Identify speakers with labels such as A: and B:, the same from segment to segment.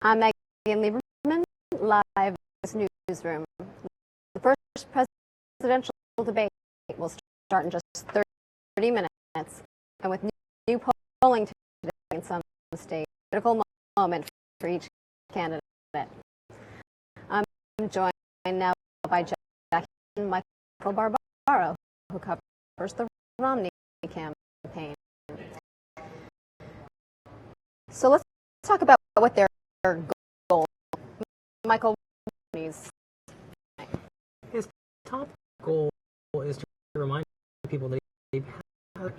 A: I'm Megan Lieberman, live in this newsroom. The first presidential debate will start in just 30 minutes, and with new polling today in some states, critical moment for each candidate. I'm joined now by Jackie and Michael Barbaro, who covers the Romney campaign. So let's talk about what their goal. Michael,
B: his top goal is to remind people that they've had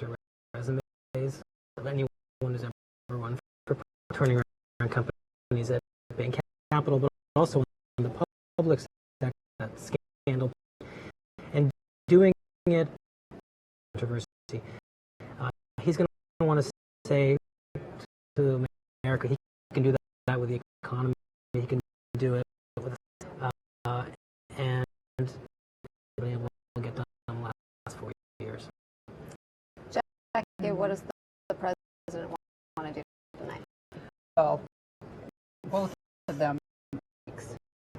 B: resumes of anyone who's ever run for turning around companies at Bank Capital, but also in the public sector, that scandal, and doing it controversy. He's going to want to say to America he can do that with the economy. He can do it with and been able to get done in the last 4 years.
A: Jackie, what does the president want to do tonight?
C: Well, both of them,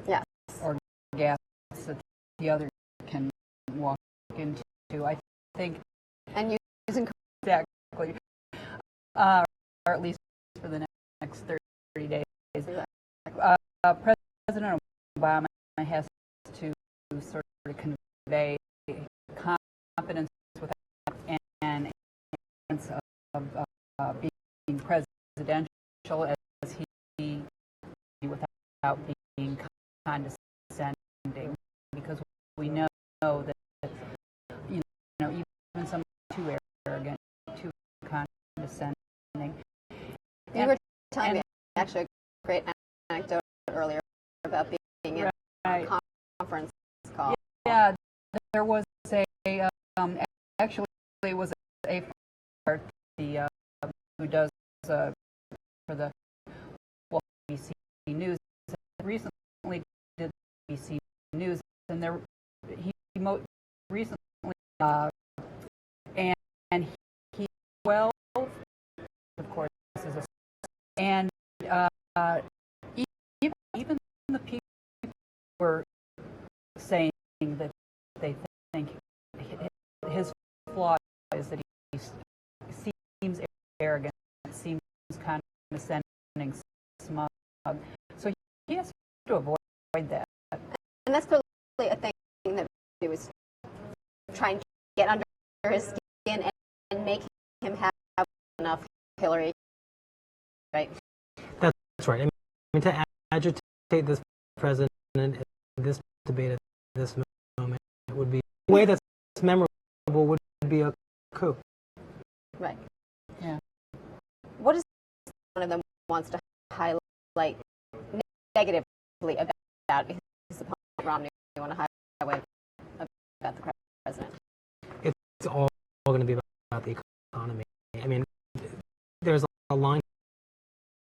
A: yes,
C: or gas that the other can walk into. I think,
A: and using
C: exactly, or at least for the next 30 days. President Obama has to sort of convey confidence without and sense of being presidential as he without being condescending, because we know that even some too arrogant, too condescending.
A: You were telling me actually a great anecdote earlier about being in a conference call.
C: Yeah, there was actually it was a part who does for the BBC News recently did BBC News, and he recently and he 12, of course, is a, and even the people were saying that they think his flaw is that he seems arrogant, seems condescending, smug. So he has to avoid that.
A: And that's clearly a thing that he was trying to get under his skin and make him have enough Hillary. Right?
B: That's right. I mean, to agitate this president in this debate at this moment, it would be a way that's memorable would be a coup.
A: Right.
C: Yeah.
A: What is one of them wants to highlight negatively about his opponent Romney? You want to highlight about the president?
B: It's all going to be about the economy. I mean, there's a line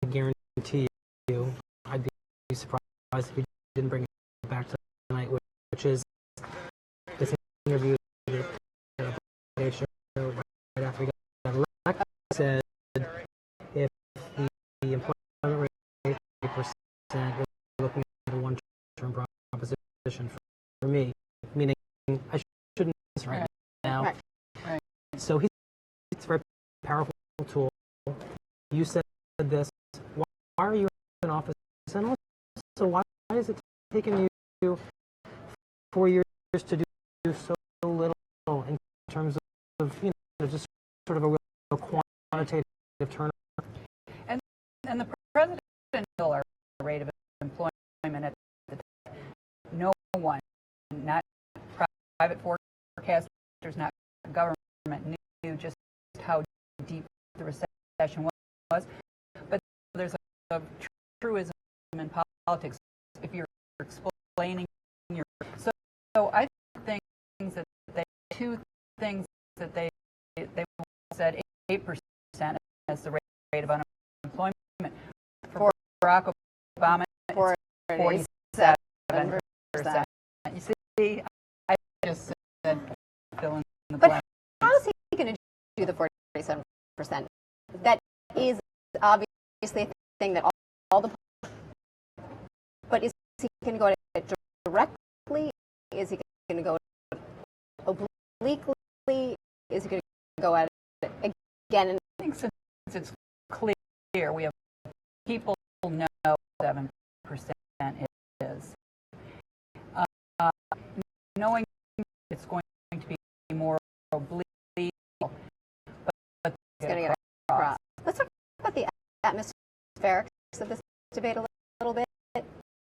B: I guarantee you I'd be surprised if he didn't bring it back tonight, which is this interview that show right after he got elected said if the employment rate 8%, you're looking at a one-term proposition for me, meaning I shouldn't do this right now.
C: Right.
B: So it's a very powerful tool. You said this. Why are you in office? And also, why is it taking you 4 years to do so little in terms of just sort of a real quantitative turnaround?
C: And the president our rate of employment at the time. No one, not private forecasters, not government, knew just how deep the recession was. But there's a truism in politics. If you're explaining your so I think two things that they said 8% as the rate of unemployment. For Barack Obama, it's 47%. You see, I just said fill in the blank.
A: But how is he going to do the 47%? That is obviously a thing that all the he going to go at it directly? Is he going to go obliquely? Is he going to go at it again? And
C: I think since it's clear, we have people know 7% it is. Knowing it's going to be more oblique, but
A: it's going to get across. Let's talk about the atmospherics of this debate a little bit.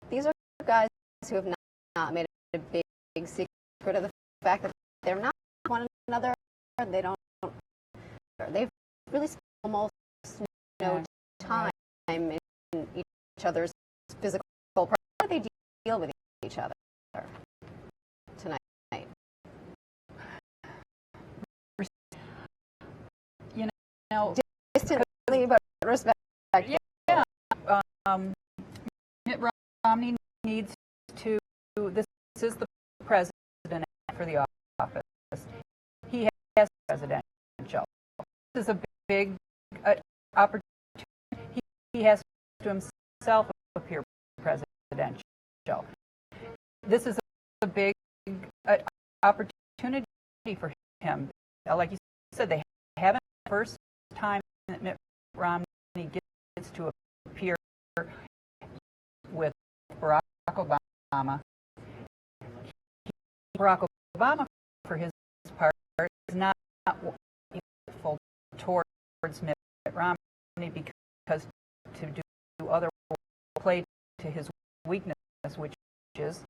A: These are guys who have not made a big secret of the fact that they're not one another. They've really spent almost no time in each other's physical presence. How do they deal with each other tonight?
C: You know,
A: distantly but respect.
C: Yeah. Mitt Romney needs to. This is the president for the office. He has presidential. This is a big opportunity. He has to himself appear presidential. This is a big opportunity for him. Like you said, they haven't the first time that Mitt Romney gets to appear with Barack Obama. Barack Obama, for his part, is not full towards Mitt Romney because to do other play to his weakness, which is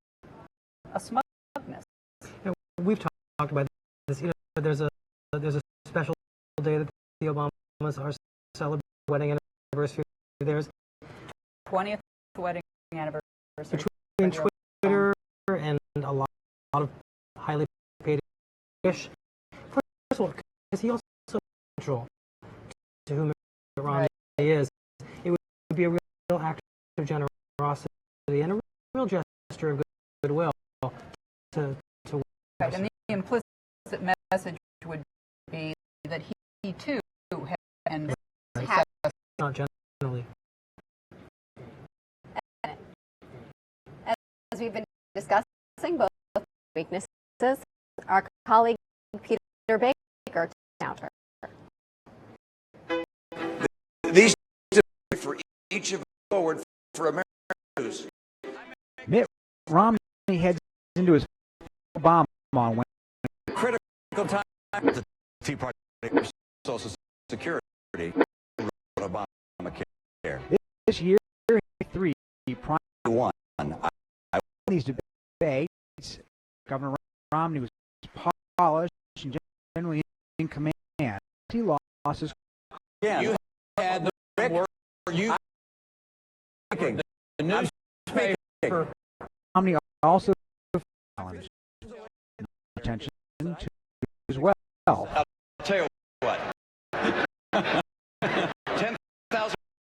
C: a smugness.
B: We've talked about this. There's a special day that the Obamas are celebrating wedding anniversary. There's
C: 20th wedding anniversary.
B: Between Twitter and a lot of highly paid fish. First of all, because he also central to whom Romney is, it would be a real act of generosity and a real gesture of goodwill to
C: right, and the implicit message would be that he too has
B: not generally.
A: As we've been discussing both weaknesses, our colleague Peter Baker counter.
D: These for each of forward for Americans.
E: Mitt Romney heads into his Obama on
D: Critical time the Tea Party Social Security Obamacare.
E: this year. 3 prime
D: One.
E: these debates. Governor Romney was polished and generally in command. He lost his.
D: Yeah, you had the word. You the newspaper.
E: Romney also challenged attention to as well.
D: I'll tell you what. $10,000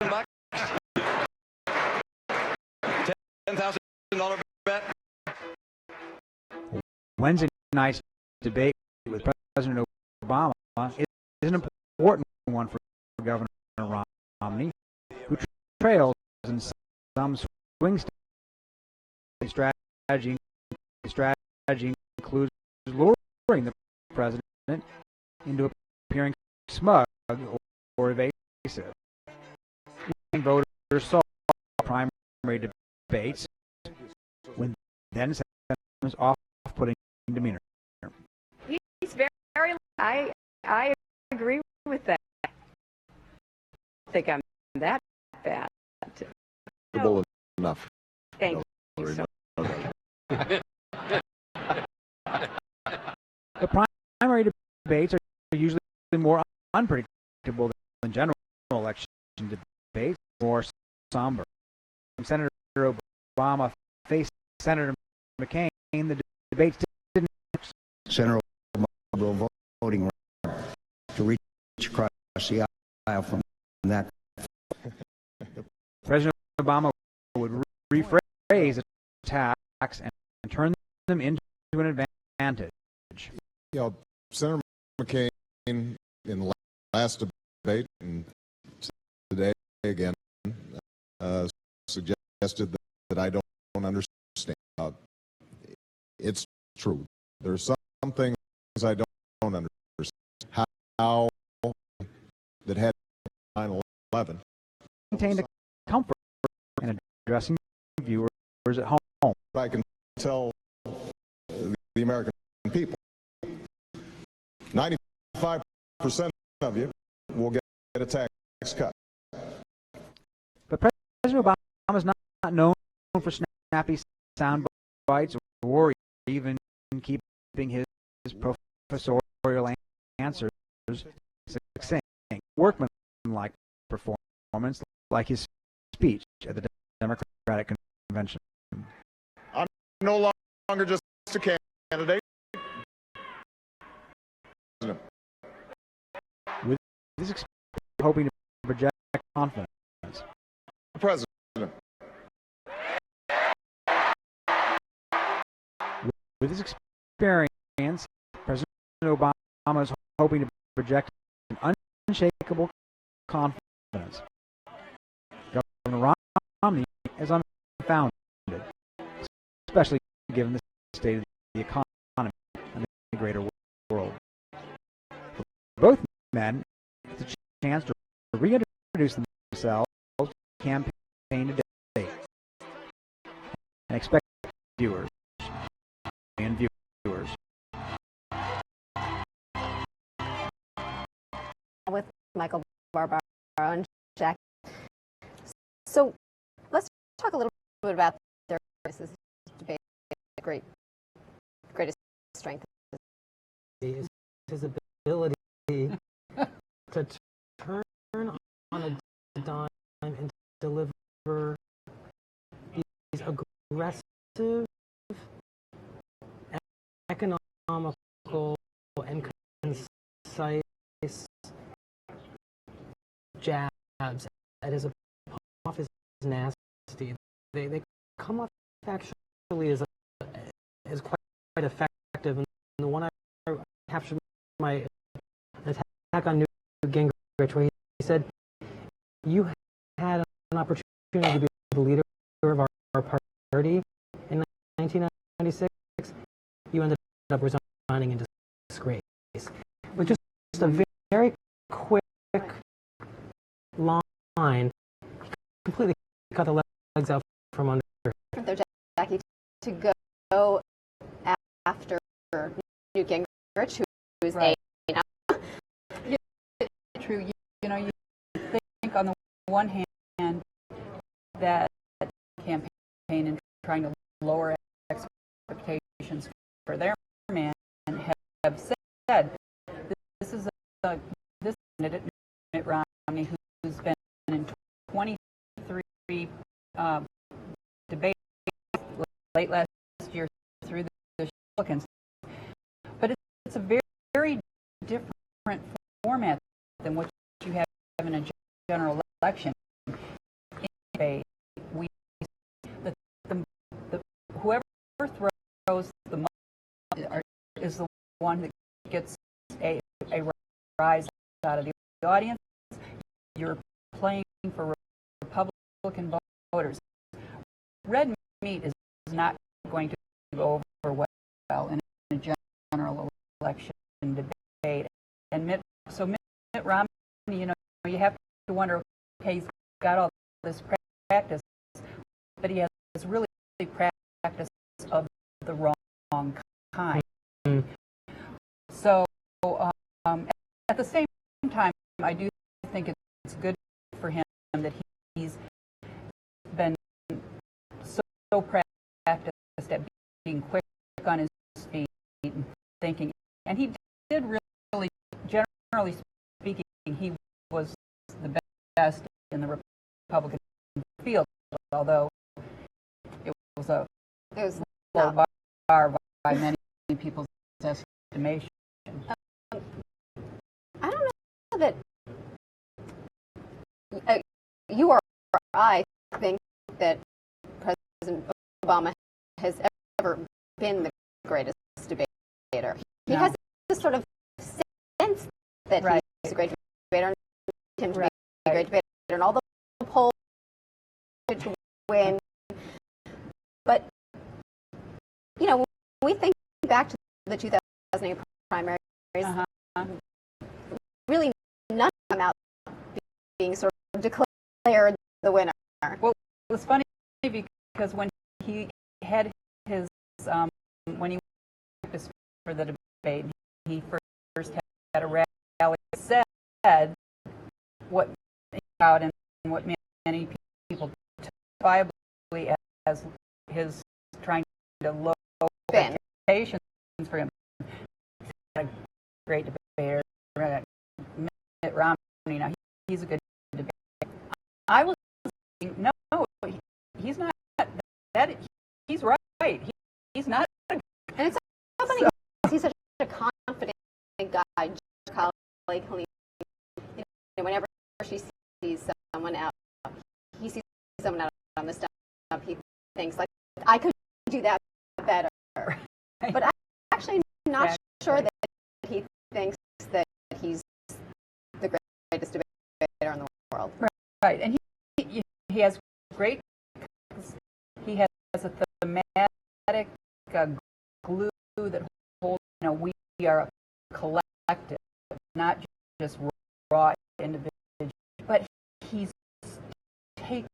D: bucks. $10,000 bet.
E: Wednesday night's debate with President Obama is an important one for Governor Romney, who trails in some swing states. The strategy includes luring the president into appearing smug or evasive. Voters saw primary debates when then Sanders' off-putting demeanor.
F: He's very. I agree with that. I think I'm that bad.
G: Enough.
F: Thank you so much.
E: The primary debates are usually more unpredictable than general election debates, more somber. Senator Obama faced Senator McCain. The debates didn't.
G: Senator Obama voting to reach across the aisle from that.
E: President Obama would rephrase attacks and turn them into an advantage.
H: Senator McCain in the last debate and today again suggested that I don't understand. It's true. There's some things I don't understand. How that had 9/11
E: Maintain the comfort in addressing viewers at home.
H: I can tell the American people, 95% of you will get a tax cut.
E: But President Obama is not known for snappy sound bites or even keeping his professorial answers succinct. Workmanlike performance, like his speech at the Democratic Convention.
H: I'm no longer just a candidate.
E: With this hoping to project confidence.
H: President.
E: With his experience, President Obama is hoping to project an unshakable confidence. Governor Romney is unfounded, especially given the state of the economy and the greater world. For both men, it's a chance to reintroduce themselves to the campaign today and expect viewers and viewers.
A: With Michael Barbaro and Jack. So let's talk a little bit about their this debate. Greatest strength
B: is his ability to turn on a dime and deliver these aggressive, economical, and concise jabs at his off is nasty. They come off actually as quite effective. And the one I captured my attack on Newt Gingrich, where he said, "You had an opportunity to be the leader of our party in 1996. You ended up resigning in disgrace." With just a very quick line, he completely cut the legs out from under.
A: there, Jackie, to go after Newt Gingrich, who is
C: Right.
A: a now.
C: True. You know, you think on the one hand that campaign and trying to lower expectations for their man have said this is this candidate Mitt Romney, who's been in 23 debates late last year through the Republicans, but it's a very different format than what you have in a general election. In whoever throws the most is the one that gets a rise out of the audience. You're playing for Republican voters. Red meat is not going to go over well in a general election debate. And Mitt Romney, you know, you have to wonder, okay, he's got all this practice, but he has really practice of the wrong kind. So at the same time, I do think it's good for him that he's been so practiced at being quick on his feet and thinking. And he did really, generally speaking, he was the best in the Republican field, although it was a low bar by many people's estimation.
A: I don't know that you or I think that President Obama has ever been the greatest debater. He has this sort of sense that he's a great debater and him to be a great debater, and all the polls to win. But But, you know, when we think back to the 2008 primaries, really none of them out being sort of declared the winner.
C: Well, it was funny because when he had his, when he was for the debate, he first had a rally, said what out and what many people took viably as his trying to lower expectations for him. A great debater, Mitt Romney. Now he's a good debater. I was thinking, no, he's not. That he's right. He's not.
A: And it's so funny because he's such a confident guy. Colleague, you know, whenever she sees someone out, he sees someone out on the stump, he thinks like, I could do that better. But I'm actually not sure that he thinks that he's the greatest debater in the world.
C: Right, and he has great. He has a thematic glue that holds. You know, we are a collective, not just raw individuals. But he takes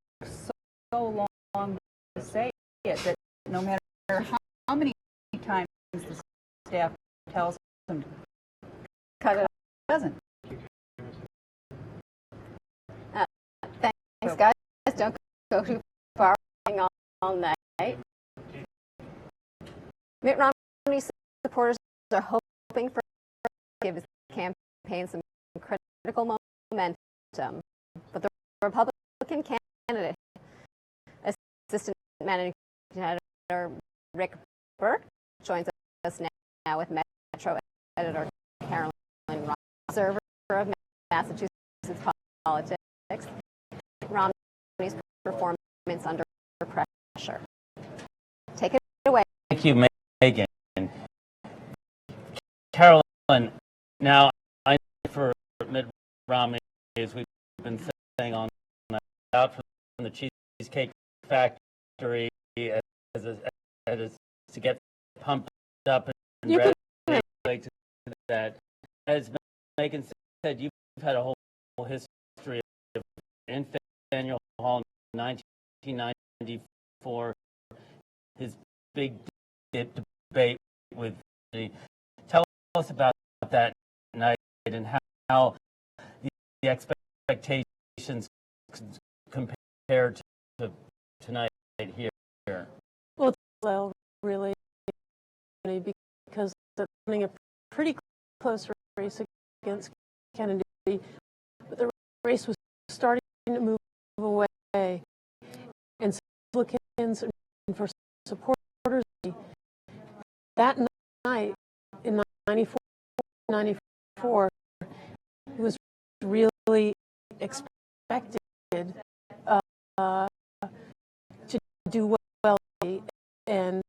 C: so long to say it that no matter how many times the staff tells him to cut it, doesn't.
A: Thanks, guys. Don't go too far all night. Mitt Romney's supporters are hoping for give his campaign some critical momentum, but the Republican candidate, Assistant Managing Editor Rick Burke, joins us now with Metro Editor Carolyn Ross, observer of Massachusetts politics. Romney's performance under pressure. Take it away.
I: Thank you, Megan. Carolyn, now I know for Mitt Romney, as we've been saying all night, out from the Cheesecake Factory to get pumped up and ready to that. As Megan said, you've had a whole history of in Faneuil Hall in 1994, his big debate with the. Tell us about that night and how the expectations compared to tonight here.
J: Well, really, because they're running a pretty close race against Kennedy, but the race was starting to move away, and Republicans and for supporters that night in 94, it was really expected to do well, and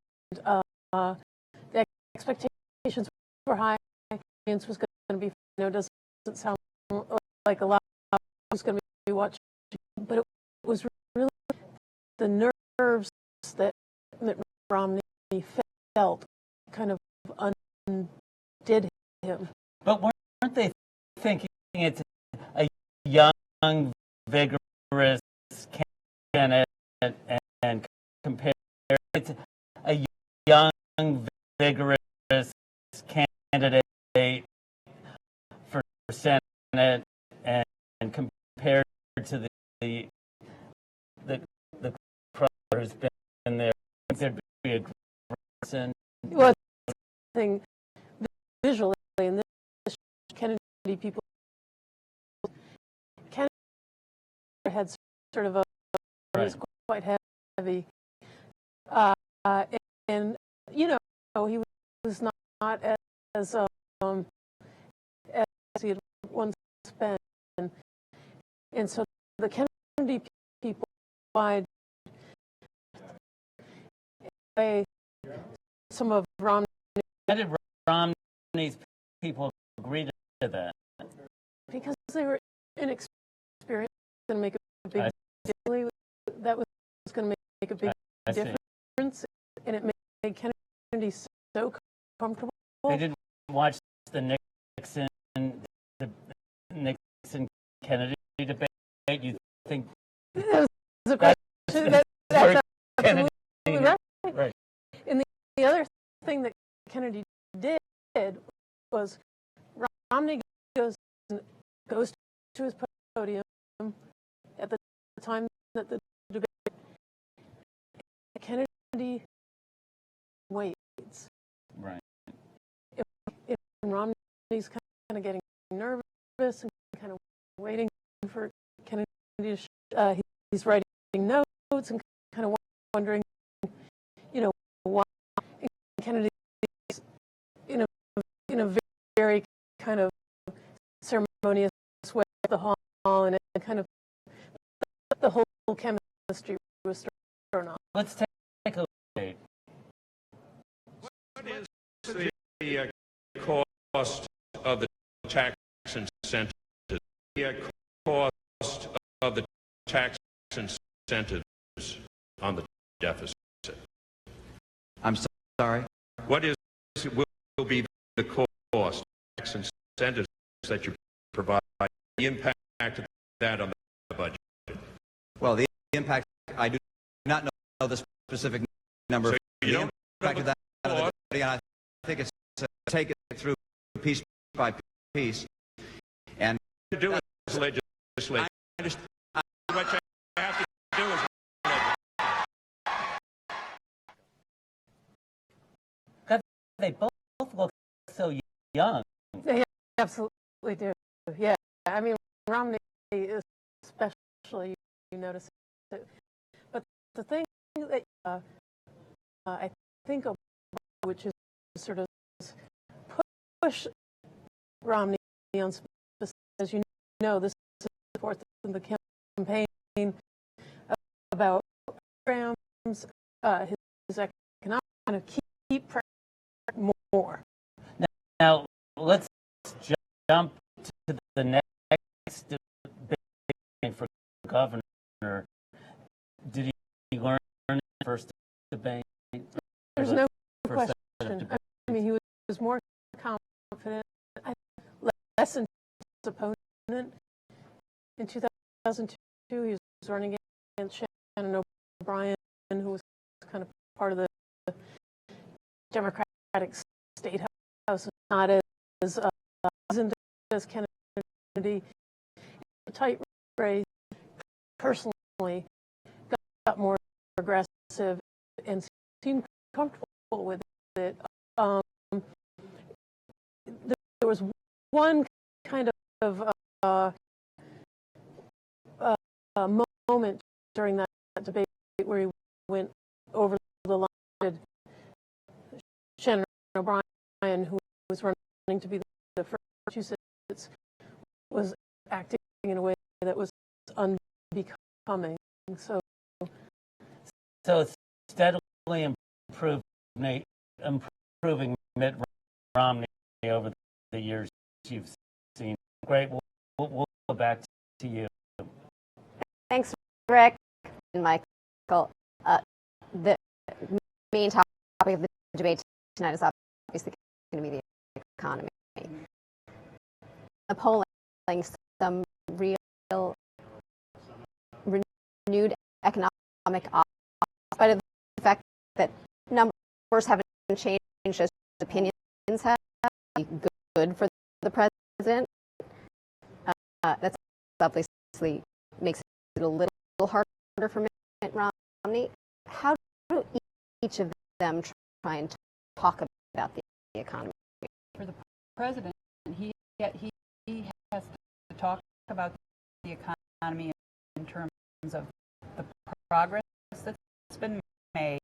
J: the expectations were high. The audience was going to be, doesn't sound like a lot was going to be watching, but it was really the nerves that Mitt Romney felt kind of undid him.
I: But weren't they thinking it's a young, vigorous candidate and compared it's a young, vigorous candidate for Senate and compared to the crowd who's been there, there'd be a person.
J: Well, thing visually in this Kennedy people, Kennedy had sort of a was quite heavy, and he was not as he had once been, and so the Kennedy people wide some of Romney.
I: How did Romney's people agree to that?
J: Because they were inexperienced and make a big deal. That was going to make a big difference. and it made Kennedy so comfortable.
I: They didn't watch the Nixon Kennedy debate. You think
J: That was a
I: that's
J: question.
I: where
J: That's
I: Kennedy?
J: absolutely right.
I: Right.
J: And the other thing that Kennedy did was Romney goes to his podium at the time that the debate. Kennedy waits.
I: Right.
J: And Romney's kind of getting nervous and kind of waiting for Kennedy to. He's writing notes and kind of wondering, why Kennedy, in a very kind of ceremonious way at the hall, and it kind of the whole chemistry was thrown off.
I: Let's take a look.
K: What is the cost of the tax incentives? The cost of the tax incentives on the deficit?
D: I'm sorry.
K: What will be the cost of tax incentives that you provide? The impact of that on the budget?
D: Well, the impact, I do not know the specific number.
K: So you
D: the
K: don't
D: impact
K: know
D: of that
K: the
D: on the
K: cost?
D: budget, and I think it's take it through piece by piece. And
K: To do with legislation.
D: I understand.
K: What you have to do is
I: God, they both look so young.
J: They absolutely do. Yeah, I mean Romney especially, you notice it. But the thing that I think Obama, which is sort of push Romney on, as you know, this is forth in the campaign about programs, his economic, kind of keep more.
I: Now let's jump to the next debate for governor. Did he learn in the first debate?
J: There's no question. I mean, he was more confident, less than his opponent. In 2002, he was running against Shannon O'Brien, who was kind of part of the Democratic State House, not as as Kennedy. A tight race, personally, got more aggressive and seemed comfortable with it. There was one kind of moment during that debate where he went over the line with Shannon O'Brien, who was running to be the first Massachusetts, was acting in a way that was unbecoming. So
I: steadily improving Mitt Romney over the years you've seen. Great. We'll go back to you.
A: Thanks, Rick and Michael. The main topic of the debate tonight is obviously going to be the economy. The polling, some real renewed economic odds, in spite of the fact that numbers haven't changed as opinions have. Good for the president. That's obviously makes it a little harder for Mitt Romney. How do each of them try and talk about the economy?
C: For the president, he has to talk about the economy in terms of the progress that's been made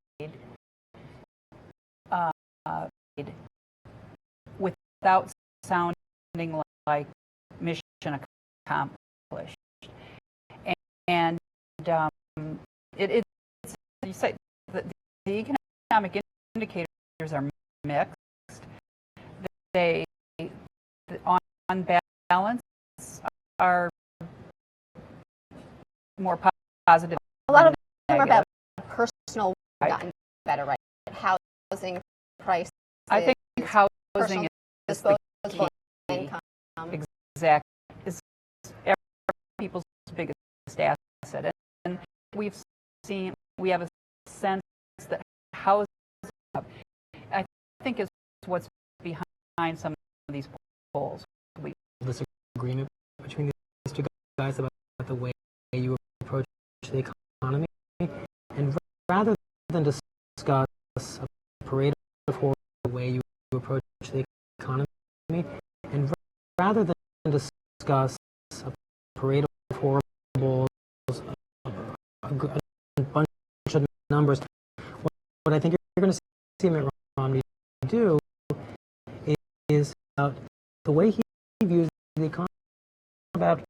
C: without sounding like mission accomplished. And it's you say the economic indicators are mixed. They on balance are more positive.
A: A lot of them are about personal better, right? Housing prices.
C: I think housing
A: personal
C: is the
A: disposable
C: key.
A: income.
C: Exactly. Is every people's biggest asset. And we have a sense that housing, I think, is what's behind some of these polls.
B: Disagreement between these two guys about the way you approach the economy, and rather than discuss a parade of horrible way you approach the economy, and rather than discuss a parade of horribles, a bunch of numbers, what I think you're going to see Mitt Romney do is the way he views the economy, about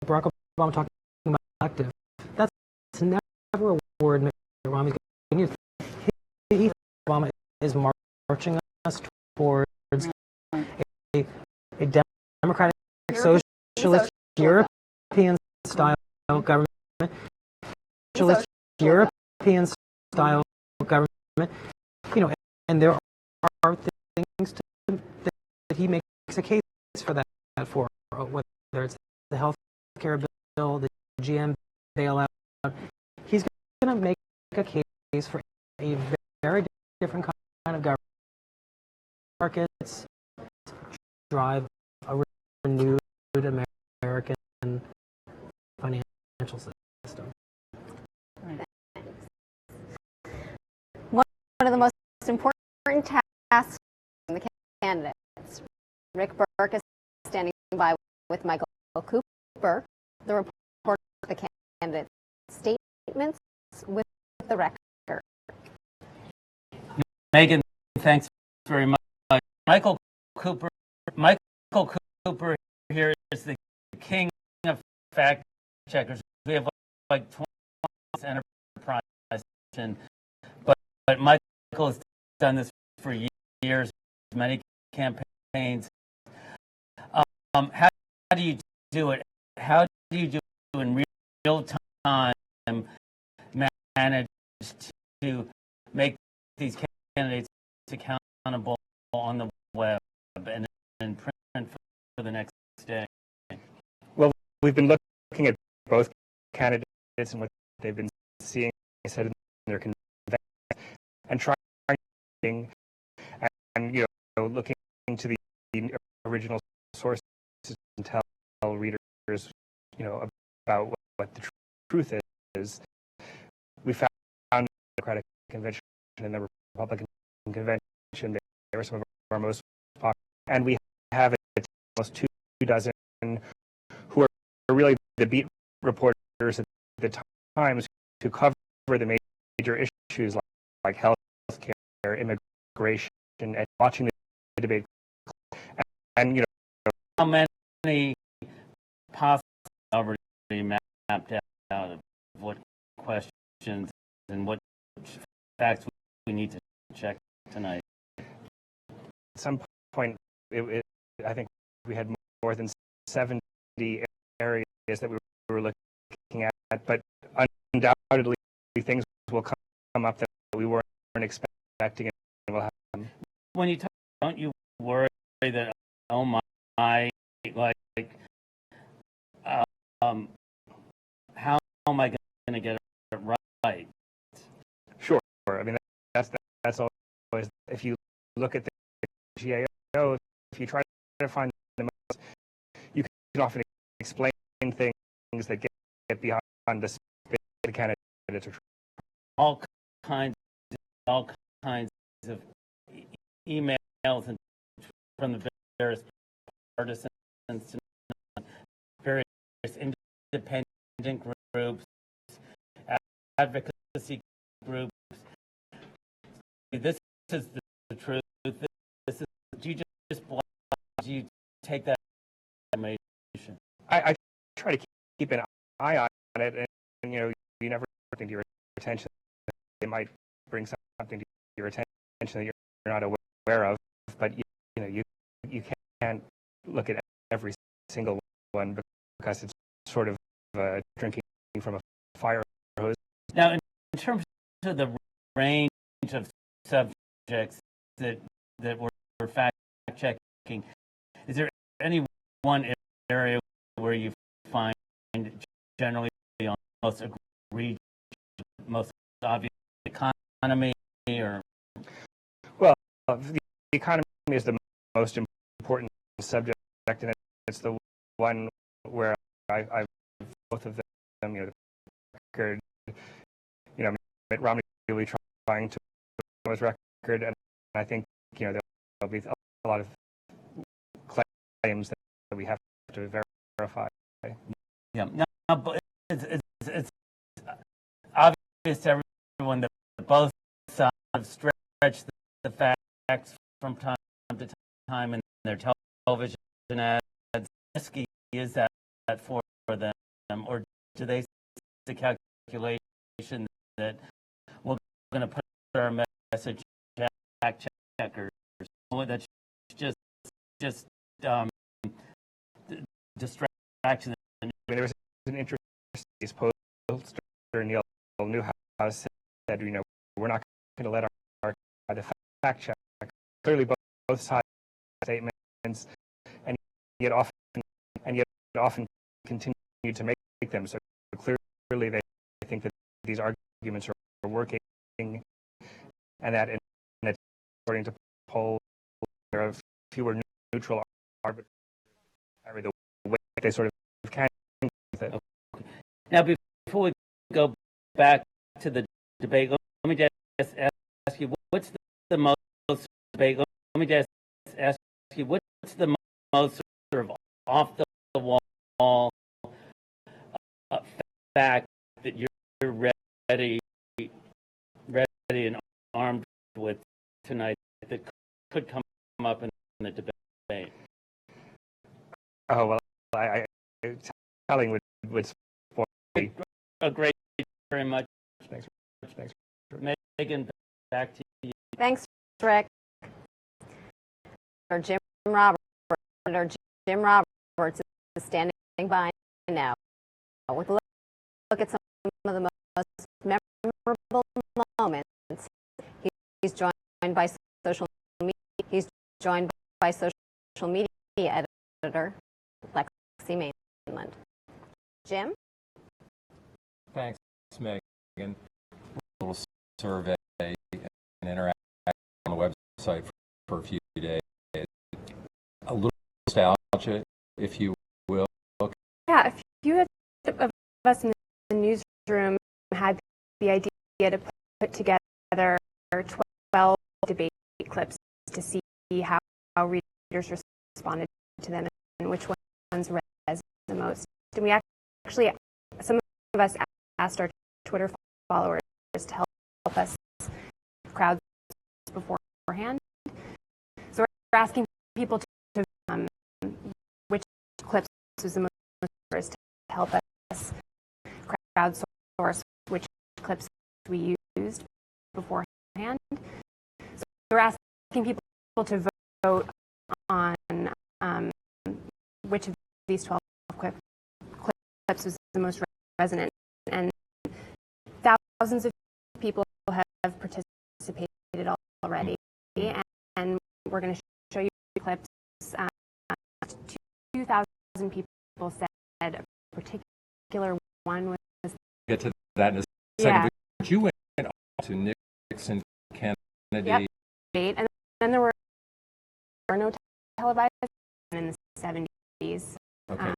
B: Barack Obama talking about elective. That's never a word Mitt Romney's going to use. He thinks Obama is marching us towards a democratic, socialist, European-style government. Socialist, European-style government. And there are things that he makes a case for that for, whether it's the health care bill, the GM bailout. He's going to make a case for a very different kind of government. Markets drive a renewed American financial system.
A: One of the most important tasks for the candidates. Rick Burke is standing by with Michael Cooper, the reporter of the candidates' statements with the record.
I: Megan, thanks very much. Michael Cooper here is the king of fact checkers. We have like 20 enterprise, but Michael has done this for years, many campaigns. How do you do it? How do you do it in real time? Manage to make these candidates accountable on the web and in print for the next day?
L: Well, we've been looking at both candidates and what they've been seeing said in their convention, and trying and looking to the original sources and tell readers about what the truth is. We found in the Democratic convention and the Republican convention they were some of our most popular, and we have almost 24 who are really the beat reporters at the Times who cover the major issues like health care, immigration, and watching the debate. And
I: how many possible already mapped out of what questions and what facts we need to check tonight?
L: At some point, I think we had more than 70 areas that we were looking at, but undoubtedly things will come up that we weren't expecting, and will happen.
I: When you talk, don't you worry that, oh my, how am I going to get it right?
L: Sure. I mean, that's always, if you look at the GAO, if you try to find the most, you can often explain things that get behind the candidates.
I: All kinds of emails and from the various partisans to various independent groups, advocacy groups. This is the truth. This is, do you take that information?
L: I try to keep an eye on it, and you never bring to your attention. They might bring something to your attention that you're not aware of, but you can't look at every single one because it's sort of drinking from a fire hose.
I: Now, in terms of the range range of subjects that we're fact checking. Is there any one area where you find generally on most egregious, most obvious economy, or?
L: Well, the economy is the most important subject, and it's the one where I both of them, the record, Mitt Romney really trying to put his record, and I think, there'll be a lot of claims that we have to verify.
I: Yeah, no, but it's obvious to everyone that both sides have stretched the facts from time to time in their television ads. How risky is that for them, or do they see the calculation that we're going to put our message fact checkers? That's just distraction.
L: There was an interesting pollster, Neil Newhouse, said, we're not going to let our the fact check. Clearly, both sides statements, and yet often continue to make them. So clearly, they think that these arguments are working, and that according to polls, there are fewer neutral arbiters. The way they sort of can.
I: Okay. Now, before we go back to the debate, let me just ask you, what's the most debate? Let me just ask you, what's the most sort of off the wall fact that you're ready and armed with tonight that could come up in the debate?
L: Oh, well, I telling would support me.
I: Great, very much.
L: Thanks.
I: Megan, back to you.
A: Thanks, Rick. Jim Roberts is standing by now. With a look at some of the most memorable moments. He's joined by social media. He's joined by social media editor Lexi Mainland. Jim?
M: Thanks, Megan. A little survey and interact on the website for a few days. A little nostalgia, if you will.
N: Yeah, a few of us in the newsroom had the idea to put together 12 debate clips to see how readers responded to them and which ones resonated the most. And we actually, some of us asked our Twitter followers to help us crowd beforehand. So we're asking people to which clips was the most to help us crowdsource which clips we used beforehand. So we're asking people to vote on which of these 12 clips was the most resonant, and thousands of people have participated already, and we're going to show you clips. 2,000 people said a particular one was.
M: Get to that in a second.
N: Yeah.
M: But you went to Nixon, Kennedy.
N: Yep. And then there were no televised in the 70s.
M: Okay.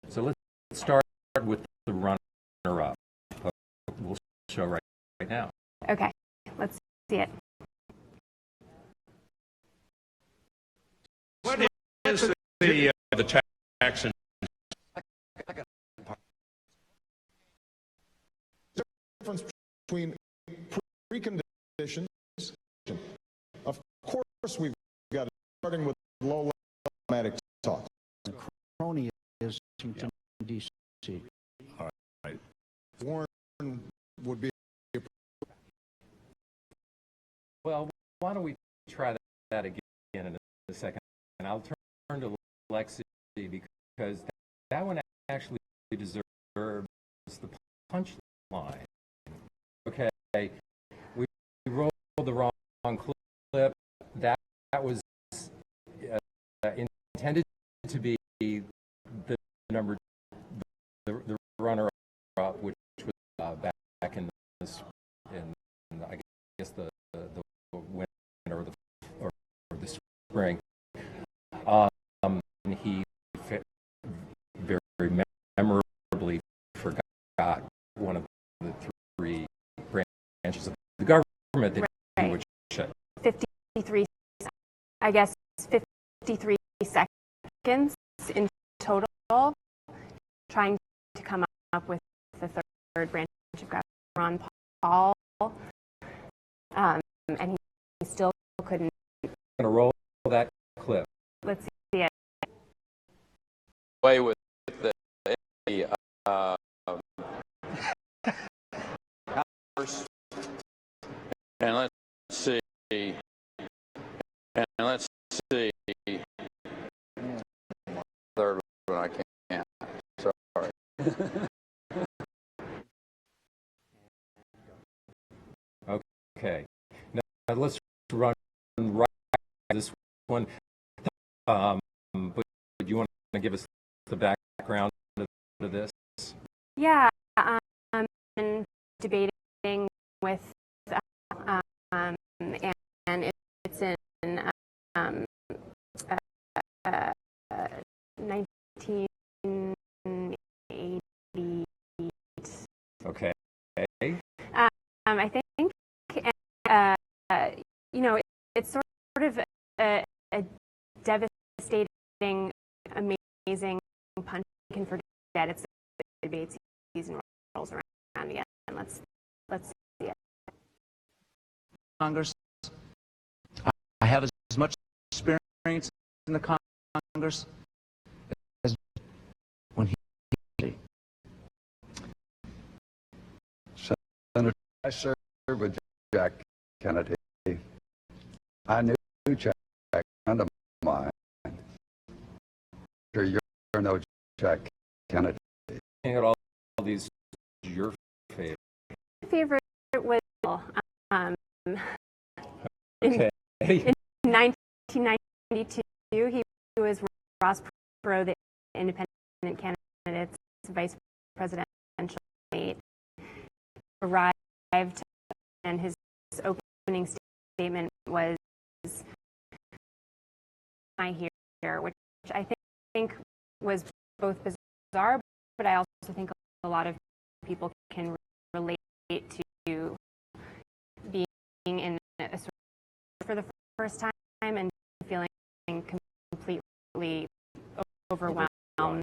M: So let's start with the runner-up. We'll show right now.
N: Okay, let's see it.
K: What is the tax and
H: Difference between preconditions. Of course, we've got starting with low automatic talk.
G: Crony is Washington, D.C.
H: All right. Warren would be.
M: Well, why don't we try that again in a second? And I'll turn to Lexi because that one actually deserves the punchline. Okay, we roll the wrong clip. That was intended to be the number, the runner-up, which was back in this, in I guess the winter or the spring. And he very memorably forgot one of the three branches of the government that he would shut.
N: 53, I guess 53 seconds in total, trying to come up with the third branch of government, Ron Paul, and he still couldn't.
M: I'm going to roll that clip.
N: Let's see it.
O: Away with the and let's see, third one I can't. Sorry.
M: Okay. Now let's run right this one. But you want to give us the background to this?
N: Yeah, and debating with, and it's in 1988.
M: Okay.
N: I think, it's sort of a devastating, amazing punch you can forget. It's the debate season rolls around again. Let's see it.
G: Congress. I have as much experience in the Congress as when he.
O: Senator, I served with Jack Kennedy. I knew Jack, a friend of mine. You're no Jack Kennedy.
M: Looking at all these, your favorite?
N: My favorite was
M: Okay.
N: in 1992. He was Ross Perot, the independent candidate's vice presidential nominee. Arrived, and his opening statement was, "I hear," which I think was both bizarre, but I also think a lot of people can relate to being in a sort of for the first time and feeling completely overwhelmed.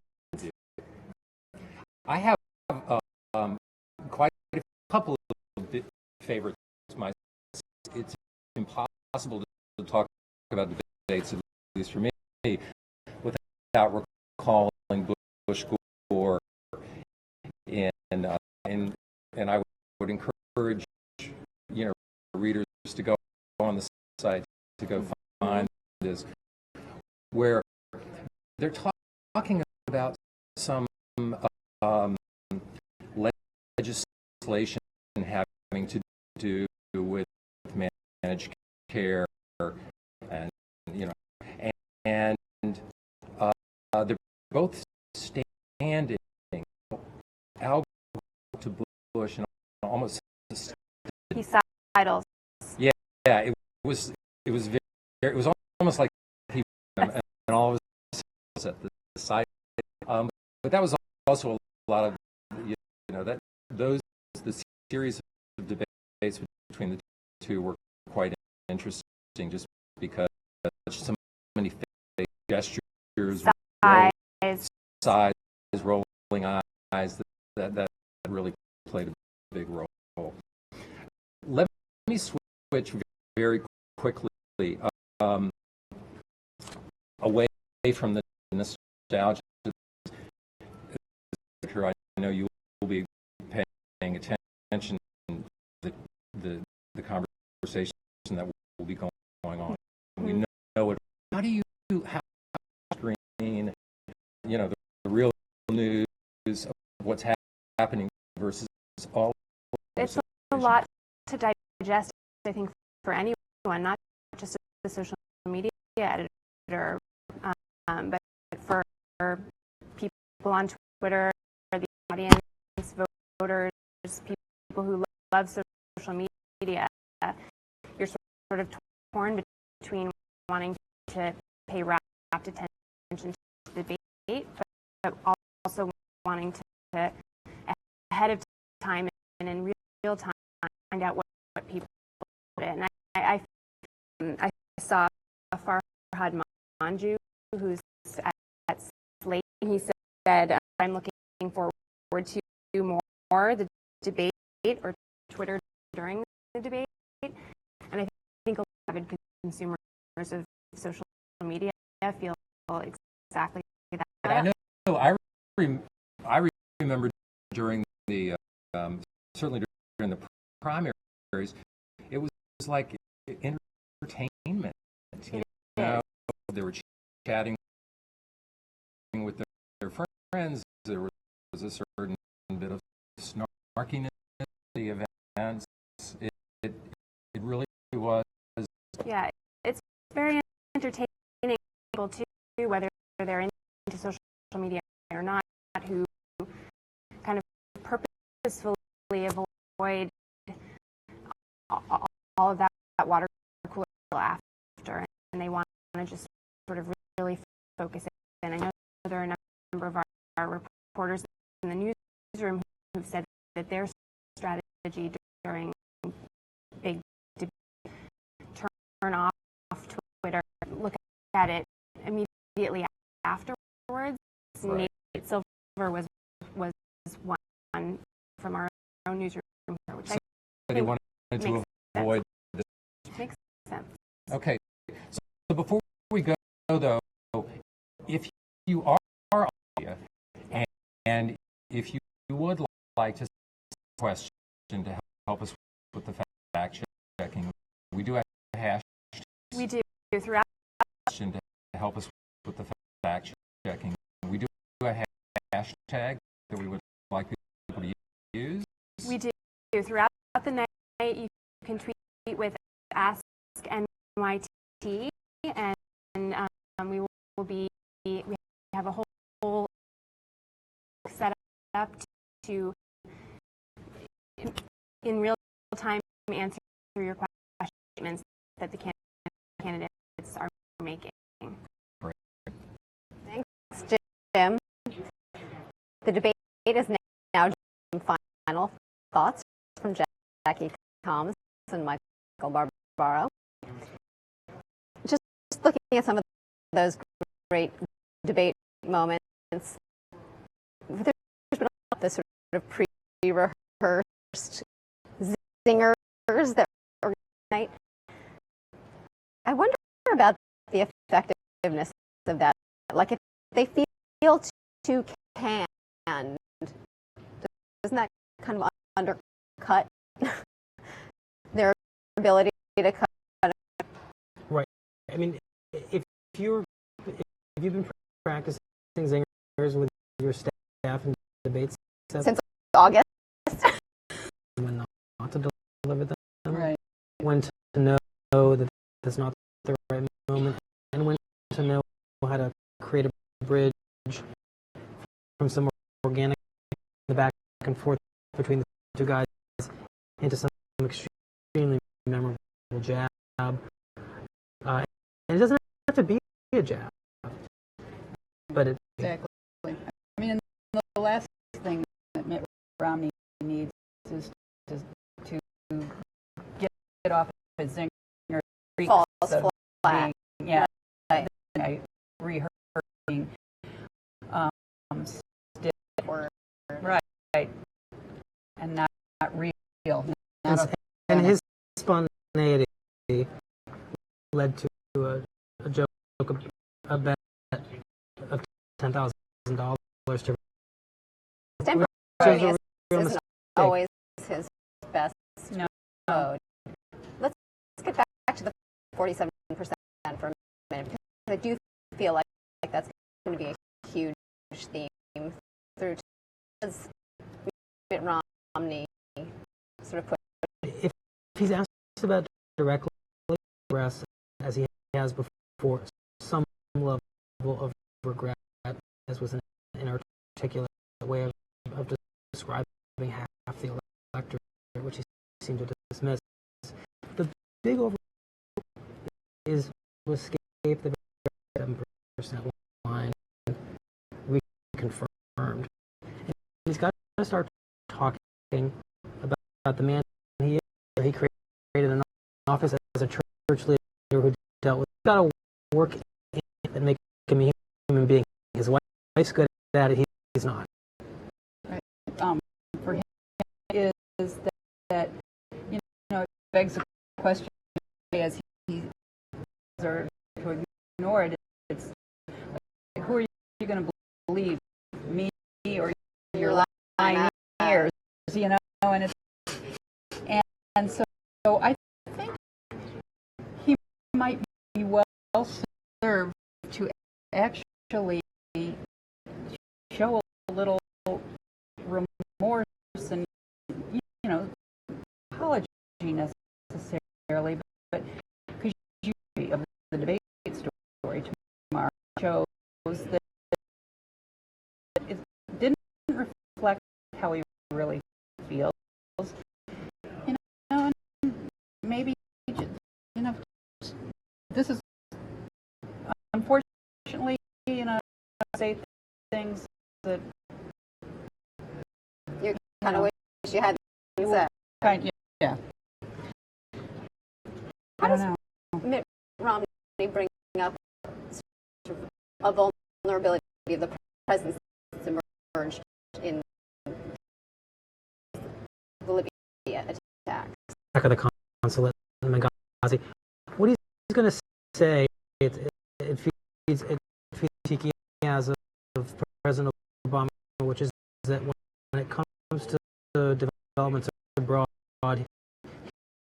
M: I have quite a couple of favorites. It's impossible to talk about debates, at least for me, without recalling Bush Gore, and I would encourage readers to go on the site to go find this, where they're talking about some legislation having to do with managed care, and they're both standing out to Bush and almost.
N: He sidles.
M: Yeah, it was almost like he and all of us at the side. But that was also a lot of the series of debates between the two were quite interesting, just because so many fake gestures, size, rolling eyes, that really played a big role. Let me switch very quickly away from the nostalgia. I know you will be paying attention to the conversation that will be going on. We know it. How do you screen, the real news of what's happening versus all?
N: It's a lot to digest, I think, for anyone, not just a social media editor, but for people on Twitter, the audience, voters, people who love social media. You're sort of torn between wanting to pay rapt attention to the debate, but also wanting to ahead of time and in real time find out what people did. And I saw Farhad Manjoo, who's at Slate, and he said, I'm looking forward to more the debate or Twitter during the debate. And I think a lot of avid consumers of social media feel exactly that.
M: But I know, I remember during the, certainly during the primaries, it was like entertainment. You know, they were chatting with their friends. There was a certain bit of snarkiness in the events. It really was.
N: Yeah, it's very entertaining people too, whether they're into social media or not, who kind of purposefully avoid all of that water cooler after, and they want to just sort of really focus in. I know there are a number of our reporters in the newsroom who've said that their strategy during big debate, turn off Twitter, look at it immediately afterwards.
M: Right.
N: Nate Silver was one from our own newsroom here, which
M: But he wanted to avoid this.
N: Makes sense.
M: Okay, so before we go, though, if you are on media and if you would like to question to help us with the fact checking, we do have a hashtag.
N: We do throughout.
M: To help us with the fact checking, we do a hashtag that we would like people to use.
N: We do throughout the night. You can tweet with Ask NYT, and we will be. We have a whole set up to in real time answer your questions that the candidates are making.
M: Great.
A: Thanks, Jim. The debate is now final thoughts from Jackie Combs and Michael Barbaro. Just looking at some of those great debate moments, there's been all this sort of pre-rehearsed zingers that were tonight. I wonder about the effectiveness of that. Like, if they feel too canned, doesn't that kind of undercut their ability to cut?
B: Right. I mean, if you've been practicing zingers with your staff and debates
A: Since August,
B: when not to deliver them,
C: Right.
B: when to know that that's not the right moment, and when to know how to create a bridge from some organic the back and forth between the two guys into some extremely memorable jab. And it doesn't have to be a jab, but it.
C: Exactly. I mean, the last thing that Mitt Romney needs is to get off his zinger.
A: falls
C: of
A: flat.
C: being, yeah, rehearsing. Right. And not real.
B: And his spontaneity led to a joke, a bet of $10,000 to.
A: Temporary isn't always his best mode. Let's get back to the 47% for a minute, because I do feel like that's going to be a huge theme through. Because Mitt Romney sort of put.
B: If he's asked about directly, express, as he has before, some level of regret, as was an inarticulate way of describing half the electorate, which he seemed to dismiss. The big over is to escape the 7% line reconfirmed. And he's got to start talking about the man he is. He created an office as a church leader who dealt with. He's got to work and make him a human being. His wife's good at it. He's not.
C: Right. For him is that you know, it begs the question as he or to ignore it. It's like, who are you going to believe, me or your lying ears? You know, and it's and so I think he might be well served to actually show a little remorse and, you know, apology necessarily, but because you of the debate story tomorrow shows that it didn't reflect how he really feels. You know, and maybe, you know, this is unfortunately, you know, say things that
A: you kind of wish you had said.
C: Kind of, yeah.
A: How does Mitt Romney bring up sort of a vulnerability of the president's emerged in the Libya attacks?
B: Back of the consulate in Benghazi. What he's going to say, it feeds cheeky as of President Obama, which is that when it comes to developments abroad,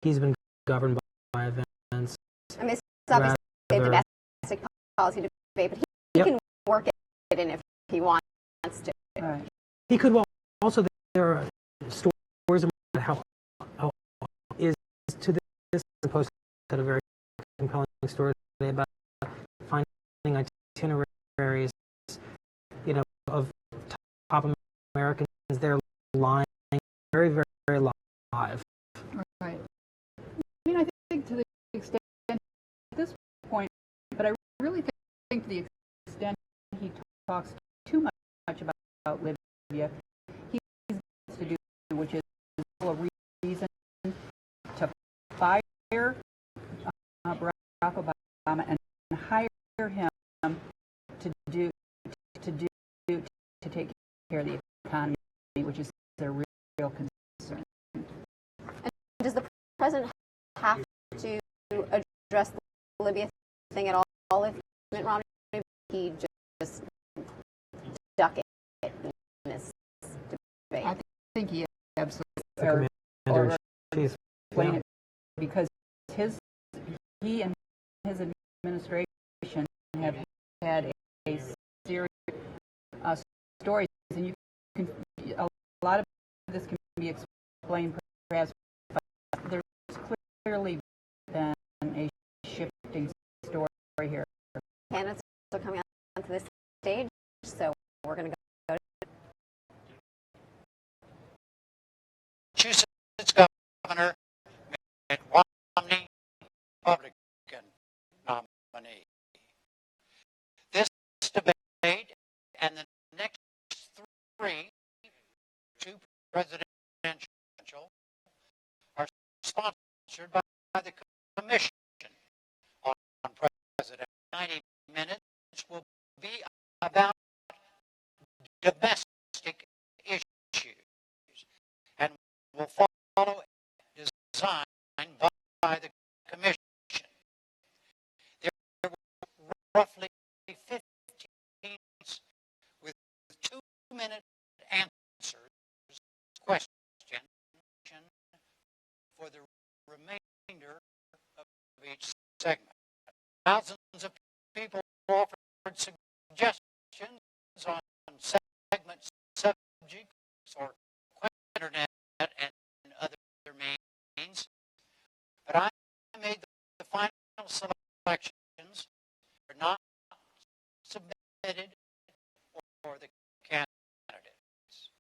B: he's been governed by events.
A: I mean, it's obviously a domestic policy debate, but he can work it in if he wants to.
C: Right.
B: He could. Well, also there are stories about how is to this post had a very compelling story today about finding itineraries, you know, of top Americans. They're lying very, very, very live.
C: Right. I mean, I think to the extent at this point, but I really think to the extent he talks too much about Libya, he needs to do, which is a reason to fire Barack Obama and hire him to take care of the economy, which is a real concern.
A: And does the president have to address the Libya thing at all if Mitt Romney? He just duck it in this debate.
C: I think he absolutely
B: Commander in Chief.
C: Explain it because he and his administration have had a series of stories, and you can a lot of this can be explained perhaps, but there's clearly been a shifting story here.
A: Candidates are coming onto this stage, so we're going to go.
P: Massachusetts Governor Mitt Romney, Republican nominee. This debate and the next two presidential, are sponsored by the Commission on President. 90 minutes will be about domestic issues and will follow design by the Commission. There were roughly 15 with 2-minute answers question for the remainder of each segment. Thousands of people offered suggestions on segment subjects or internet and other means, but I made the final selections are not submitted for the candidates.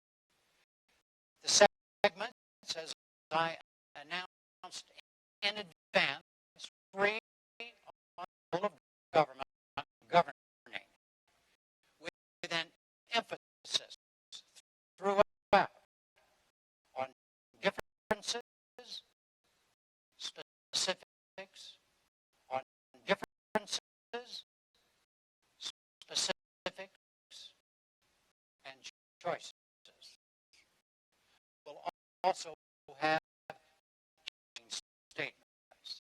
P: The segments, as I announced in advance, free on the role of governing, with an emphasis throughout on differences, specifics, on differences, specifics, and choices. We'll also have statements.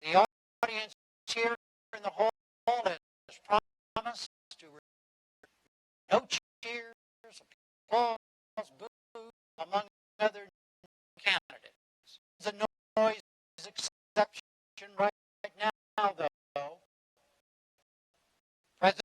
P: The audience here in the hall has promised to no cheers, applause, boo, among other candidates. There's a noise exception right now, though. President.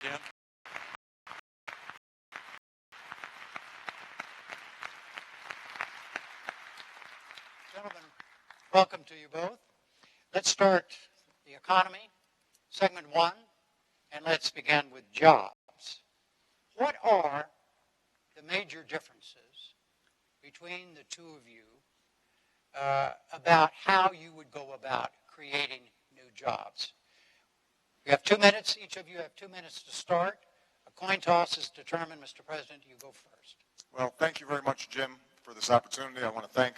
P: Yeah. Gentlemen, welcome to you both. Let's start the economy, segment 1, and let's begin with jobs. What are the major differences between the two of you about how you would go about creating new jobs? You have 2 minutes. Each of you have 2 minutes to start. A coin toss is determined. Mr. President, you go first.
H: Well, thank you very much, Jim, for this opportunity. I want to thank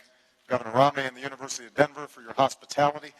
H: Governor Romney and the University of Denver for your hospitality.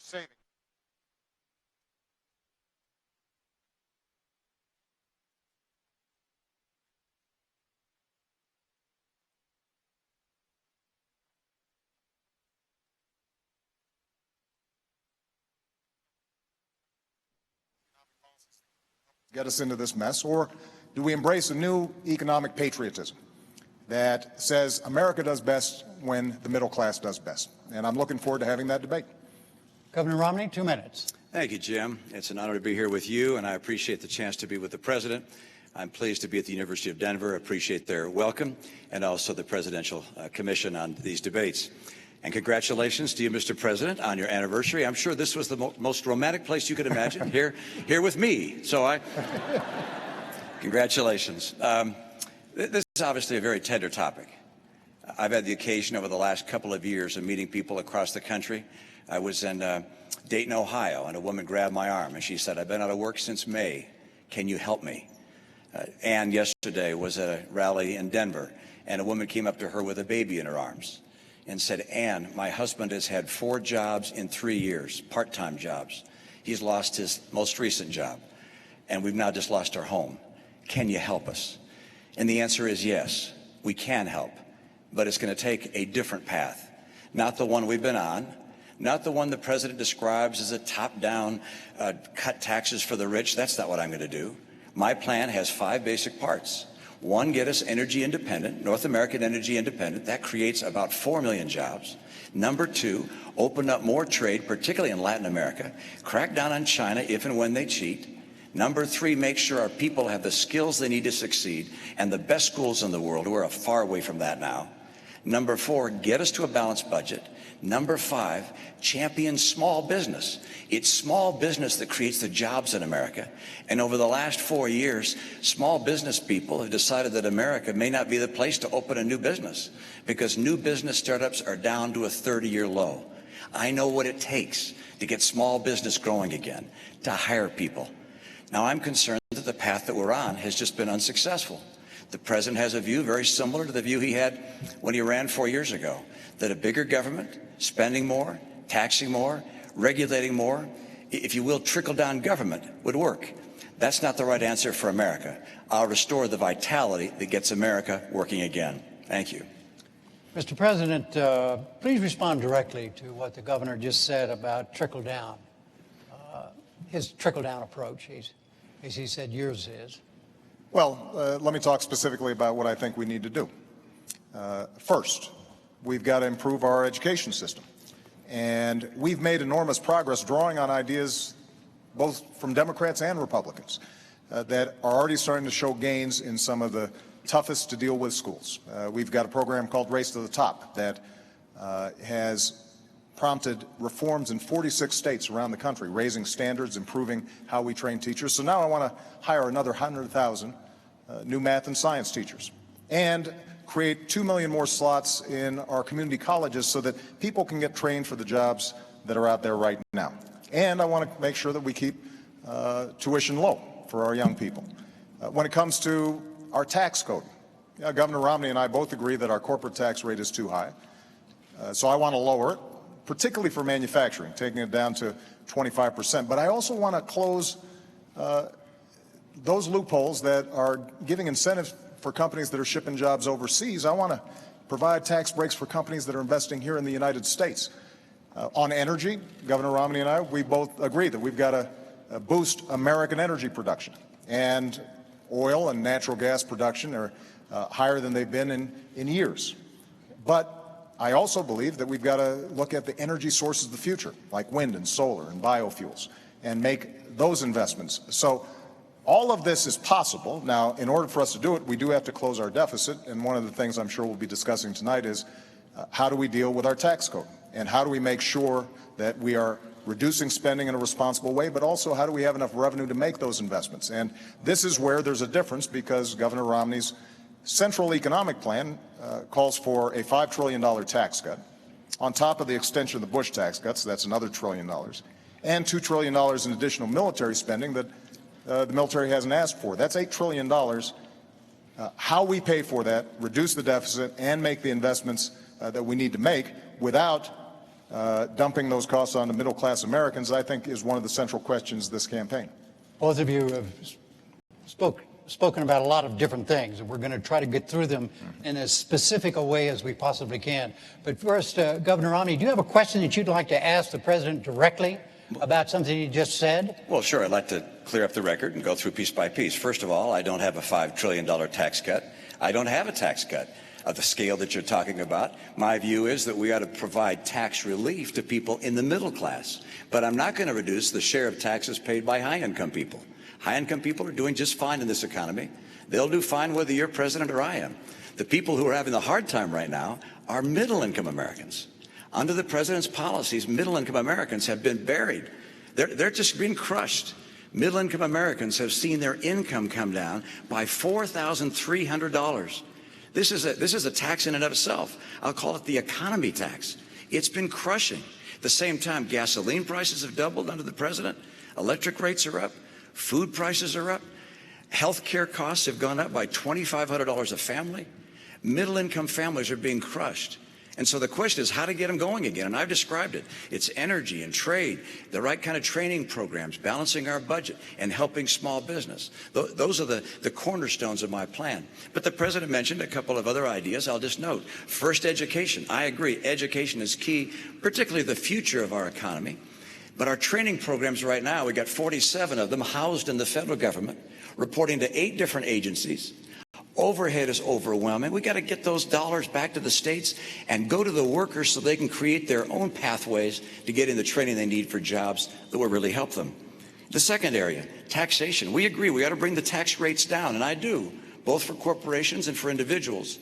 H: We're saving. Get us into this mess, or do we embrace a new economic patriotism that says America does best when the middle class does best? And I'm looking forward to having that debate.
P: Governor Romney, 2 minutes.
D: Thank you, Jim. It's an honor to be here with you, and I appreciate the chance to be with the President. I'm pleased to be at the University of Denver, appreciate their welcome, and also the Presidential Commission on these debates. And congratulations to you, Mr. President, on your anniversary. I'm sure this was the most romantic place you could imagine, here with me. So congratulations. This is obviously a very tender topic. I've had the occasion over the last couple of years of meeting people across the country. I was in Dayton, Ohio, and a woman grabbed my arm, and she said, "I've been out of work since May. Can you help me?" Ann yesterday was at a rally in Denver, and a woman came up to her with a baby in her arms. and said, Ann, my husband has had 4 jobs in 3 years, part-time jobs. He's lost his most recent job, and we've now just lost our home. Can you help us? And the answer is yes, we can help, but it's going to take a different path, not the one we've been on, not the one the president describes as a top-down, cut taxes for the rich. That's not what I'm going to do. My plan has 5 basic parts. 1, get us energy independent, North American energy independent. That creates about 4 million jobs. Number 2, open up more trade, particularly in Latin America. Crack down on China if and when they cheat. Number 3, make sure our people have the skills they need to succeed and the best schools in the world. We're far away from that now. Number 4, get us to a balanced budget. Number 5, champion small business. It's small business that creates the jobs in America. And over the last 4 years, small business people have decided that America may not be the place to open a new business because new business startups are down to a 30-year low. I know what it takes to get small business growing again, to hire people. Now, I'm concerned that the path that we're on has just been unsuccessful. The president has a view very similar to the view he had when he ran 4 years ago, that a bigger government, spending more, taxing more, regulating more, if you will, trickle-down government would work. That's not the right answer for America. I'll restore the vitality that gets America working again. Thank you.
P: Mr. President, please respond directly to what the governor just said about trickle-down, his trickle-down approach. As he said, yours is.
H: Well, let me talk specifically about what I think we need to do. First, we've got to improve our education system. And we've made enormous progress drawing on ideas both from Democrats and Republicans that are already starting to show gains in some of the toughest to deal with schools. We've got a program called Race to the Top that has prompted reforms in 46 states around the country, raising standards, improving how we train teachers. So now I want to hire another 100,000 new math and science teachers and create 2 million more slots in our community colleges so that people can get trained for the jobs that are out there right now. And I want to make sure that we keep tuition low for our young people. When it comes to our tax code, Governor Romney and I both agree that our corporate tax rate is too high. So I want to lower it, particularly for manufacturing, taking it down to 25%. But I also want to close those loopholes that are giving incentives for companies that are shipping jobs overseas. I want to provide tax breaks for companies that are investing here in the United States. On energy, Governor Romney and I, we both agree that we've got to boost American energy production. And oil and natural gas production are higher than they've been in years. But I also believe that we've got to look at the energy sources of the future, like wind and solar and biofuels, and make those investments. So all of this is possible. Now, in order for us to do it, we do have to close our deficit. And one of the things I'm sure we'll be discussing tonight is how do we deal with our tax code? And how do we make sure that we are reducing spending in a responsible way, but also how do we have enough revenue to make those investments? And this is where there's a difference because Governor Romney's central economic plan calls for a $5 trillion tax cut on top of the extension of the Bush tax cuts. That's another $1 trillion, and $2 trillion in additional military spending that the military hasn't asked for. That's $8 trillion. How we pay for that, reduce the deficit, and make the investments that we need to make without dumping those costs on the middle-class Americans, I think, is one of the central questions of this campaign.
P: Both of you have spoken about a lot of different things, and we're going to try to get through them in as specific a way as we possibly can. But first, Governor Romney, do you have a question that you'd like to ask the president directly about something he just said?
D: Well, sure. I'd like to clear up the record and go through piece by piece. First of all, I don't have a $5 trillion tax cut. I don't have a tax cut of the scale that you're talking about. My view is that we ought to provide tax relief to people in the middle class. But I'm not going to reduce the share of taxes paid by high-income people. High-income people are doing just fine in this economy. They'll do fine whether you're president or I am. The people who are having the hard time right now are middle-income Americans. Under the president's policies, middle-income Americans have been buried. They're just being crushed. Middle-income Americans have seen their income come down by $4,300. This is a tax in and of itself. I'll call it the economy tax. It's been crushing. At the same time, gasoline prices have doubled under the president. Electric rates are up. Food prices are up. Health care costs have gone up by $2,500 a family. Middle-income families are being crushed. And so the question is how to get them going again. And I've described it. It's energy and trade, the right kind of training programs, balancing our budget, and helping small business. Those are the cornerstones of my plan. But the president mentioned a couple of other ideas I'll just note. First, education. I agree. Education is key, particularly the future of our economy. But our training programs right now, we got 47 of them housed in the federal government, reporting to 8 different agencies. Overhead is overwhelming. We got to get those dollars back to the states and go to the workers so they can create their own pathways to get in the training they need for jobs that will really help them. The second area, taxation. We agree we got to bring the tax rates down, and I do, both for corporations and for individuals.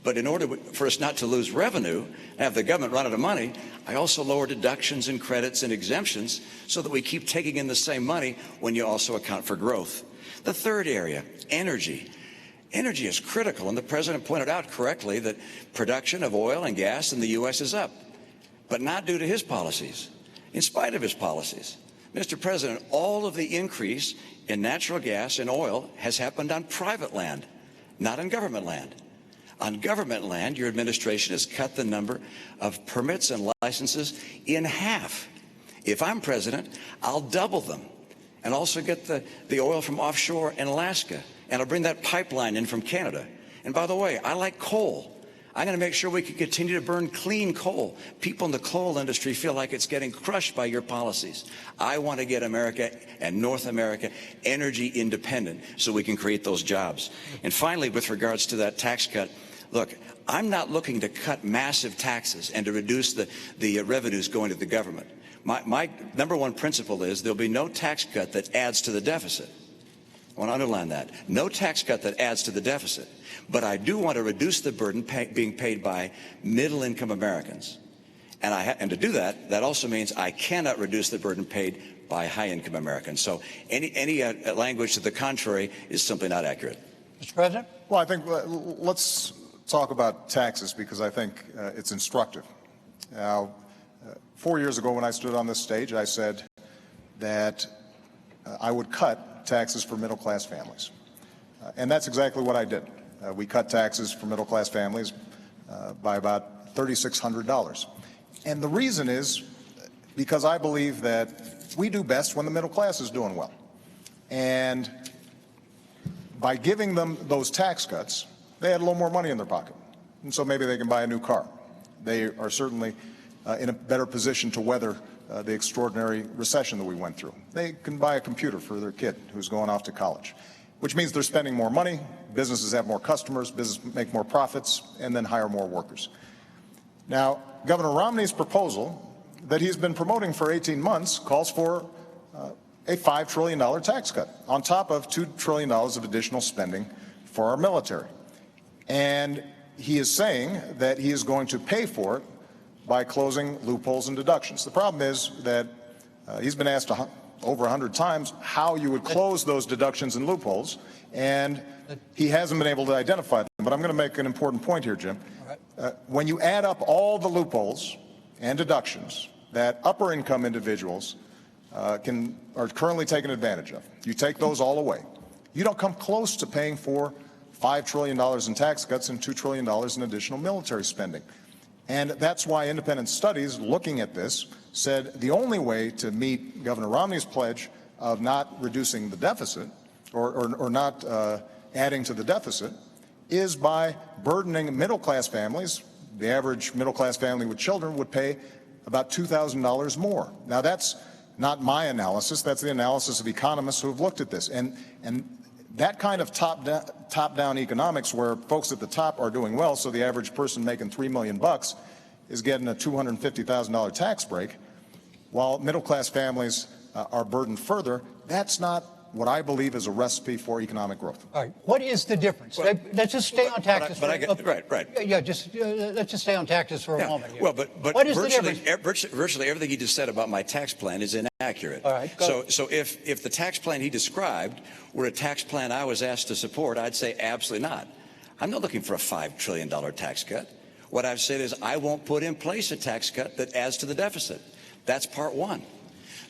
D: But in order for us not to lose revenue and have the government run out of money, I also lower deductions and credits and exemptions so that we keep taking in the same money when you also account for growth. The third area, energy. Energy is critical, and the president pointed out correctly that production of oil and gas in the U.S. is up, but not due to his policies, in spite of his policies. Mr. President, all of the increase in natural gas and oil has happened on private land, not on government land. On government land, your administration has cut the number of permits and licenses in half. If I'm president, I'll double them and also get the oil from offshore in Alaska. And I'll bring that pipeline in from Canada. And by the way, I like coal. I'm going to make sure we can continue to burn clean coal. People in the coal industry feel like it's getting crushed by your policies. I want to get America and North America energy independent so we can create those jobs. And finally, with regards to that tax cut, look, I'm not looking to cut massive taxes and to reduce the revenues going to the government. My number one principle is there'll be no tax cut that adds to the deficit. I want to underline that. No tax cut that adds to the deficit. But I do want to reduce the burden being paid by middle-income Americans. And to do that, that also means I cannot reduce the burden paid by high-income Americans. So any language to the contrary is simply not accurate.
P: Mr. President?
H: Well, I think let's talk about taxes because I think it's instructive. Now, 4 years ago when I stood on this stage, I said that I would cut taxes for middle-class families. And that's exactly what I did. We cut taxes for middle-class families by about $3,600. And the reason is because I believe that we do best when the middle class is doing well. And by giving them those tax cuts, they had a little more money in their pocket. And so maybe they can buy a new car. They are certainly in a better position to weather the extraordinary recession that we went through. They can buy a computer for their kid who's going off to college, which means they're spending more money, businesses have more customers, businesses make more profits, and then hire more workers. Now, Governor Romney's proposal that he's been promoting for 18 months calls for a $5 trillion tax cut on top of $2 trillion of additional spending for our military. And he is saying that he is going to pay for it by closing loopholes and deductions. The problem is that he's been asked over 100 times how you would close those deductions and loopholes, and he hasn't been able to identify them. But I'm going to make an important point here, Jim. When you add up all the loopholes and deductions that upper income individuals are currently taking advantage of, you take those all away, you don't come close to paying for $5 trillion in tax cuts and $2 trillion in additional military spending. And that's why independent studies looking at this said the only way to meet Governor Romney's pledge of not reducing the deficit or not adding to the deficit is by burdening middle-class families. The average middle-class family with children would pay about $2,000 more. Now, that's not my analysis. That's the analysis of economists who have looked at this. And that kind of top-down economics where folks at the top are doing well, so the average person making $3 million is getting a $250,000 tax break, while middle-class families are burdened further, that's not what I believe is a recipe for economic growth.
P: All right. What is the difference? Let's just stay on taxes for a moment.
D: Right.
P: Yeah, let's just stay on taxes for a moment here.
D: Well, but
P: what is the difference?
D: Virtually everything he just said about my tax plan is inaccurate.
P: All right.
D: So if the tax plan he described were a tax plan I was asked to support, I'd say absolutely not. I'm not looking for a $5 trillion tax cut. What I've said is I won't put in place a tax cut that adds to the deficit. That's part one.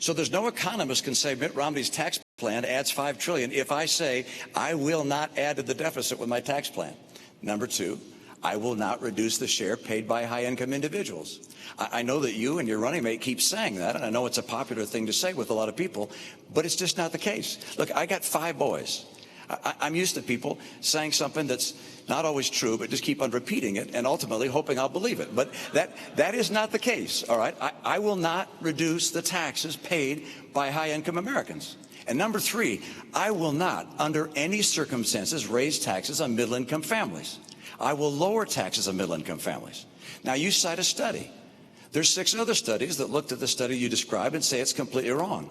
D: So there's no economist can say Mitt Romney's tax plan adds $5 trillion if I say I will not add to the deficit with my tax plan. Number two, I will not reduce the share paid by high-income individuals. I know that you and your running mate keep saying that, and I know it's a popular thing to say with a lot of people, but it's just not the case. Look, I got 5 boys. I'm used to people saying something that's not always true, but just keep on repeating it and ultimately hoping I'll believe it. But that is not the case, all right? I will not reduce the taxes paid by high-income Americans. And number 3, I will not, under any circumstances, raise taxes on middle-income families. I will lower taxes on middle-income families. Now, you cite a study. There's 6 other studies that looked at the study you described and say it's completely wrong.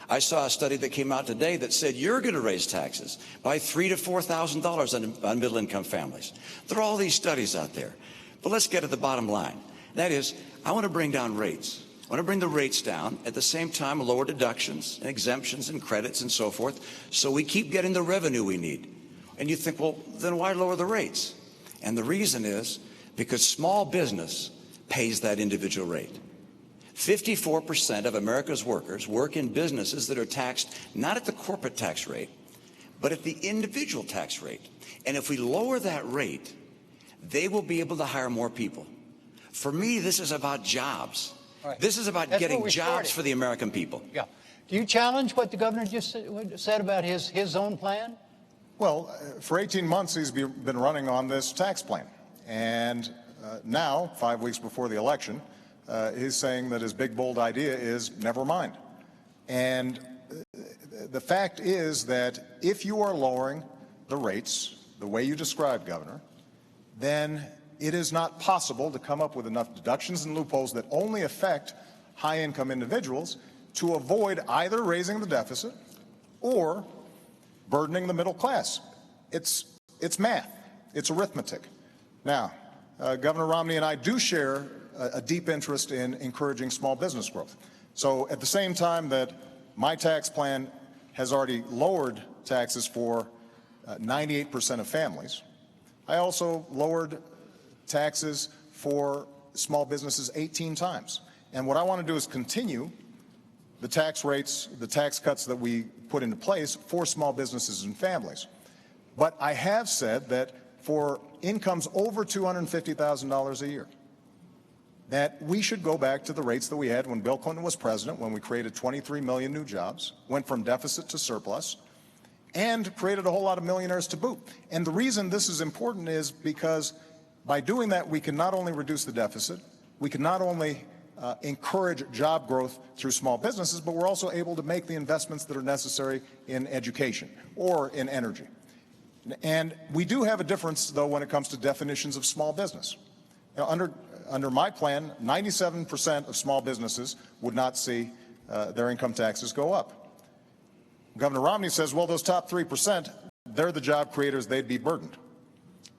D: I saw a study that came out today that said you're going to raise taxes by $3,000 to $4,000 on middle-income families. There are all these studies out there. But let's get to the bottom line. That is, I want to bring down rates. I want to bring the rates down, at the same time lower deductions and exemptions and credits and so forth, so we keep getting the revenue we need. And you think, well, then why lower the rates? And the reason is because small business pays that individual rate. 54% of America's workers work in businesses that are taxed not at the corporate tax rate, but at the individual tax rate. And if we lower that rate, they will be able to hire more people. For me, this is about jobs.
P: Right.
D: This is about getting jobs for the American people.
P: Yeah. Do you challenge what the governor just said about his own plan?
H: Well, for 18 months, he's been running on this tax plan. And now, 5 weeks before the election, he's saying that his big, bold idea is never mind. And the fact is that if you are lowering the rates the way you described, Governor, then it is not possible to come up with enough deductions and loopholes that only affect high-income individuals to avoid either raising the deficit or burdening the middle class. It's math. It's arithmetic. Now, Governor Romney and I do share a deep interest in encouraging small business growth. So at the same time that my tax plan has already lowered taxes for 98% of families, I also lowered taxes for small businesses 18 times. And what I want to do is continue the tax rates, the tax cuts that we put into place for small businesses and families. But I have said that for incomes over $250,000 a year, that we should go back to the rates that we had when Bill Clinton was president, when we created 23 million new jobs, went from deficit to surplus, and created a whole lot of millionaires to boot. And the reason this is important is because by doing that, we can not only reduce the deficit, we can not only encourage job growth through small businesses, but we're also able to make the investments that are necessary in education or in energy. And we do have a difference, though, when it comes to definitions of small business. Now, under my plan, 97% of small businesses would not see their income taxes go up. Governor Romney says, well, those top 3%, they're the job creators, they'd be burdened.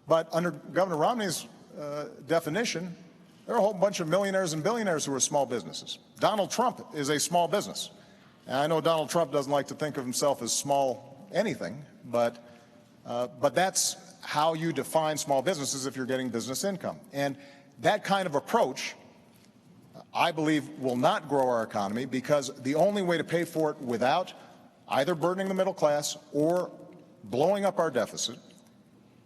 H: But under Governor Romney's definition, there are a whole bunch of millionaires and billionaires who are small businesses. Donald Trump is a small business. And I know Donald Trump doesn't like to think of himself as small anything, but that's how you define small businesses if you're getting business income. And that kind of approach, I believe, will not grow our economy, because the only way to pay for it without either burdening the middle class or blowing up our deficit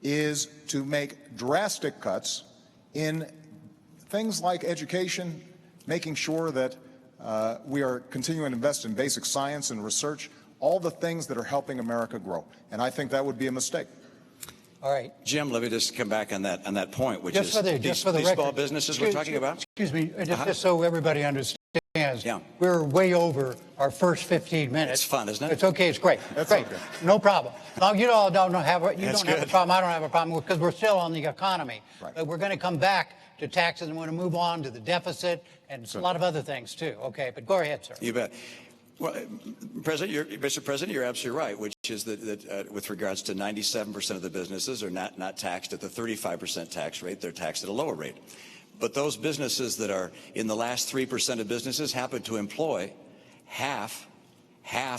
H: is to make drastic cuts in things like education, making sure that we are continuing to invest in basic science and research, all the things that are helping America grow. And I think that would be a mistake.
P: All right.
D: Jim, let me just come back on that point, which is
P: these small
D: businesses we're talking about.
P: Excuse me, just so everybody understands. Yeah. We're way over our first 15 minutes.
D: It's fun, isn't it?
P: It's okay. It's great.
H: That's
P: great.
H: okay.
P: No problem. Now, you all don't have a
D: That's
P: problem. I don't have a problem, because we're still on the economy.
H: Right.
P: But we're going to come back to taxes, and we're going to move on to the deficit and a lot of other things too. Okay, but go ahead, sir.
D: You bet. Well, Mr. President, you're absolutely right, which is that with regards to 97% of the businesses are not taxed at the 35% tax rate. They're taxed at a lower rate. But those businesses that are in the last 3% of businesses happen to employ half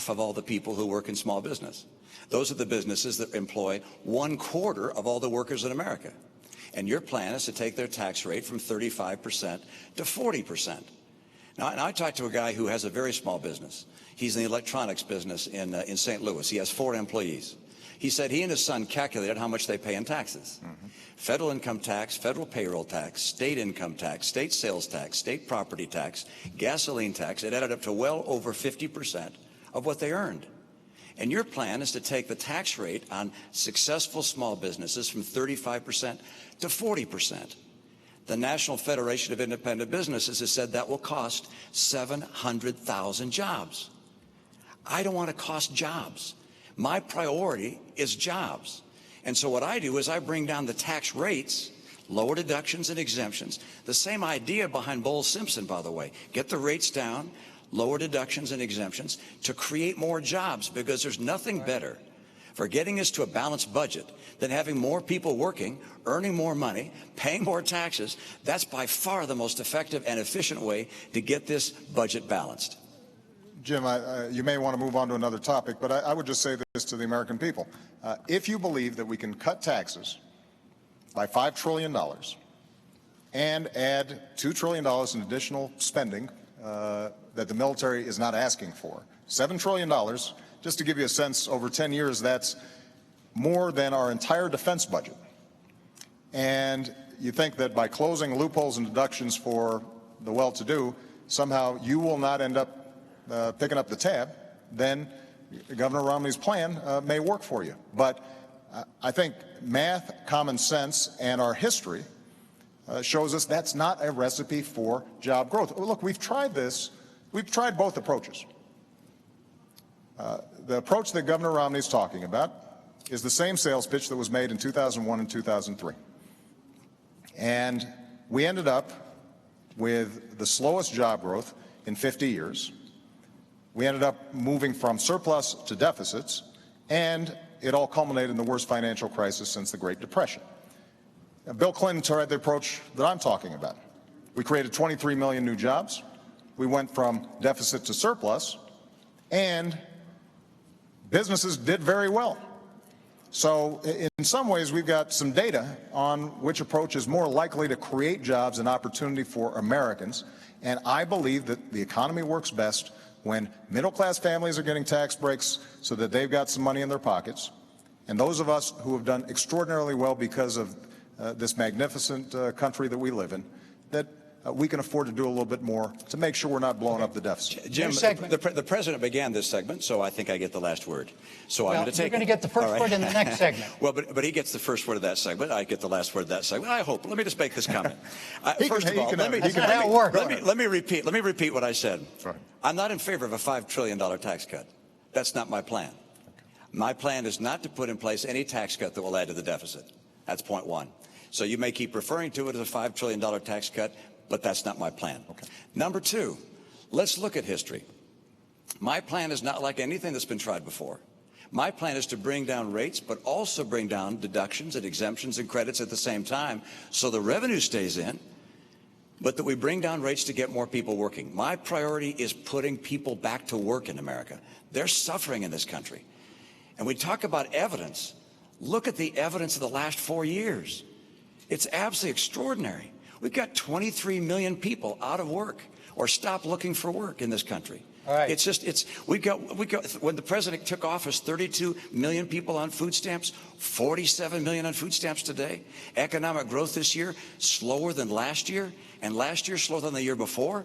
D: of all the people who work in small business. Those are the businesses that employ 1/4 of all the workers in America. And your plan is to take their tax rate from 35% to 40%. Now, and I talked to a guy who has a very small business. He's in the electronics business in St. Louis. He has 4 employees. He said he and his son calculated how much they pay in taxes. Federal income tax, federal payroll tax, state income tax, state sales tax, state property tax, gasoline tax. It added up to well over 50% of what they earned. And your plan is to take the tax rate on successful small businesses from 35% to 40%. The National Federation of Independent Businesses has said that will cost 700,000 jobs. I don't want to cost jobs. My priority is jobs. And so what I do is I bring down the tax rates, lower deductions and exemptions. The same idea behind Bowles-Simpson, by the way. Get the rates down, lower deductions and exemptions to create more jobs, because there's nothing better for getting us to a balanced budget than having more people working, earning more money, paying more taxes. That's by far the most effective and efficient way to get this budget balanced.
H: Jim, you may want to move on to another topic, but I would just say this to the American people. If you believe that we can cut taxes by $5 trillion and add $2 trillion in additional spending that the military is not asking for, $7 trillion, just to give you a sense, over 10 years, that's more than our entire defense budget. And you think that by closing loopholes and deductions for the well-to-do, somehow you will not end up picking up the tab, then Governor Romney's plan may work for you. But I think math, common sense, and our history shows us that's not a recipe for job growth. Look, we've tried this. We've tried both approaches. The approach that Governor Romney's talking about is the same sales pitch that was made in 2001 and 2003. And we ended up with the slowest job growth in 50 years. We ended up moving from surplus to deficits, and it all culminated in the worst financial crisis since the Great Depression. Now, Bill Clinton tried the approach that I'm talking about. We created 23 million new jobs. We went from deficit to surplus, and businesses did very well. So in some ways, we've got some data on which approach is more likely to create jobs and opportunity for Americans. And I believe that the economy works best when middle-class families are getting tax breaks so that they've got some money in their pockets. And those of us who have done extraordinarily well because of this magnificent country that we live in, that we can afford to do a little bit more to make sure we're not blowing up the deficit.
D: Jim, the president began this segment, so I think I get the last word. So I'm going to take
P: You're going to get the first word in the next segment.
D: Well, but he gets the first word of that segment. I get the last word of that segment. I hope. Let me just make this comment. First of all, let me repeat what I said.
H: Sorry.
D: I'm not in favor of a $5 trillion tax cut. That's not my plan. My plan is not to put in place any tax cut that will add to the deficit. That's point one. So you may keep referring to it as a $5 trillion tax cut, but that's not my plan. Okay. Number two, let's look at history. My plan is not like anything that's been tried before. My plan is to bring down rates, but also bring down deductions and exemptions and credits at the same time, so the revenue stays in, but that we bring down rates to get more people working. My priority is putting people back to work in America. They're suffering in this country. And we talk about evidence. Look at the evidence of the last 4 years. It's absolutely extraordinary. We've got 23 million people out of work or stopped looking for work in this country.
P: All right.
D: We've got, when the president took office, 32 million people on food stamps, 47 million on food stamps today. Economic growth this year, slower than last year, and last year slower than the year before.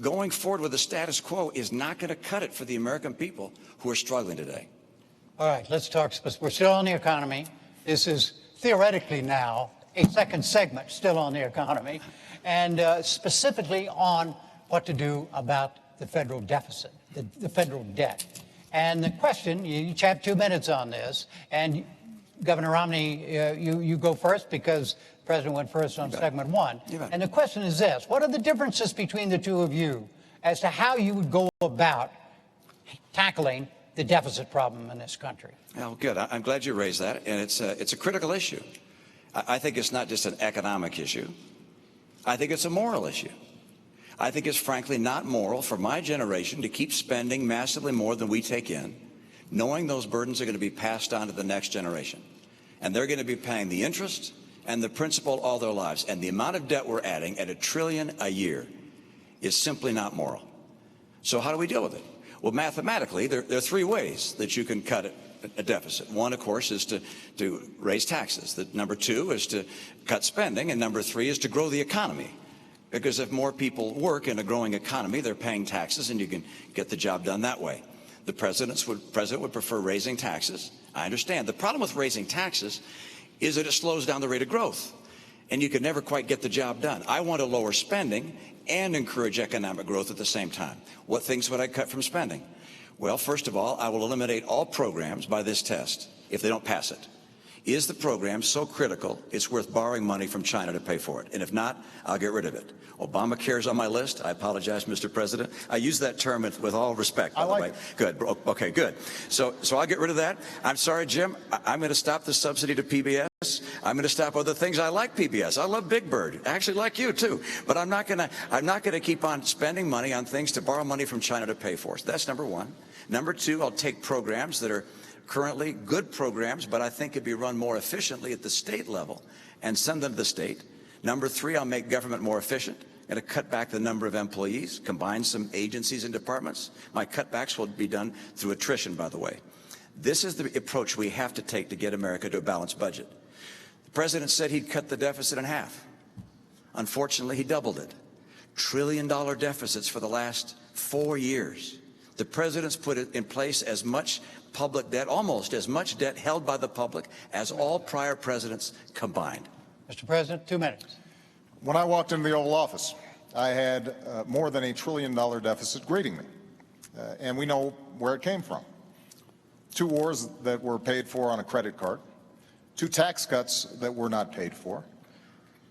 D: Going forward with the status quo is not going to cut it for the American people who are struggling today.
P: All right, let's talk. We're still on the economy. This is theoretically now a second segment still on the economy, and specifically on what to do about the federal deficit, the federal debt. And the question, you each have 2 minutes on this, and Governor Romney, you go first because the president went first on segment one. And the question is this: what are the differences between the two of you as to how you would go about tackling the deficit problem in this country?
D: Well, good. I'm glad you raised that, and it's a critical issue. I think it's not just an economic issue. I think it's a moral issue. I think it's frankly not moral for my generation to keep spending massively more than we take in, knowing those burdens are going to be passed on to the next generation. And they're going to be paying the interest and the principal all their lives. And the amount of debt we're adding at $1 trillion a year is simply not moral. So how do we deal with it? Well, mathematically, there are three ways that you can cut a deficit. One, of course, is to raise taxes. Number two is to cut spending. And number three is to grow the economy. Because if more people work in a growing economy, they're paying taxes, and you can get the job done that way. The president would prefer raising taxes. I understand. The problem with raising taxes is that it slows down the rate of growth, and you can never quite get the job done. I want to lower spending and encourage economic growth at the same time. What things would I cut from spending? Well, first of all, I will eliminate all programs by this test if they don't pass it. Is the program so critical it's worth borrowing money from China to pay for it? And if not, I'll get rid of it. Obamacare is on my list. I apologize, Mr. President. I use that term with all respect, by the way. Good. Okay, good. So I'll get rid of that. I'm sorry, Jim. I'm going to stop the subsidy to PBS. I'm going to stop other things. I like PBS. I love Big Bird. I actually like you too. But I'm not going to keep on spending money on things to borrow money from China to pay for. So that's number one. Number two, I'll take programs that are currently good programs, but I think could be run more efficiently at the state level and send them to the state. Number three, I'll make government more efficient and to cut back the number of employees, combine some agencies and departments. My cutbacks will be done through attrition, by the way. This is the approach we have to take to get America to a balanced budget. The president said he'd cut the deficit in half. Unfortunately, he doubled it. $1 trillion deficits for the last 4 years. The president's put in place as much public debt, almost as much debt held by the public as all prior presidents combined.
P: Mr. President, 2 minutes.
H: When I walked into the Oval Office, I had more than $1 trillion deficit greeting me. And we know where it came from. 2 wars that were paid for on a credit card, 2 tax cuts that were not paid for,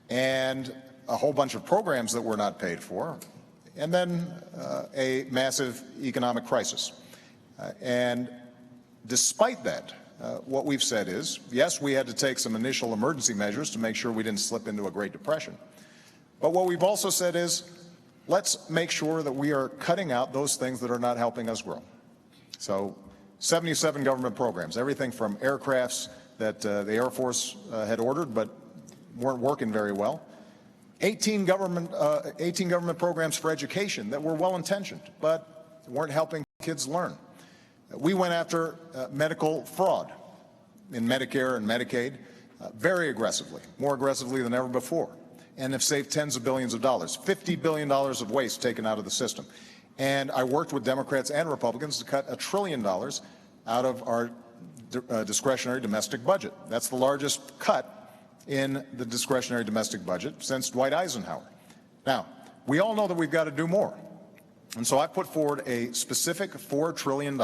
H: and a whole bunch of programs that were not paid for, and then a massive economic crisis. And despite that, what we've said is, yes, we had to take some initial emergency measures to make sure we didn't slip into a Great Depression. But what we've also said is, let's make sure that we are cutting out those things that are not helping us grow. So 77 government programs, everything from aircrafts that the Air Force had ordered but weren't working very well. 18 government programs for education that were well-intentioned but weren't helping kids learn. We went after medical fraud in Medicare and Medicaid very aggressively, more aggressively than ever before, and have saved tens of billions of dollars, $50 billion of waste taken out of the system. And I worked with Democrats and Republicans to cut $1 trillion out of our discretionary domestic budget. That's the largest cut in the discretionary domestic budget since Dwight Eisenhower. Now, we all know that we've got to do more. And so I put forward a specific $4 trillion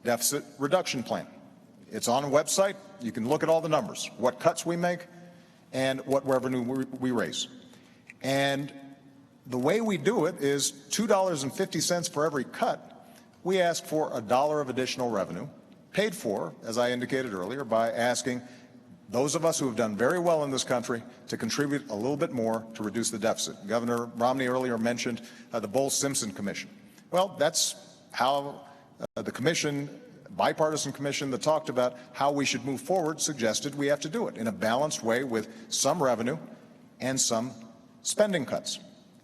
H: deficit reduction plan. It's on a website. You can look at all the numbers, what cuts we make and what revenue we raise. And the way we do it is $2.50 for every cut. We ask for $1 of additional revenue, paid for, as I indicated earlier, by asking those of us who have done very well in this country to contribute a little bit more to reduce the deficit. Governor Romney earlier mentioned the Bowles-Simpson Commission. Well, that's how the commission, bipartisan commission that talked about how we should move forward, suggested we have to do it in a balanced way with some revenue and some spending cuts.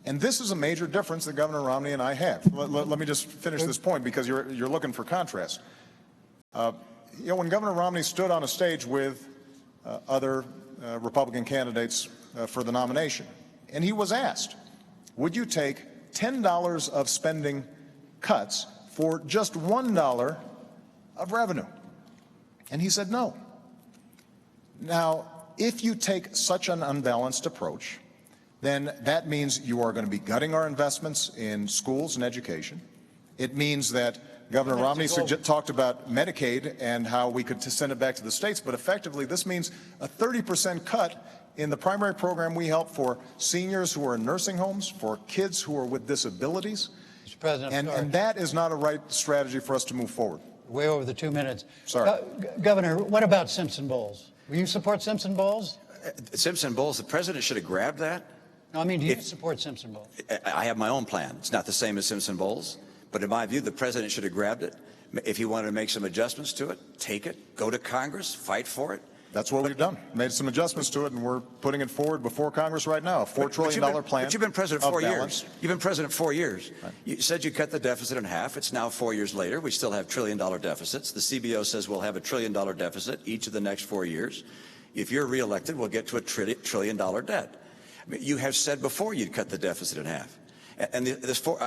H: And this is a major difference that Governor Romney and I have. Let me just finish this point because you're looking for contrast. When Governor Romney stood on a stage with other Republican candidates for the nomination, and he was asked, would you take $10 of spending cuts for just $1 of revenue? And he said no. Now, if you take such an unbalanced approach, then that means you are going to be gutting our investments in schools and education. It means that Governor Romney talked about Medicaid and how we could send it back to the states, but effectively this means a 30% cut in the primary program we help for seniors who are in nursing homes, for kids who are with disabilities.
P: Mr. President,
H: and that is not a right strategy for us to move forward.
P: Way over the 2 minutes.
H: Sorry.
P: Governor, what about Simpson-Bowles? Will you support Simpson-Bowles?
D: Simpson-Bowles, the president should have grabbed that.
P: No, I mean, do you support Simpson-Bowles?
D: I have my own plan. It's not the same as Simpson-Bowles. But in my view, the president should have grabbed it. If he wanted to make some adjustments to it, take it, go to Congress, fight for it,
H: That's what we've done. Made some adjustments to it, and we're putting it forward before Congress right now. A $4 trillion plan.
D: But you've been president 4
H: balance.
D: years. You've been president 4 years. Right. You said you cut the deficit in half. It's now 4 years later. We still have trillion-dollar deficits. The CBO says we'll have a trillion-dollar deficit each of the next 4 years. If you're reelected, we'll get to a trillion-dollar debt. I mean, you have said before you'd cut the deficit in half. And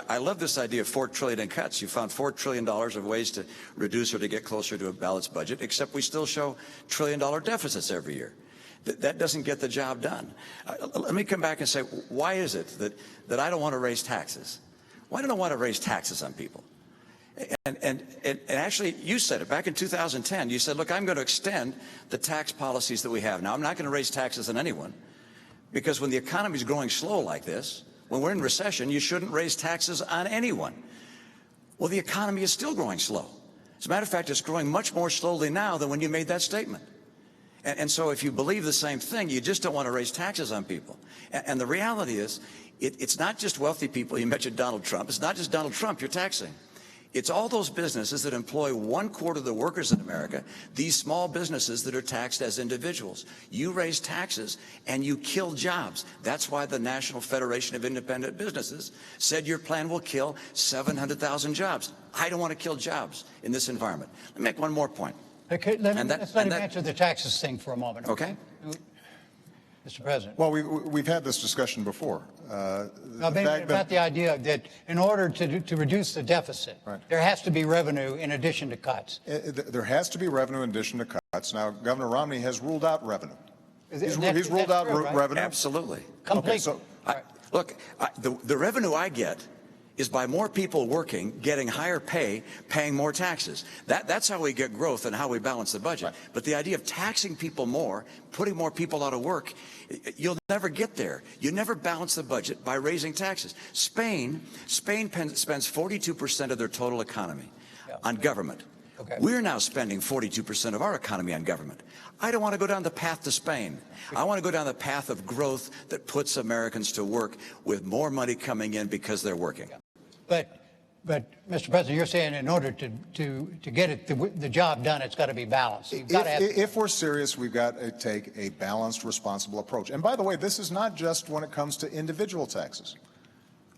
D: I love this idea of $4 trillion in cuts. You found $4 trillion of ways to reduce or to get closer to a balanced budget, except we still show trillion-dollar deficits every year. That doesn't get the job done. Let me come back and say, why is it that I don't want to raise taxes? Why don't I want to raise taxes on people? And actually, you said it back in 2010. You said, look, I'm going to extend the tax policies that we have. Now, I'm not going to raise taxes on anyone, because when the economy is growing slow like this, when we're in recession, you shouldn't raise taxes on anyone. Well, the economy is still growing slow. As a matter of fact, it's growing much more slowly now than when you made that statement. And so if you believe the same thing, you just don't want to raise taxes on people. And the reality is, it's not just wealthy people. You mentioned Donald Trump. It's not just Donald Trump you're taxing. It's all those businesses that employ 1/4 of the workers in America, these small businesses that are taxed as individuals. You raise taxes and you kill jobs. That's why the National Federation of Independent Businesses said your plan will kill 700,000 jobs. I don't want to kill jobs in this environment. Let me make one more point.
P: Okay, let's let him answer the taxes thing for a moment.
D: Okay.
P: Mr. President.
H: Well, we've had this discussion before.
P: About the idea that in order to reduce the deficit, right, there has to be revenue in addition to cuts.
H: There has to be revenue in addition to cuts. Now, Governor Romney has ruled out revenue. He's ruled out revenue.
D: Absolutely.
H: Okay, so
D: look, the revenue I get is by more people working, getting higher pay, paying more taxes. That's how we get growth and how we balance the budget. Right. But the idea of taxing people more, putting more people out of work, you'll never get there. You never balance the budget by raising taxes. Spain spends 42% of their total economy on government. Okay. We're now spending 42% of our economy on government. I don't want to go down the path to Spain. I want to go down the path of growth that puts Americans to work with more money coming in because they're working.
P: But Mr. President, you're saying in order to get the job done, it's got to be balanced. You've got to have
H: if we're serious, we've got to take a balanced, responsible approach. And by the way, this is not just when it comes to individual taxes.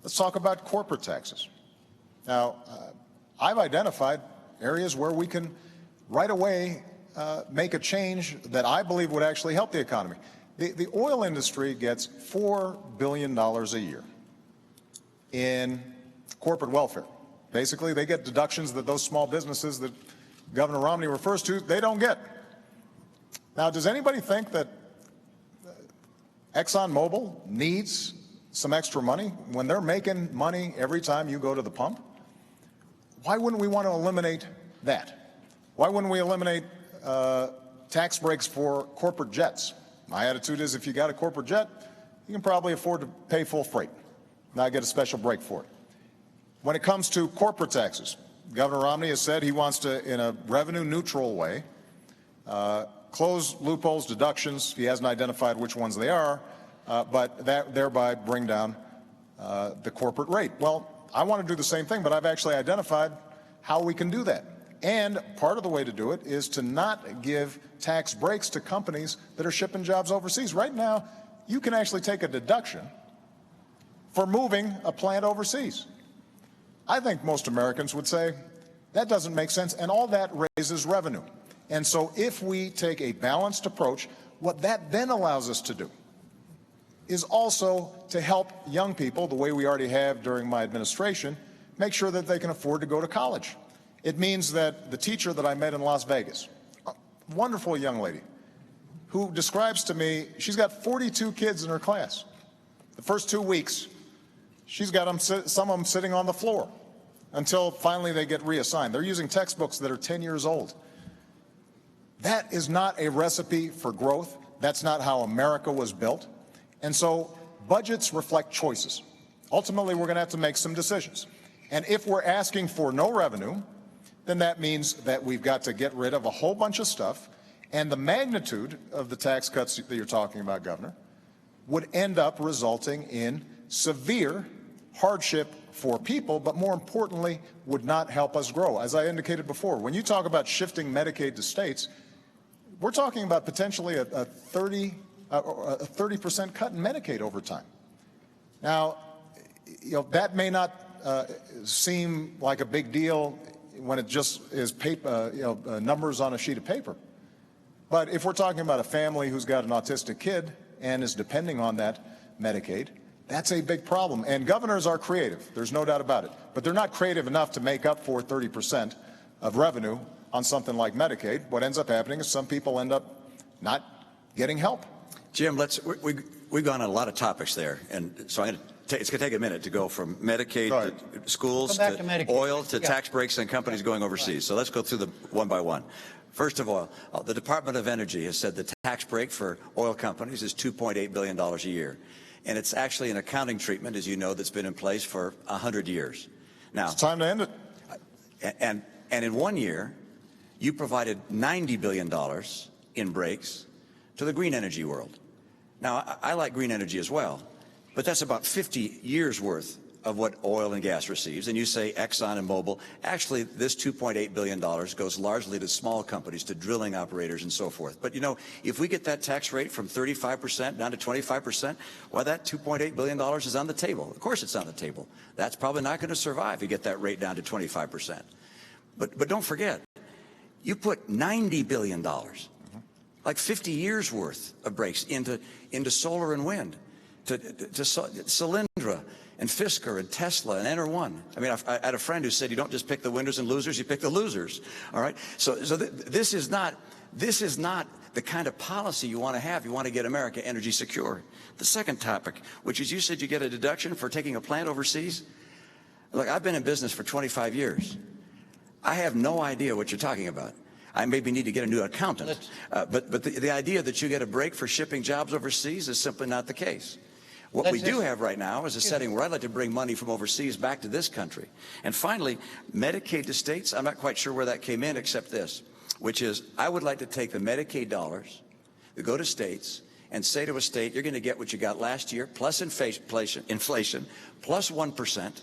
H: Let's talk about corporate taxes. Now, I've identified areas where we can right away make a change that I believe would actually help the economy. The oil industry gets $4 billion a year in corporate welfare. Basically, they get deductions that those small businesses that Governor Romney refers to, they don't get. Now, does anybody think that ExxonMobil needs some extra money when they're making money every time you go to the pump? Why wouldn't we want to eliminate that? Why wouldn't we eliminate tax breaks for corporate jets? My attitude is if you got a corporate jet, you can probably afford to pay full freight, not get a special break for it. When it comes to corporate taxes, Governor Romney has said he wants to, in a revenue-neutral way, close loopholes, deductions. He hasn't identified which ones they are, but thereby bring down the corporate rate. Well, I want to do the same thing, but I've actually identified how we can do that. And part of the way to do it is to not give tax breaks to companies that are shipping jobs overseas. Right now, you can actually take a deduction for moving a plant overseas. I think most Americans would say that doesn't make sense, and all that raises revenue. And so if we take a balanced approach, what that then allows us to do is also to help young people, the way we already have during my administration, make sure that they can afford to go to college. It means that the teacher that I met in Las Vegas, a wonderful young lady, who describes to me, she's got 42 kids in her class. The first 2 weeks, she's got them, some of them sitting on the floor until finally they get reassigned. They're using textbooks that are 10 years old. That is not a recipe for growth. That's not how America was built. And so budgets reflect choices. Ultimately, we're going to have to make some decisions. And if we're asking for no revenue, then that means that we've got to get rid of a whole bunch of stuff. And the magnitude of the tax cuts that you're talking about, Governor, would end up resulting in severe hardship for people, but more importantly, would not help us grow. As I indicated before, when you talk about shifting Medicaid to states, we're talking about potentially a 30% cut in Medicaid over time. Now, that may not seem like a big deal when it just is paper, numbers on a sheet of paper. But if we're talking about a family who's got an autistic kid and is depending on that Medicaid, that's a big problem. And governors are creative, there's no doubt about it. But they're not creative enough to make up for 30% of revenue on something like Medicaid. What ends up happening is some people end up not getting help.
D: Jim, we've gone on a lot of topics there, and so it's going to take a minute to go from Medicaid to schools to oil to tax breaks and companies going overseas. So let's go through them one by one. First of all, the Department of Energy has said the tax break for oil companies is $2.8 billion a year. And it's actually an accounting treatment, as you know, that's been in place for 100 years. Now,
H: it's time to end it.
D: And in 1 year, you provided $90 billion in breaks to the green energy world. Now, I like green energy as well, but that's about 50 years worth of what oil and gas receives. And you say Exxon and Mobil. Actually, this $2.8 billion goes largely to small companies, to drilling operators and so forth. But, if we get that tax rate from 35% down to 25%, well, that $2.8 billion is on the table. Of course it's on the table. That's probably not going to survive. You get that rate down to 25%. But don't forget, you put $90 billion, like 50 years worth of breaks into solar and wind, to Solyndra and Fisker and Tesla and Enter1. I mean, I had a friend who said you don't just pick the winners and losers, you pick the losers. All right. So this is not the kind of policy you want to have. You want to get America energy secure. The second topic, which is you said you get a deduction for taking a plant overseas. Look, I've been in business for 25 years. I have no idea what you're talking about. I maybe need to get a new accountant. But the idea that you get a break for shipping jobs overseas is simply not the case. What we do have right now is a setting where I'd like to bring money from overseas back to this country. And finally, Medicaid to states, I'm not quite sure where that came in except this, which is I would like to take the Medicaid dollars that go to states and say to a state, you're going to get what you got last year, plus inflation, plus 1%,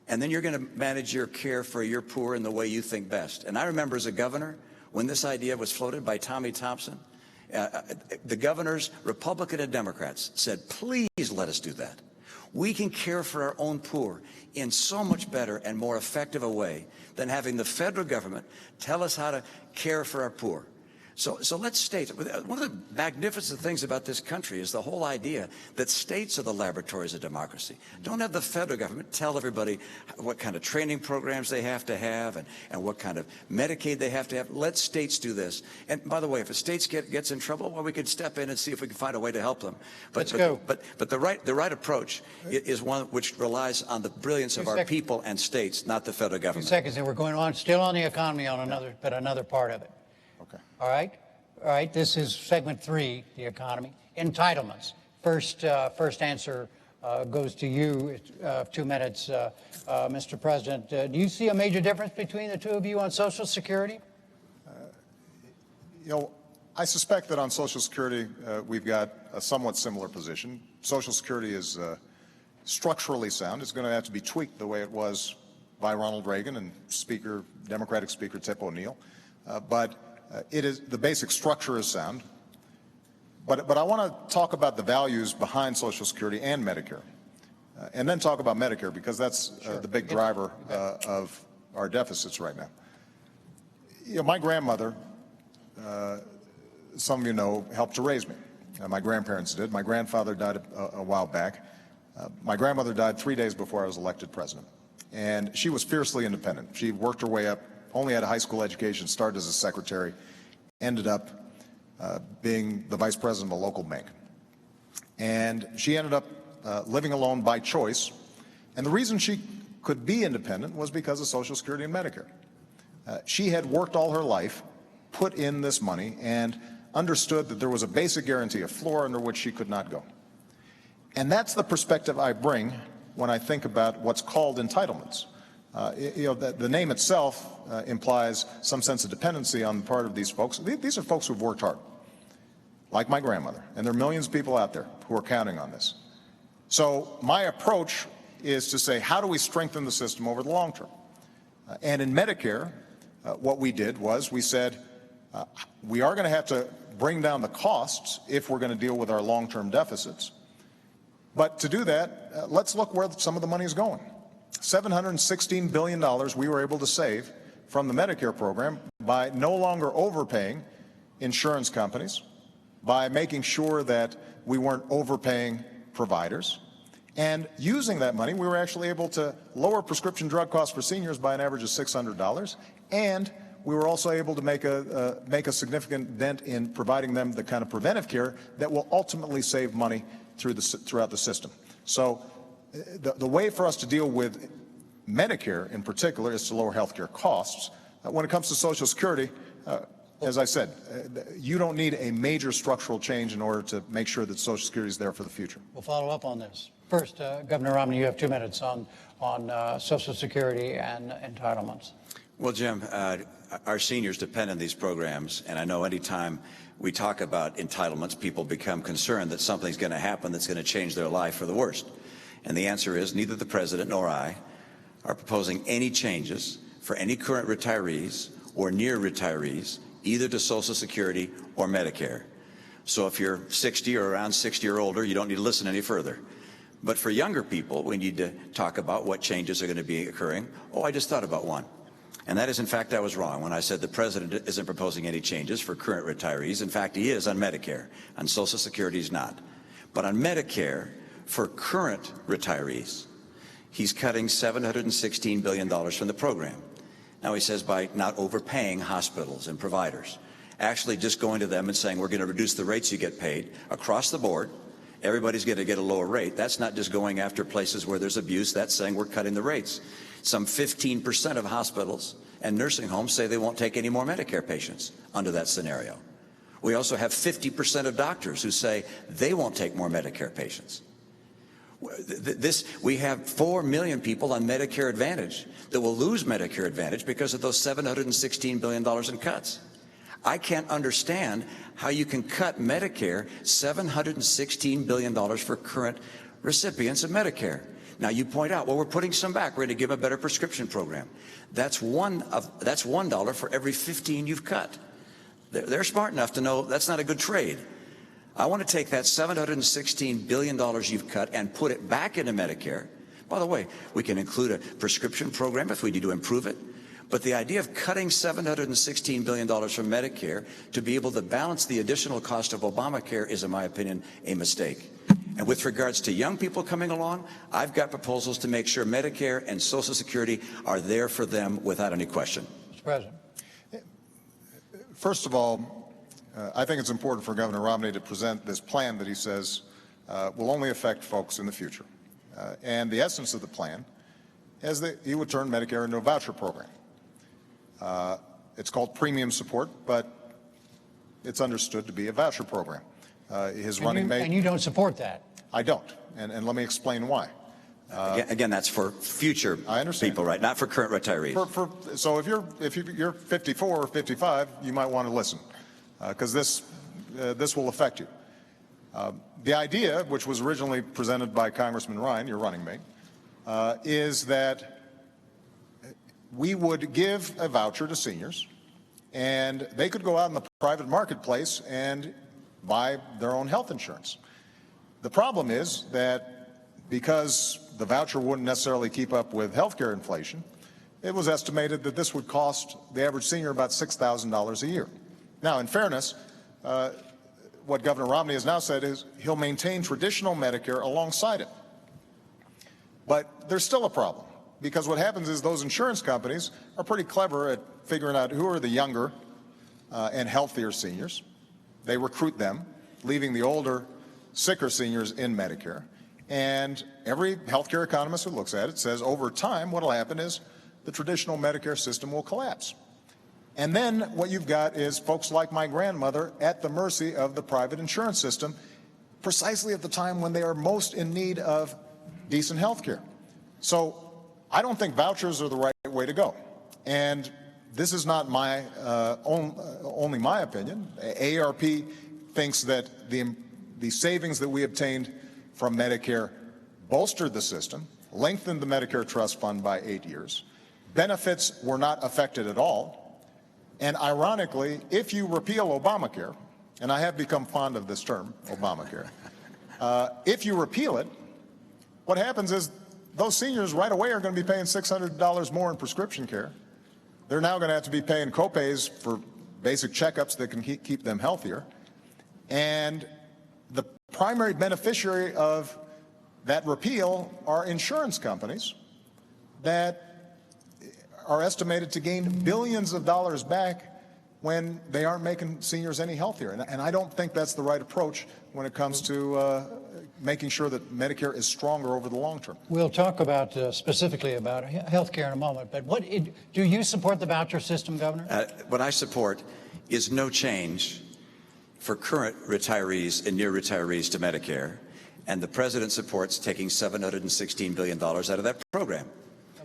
D: and then you're going to manage your care for your poor in the way you think best. And I remember as a governor, when this idea was floated by Tommy Thompson, the governors, Republican and Democrats, said, please let us do that. We can care for our own poor in so much better and more effective a way than having the federal government tell us how to care for our poor. So let's state, one of the magnificent things about this country is the whole idea that states are the laboratories of democracy. Don't have the federal government tell everybody what kind of training programs they have to have and what kind of Medicaid they have to have. Let states do this. And by the way, if a state gets in trouble, well, we can step in and see if we can find a way to help them. But the right approach is one which relies on the brilliance of our people and states, not the federal government.
P: 2 seconds, and we're going on still on the economy on another part of it.
H: Okay.
P: All right. This is segment 3, the economy. Entitlements. First answer goes to you. 2 minutes, Mr. President. Do you see a major difference between the two of you on Social Security?
H: I suspect that on Social Security we've got a somewhat similar position. Social Security is structurally sound. It's going to have to be tweaked the way it was by Ronald Reagan and Democratic Speaker Tip O'Neill. But it is, the basic structure is sound. But I want to talk about the values behind Social Security and Medicare, and then talk about Medicare because that's the big driver of our deficits right now. My grandmother, some of you know, helped to raise me. My grandparents did. My grandfather died a while back. My grandmother died 3 days before I was elected president. And she was fiercely independent. She worked her way up, only had a high school education, started as a secretary, ended up being the vice president of a local bank. And she ended up living alone by choice. And the reason she could be independent was because of Social Security and Medicare. She had worked all her life, put in this money, and understood that there was a basic guarantee, a floor under which she could not go. And that's the perspective I bring when I think about what's called entitlements. The name itself implies some sense of dependency on the part of these folks. These are folks who've worked hard, like my grandmother, and there are millions of people out there who are counting on this. So my approach is to say, how do we strengthen the system over the long term? And in Medicare, what we did was we said, We are going to have to bring down the costs if we're going to deal with our long-term deficits. But to do that, let's look where some of the money is going. $716 billion we were able to save from the Medicare program by no longer overpaying insurance companies, by making sure that we weren't overpaying providers. And using that money, we were actually able to lower prescription drug costs for seniors by an average of $600. And we were also able to make a significant dent in providing them the kind of preventive care that will ultimately save money throughout the system. So the way for us to deal with Medicare in particular is to lower health care costs. When it comes to Social Security, as I said, you don't need a major structural change in order to make sure that Social Security is there for the future.
P: We'll follow up on this. First, Governor Romney, you have 2 minutes on Social Security and entitlements.
D: Well, Jim, our seniors depend on these programs, and I know anytime we talk about entitlements, people become concerned that something's going to happen that's going to change their life for the worst. And the answer is neither the President nor I are proposing any changes for any current retirees or near retirees, either to Social Security or Medicare. So if you're 60 or around 60 or older, you don't need to listen any further. But for younger people, we need to talk about what changes are going to be occurring. Oh, I just thought about one. And that is, in fact, I was wrong when I said the President isn't proposing any changes for current retirees. In fact, he is on Medicare. On Social Security, he's not. But on Medicare, for current retirees, he's cutting $716 billion from the program. Now, he says by not overpaying hospitals and providers, actually just going to them and saying, we're going to reduce the rates you get paid across the board. Everybody's going to get a lower rate. That's not just going after places where there's abuse. That's saying we're cutting the rates. Some 15% of hospitals and nursing homes say they won't take any more Medicare patients under that scenario. We also have 50% of doctors who say they won't take more Medicare patients. We have 4 million people on Medicare Advantage that will lose Medicare Advantage because of those $716 billion in cuts. I can't understand how you can cut Medicare $716 billion for current recipients of Medicare. Now, you point out, well, we're putting some back. We're going to give a better prescription program. That's $1 for every 15 you've cut. They're smart enough to know that's not a good trade. I want to take that $716 billion you've cut and put it back into Medicare. By the way, we can include a prescription program if we need to improve it. But the idea of cutting $716 billion from Medicare to be able to balance the additional cost of Obamacare is, in my opinion, a mistake. And with regards to young people coming along, I've got proposals to make sure Medicare and Social Security are there for them without any question.
P: Mr. President.
H: First of all, I think it's important for Governor Romney to present this plan that he says will only affect folks in the future. And the essence of the plan is that he would turn Medicare into a voucher program. It's called premium support, but it's understood to be a voucher program. His running mate.
P: And you don't support that?
H: I don't, and let me explain why.
D: Again, that's for future people, right? Not for current retirees.
H: So if you're 54 or 55, you might want to listen, because this will affect you. The idea, which was originally presented by Congressman Ryan, your running mate, is that we would give a voucher to seniors, and they could go out in the private marketplace and buy their own health insurance. The problem is that because the voucher wouldn't necessarily keep up with healthcare inflation, it was estimated that this would cost the average senior about $6,000 a year. Now, in fairness, what Governor Romney has now said is he'll maintain traditional Medicare alongside it. But there's still a problem, because what happens is those insurance companies are pretty clever at figuring out who are the younger and healthier seniors. They recruit them, leaving the older, sicker seniors in Medicare. And every healthcare economist who looks at it says over time what will happen is the traditional Medicare system will collapse. And then what you've got is folks like my grandmother at the mercy of the private insurance system, precisely at the time when they are most in need of decent health care. So I don't think vouchers are the right way to go. And this is not my only my opinion. AARP thinks that the savings that we obtained from Medicare bolstered the system, lengthened the Medicare Trust Fund by 8 years. Benefits were not affected at all. And ironically, if you repeal Obamacare, and I have become fond of this term, Obamacare, if you repeal it, what happens is those seniors right away are going to be paying $600 more in prescription care. They're now going to have to be paying copays for basic checkups that can keep them healthier. And the primary beneficiary of that repeal are insurance companies that are estimated to gain billions of dollars back when they aren't making seniors any healthier. And I don't think that's the right approach when it comes to making sure that Medicare is stronger over the long term.
P: We'll talk about specifically about health care in a moment, but do you support the voucher system, Governor?
D: What I support is no change for current retirees and near retirees to Medicare, and the President supports taking $716 billion out of that program.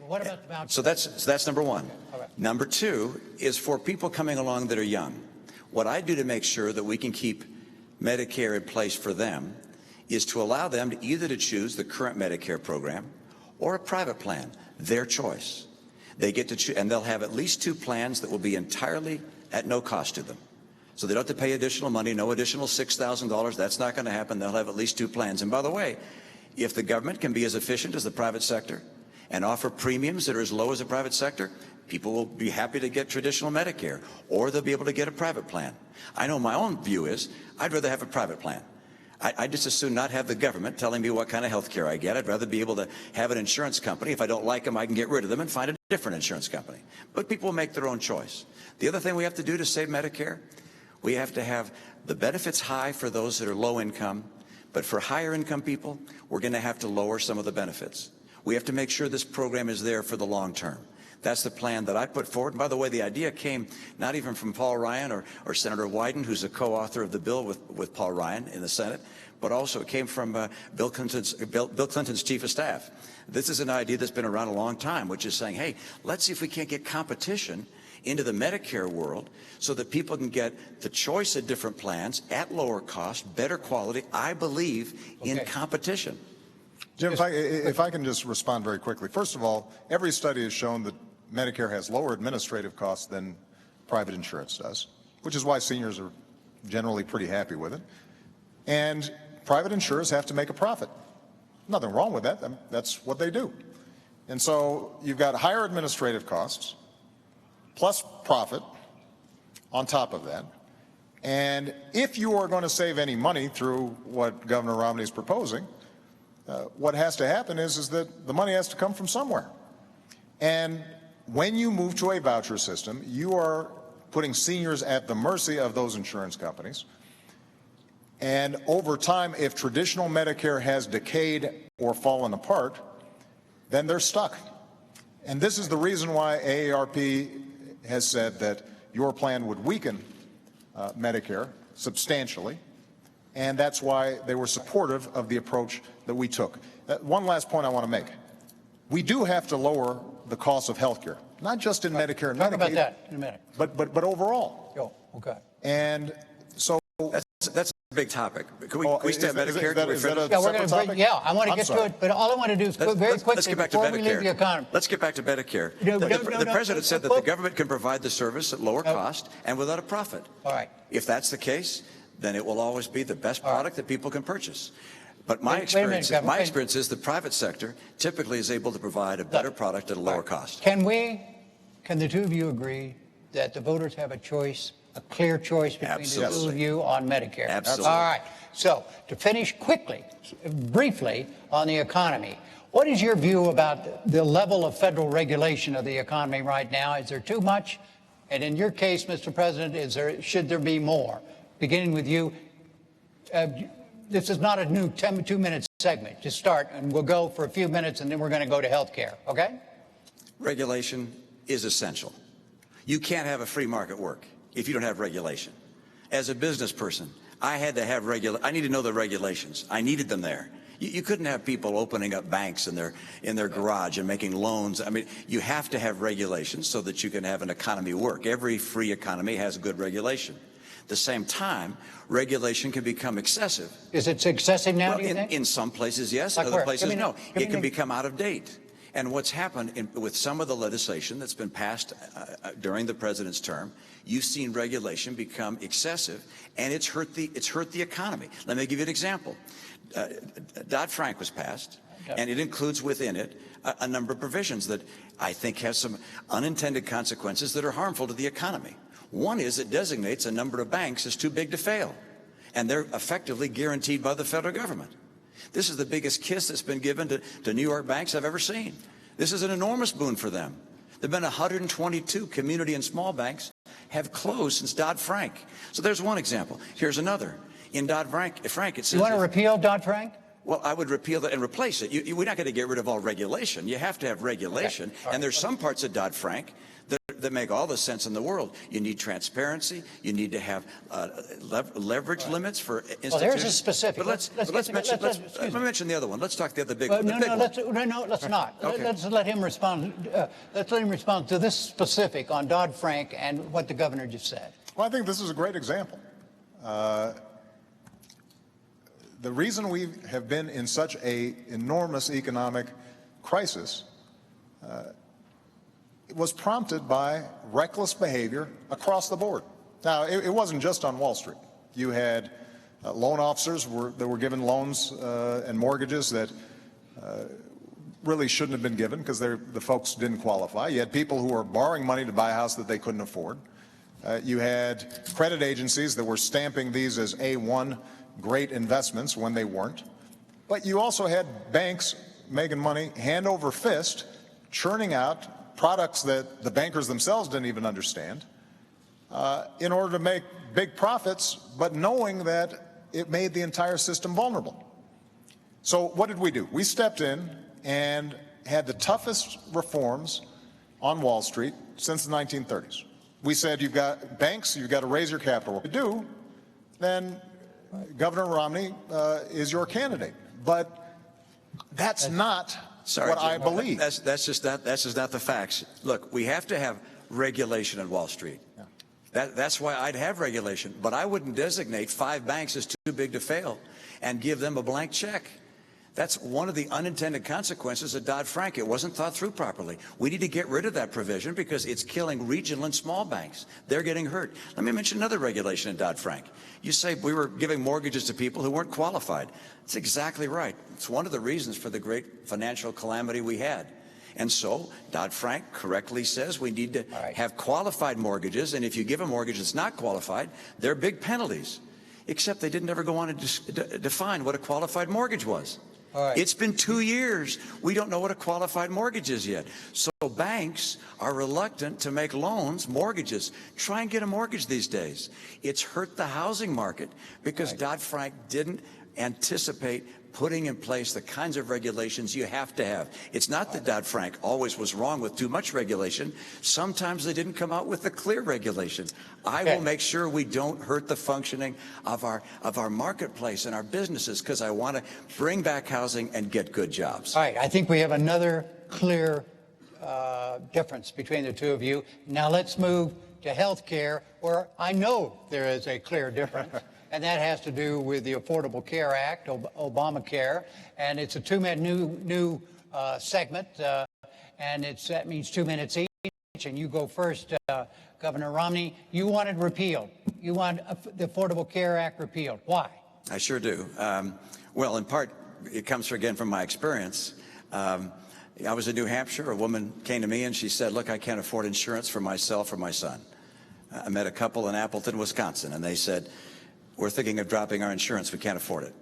P: What about the voucher?
D: So that's number one.
P: All right.
D: Number two is for people coming along that are young. What I do to make sure that we can keep Medicare in place for them is to allow them to either to choose the current Medicare program or a private plan, their choice. They get to choose, and they'll have at least two plans that will be entirely at no cost to them. So they don't have to pay additional money, no additional $6,000. That's not going to happen. They'll have at least two plans. And by the way, if the government can be as efficient as the private sector and offer premiums that are as low as the private sector, people will be happy to get traditional Medicare, or they'll be able to get a private plan. I know my own view is I'd rather have a private plan. I'd just as soon not have the government telling me what kind of health care I get. I'd rather be able to have an insurance company. If I don't like them, I can get rid of them and find a different insurance company. But people will make their own choice. The other thing we have to do to save Medicare, we have to have the benefits high for those that are low income, but for higher income people, we're going to have to lower some of the benefits. We have to make sure this program is there for the long term. That's the plan that I put forward. And by the way, the idea came not even from Paul Ryan or Senator Wyden, who's a co-author of the bill with Paul Ryan in the Senate, but also it came from Bill Clinton's chief of staff. This is an idea that's been around a long time, which is saying, hey, let's see if we can't get competition into the Medicare world so that people can get the choice of different plans at lower cost, better quality, I believe, in competition.
H: Jim, if I can just respond very quickly. First of all, every study has shown that Medicare has lower administrative costs than private insurance does, which is why seniors are generally pretty happy with it. And private insurers have to make a profit. Nothing wrong with that. That's what they do. And so you've got higher administrative costs plus profit on top of that. And if you are going to save any money through what Governor Romney is proposing, what has to happen is that the money has to come from somewhere. And when you move to a voucher system, you are putting seniors at the mercy of those insurance companies. And over time, if traditional Medicare has decayed or fallen apart, then they're stuck. And this is the reason why AARP has said that your plan would weaken Medicare substantially. And that's why they were supportive of the approach that we took. One last point I want to make. We do have to lower the cost of health care, not just in Medicare and Medicaid.
P: Talk about that in a minute.
H: But overall.
P: Oh, okay.
H: And so
D: that's a big topic. Can we stay at Medicare?
P: I want to get to it, but all I want to do is very quickly
D: let's get back to
P: before we leave the economy.
D: Let's get back to Medicare.
P: No,
D: the President said that the government can provide the service at lower cost and without a profit.
P: All right.
D: If that's the case, then it will always be the best product that people can purchase. But my experience is the private sector typically is able to provide a better product at a lower cost.
P: Can the two of you agree that the voters have a choice, a clear choice between the two of you on Medicare?
D: Absolutely.
P: All right. So to finish quickly, briefly on the economy, what is your view about the level of federal regulation of the economy right now? Is there too much? And in your case, Mr. President, should there be more? Beginning with you, this is not a new 2-minute segment. Just start, and we'll go for a few minutes, and then we're going to go to health care, okay?
D: Regulation is essential. You can't have a free market work if you don't have regulation. As a business person, I had to have I need to know the regulations. I needed them there. You couldn't have people opening up banks in their garage and making loans. I mean, you have to have regulations so that you can have an economy work. Every free economy has good regulation. At the same time, regulation can become excessive.
P: Is it excessive now, do you think?
D: In some places, yes. In other places, no. It can become out of date. And what's happened with some of the legislation that's been passed during the president's term, you've seen regulation become excessive, and it's hurt the economy. Let me give you an example. Dodd-Frank was passed, and it includes within it a number of provisions that I think have some unintended consequences that are harmful to the economy. One is it designates a number of banks as too big to fail, and they're effectively guaranteed by the federal government. This is the biggest kiss that's been given to New York banks I've ever seen. This is an enormous boon for them. There have been 122 community and small banks have closed since Dodd-Frank. So there's one example. Here's another. In Dodd-Frank, it says...
P: You want to repeal Dodd-Frank?
D: Well, I would repeal that and replace it. We're not going to get rid of all regulation. You have to have regulation. Okay. And there's some parts of Dodd-Frank that make all the sense in the world. You need transparency. You need to have leverage limits for institutions. Well,
P: there's a specific.
D: But let's mention the other one. Let's talk the other big one.
P: No, let's not. Okay. Let's let him respond. Let's let him respond to this specific on Dodd-Frank and what the governor just said.
H: Well, I think this is a great example. The reason we have been in such an enormous economic crisis was prompted by reckless behavior across the board. Now, it wasn't just on Wall Street. You had loan officers that were given loans and mortgages that really shouldn't have been given because the folks didn't qualify. You had people who were borrowing money to buy a house that they couldn't afford. You had credit agencies that were stamping these as A1 great investments when they weren't. But you also had banks making money hand over fist, churning out products that the bankers themselves didn't even understand in order to make big profits, but knowing that it made the entire system vulnerable. So what did we do? We stepped in and had the toughest reforms on Wall Street since the 1930s. We said, you've got banks, you've got to raise your capital. If you do, then Governor Romney is your candidate. But that's not what I believe.
D: That's just not the facts. Look, we have to have regulation on Wall Street. Yeah. That's why I'd have regulation. But I wouldn't designate 5 banks as too big to fail and give them a blank check. That's one of the unintended consequences of Dodd-Frank. It wasn't thought through properly. We need to get rid of that provision because it's killing regional and small banks. They're getting hurt. Let me mention another regulation in Dodd-Frank. You say we were giving mortgages to people who weren't qualified. That's exactly right. It's one of the reasons for the great financial calamity we had. And so Dodd-Frank correctly says we need to have qualified mortgages, and if you give a mortgage that's not qualified, there are big penalties. Except they didn't ever go on to define what a qualified mortgage was. It's been 2 years. We don't know what a qualified mortgage is yet. So banks are reluctant to make loans, mortgages. Try and get a mortgage these days. It's hurt the housing market because Dodd-Frank didn't anticipate putting in place the kinds of regulations you have to have. It's not that Dodd-Frank always was wrong with too much regulation. Sometimes they didn't come out with the clear regulation. I will make sure we don't hurt the functioning of our marketplace and our businesses because I want to bring back housing and get good jobs.
P: All right. I think we have another clear difference between the two of you. Now let's move to health care, where I know there is a clear difference. And that has to do with the Affordable Care Act, Obamacare, and it's a 2-minute new segment, and that means 2 minutes each. And you go first, Governor Romney. You want it repealed. You want the Affordable Care Act repealed. Why?
D: I sure do. Well, in part, it comes again from my experience. I was in New Hampshire. A woman came to me and she said, "Look, I can't afford insurance for myself or my son." I met a couple in Appleton, Wisconsin, and they said, "We're thinking of dropping our insurance. We can't afford it."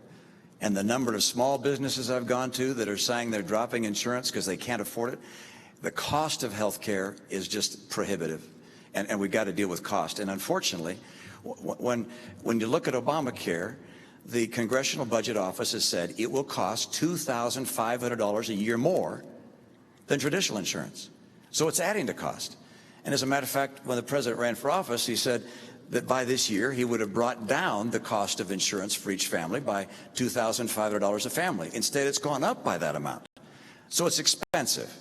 D: And the number of small businesses I've gone to that are saying they're dropping insurance because they can't afford it, the cost of health care is just prohibitive. And we've got to deal with cost. And unfortunately, when you look at Obamacare, the Congressional Budget Office has said it will cost $2,500 a year more than traditional insurance. So it's adding to cost. And as a matter of fact, when the president ran for office, he said that by this year, he would have brought down the cost of insurance for each family by $2,500 a family. Instead, it's gone up by that amount. So it's expensive.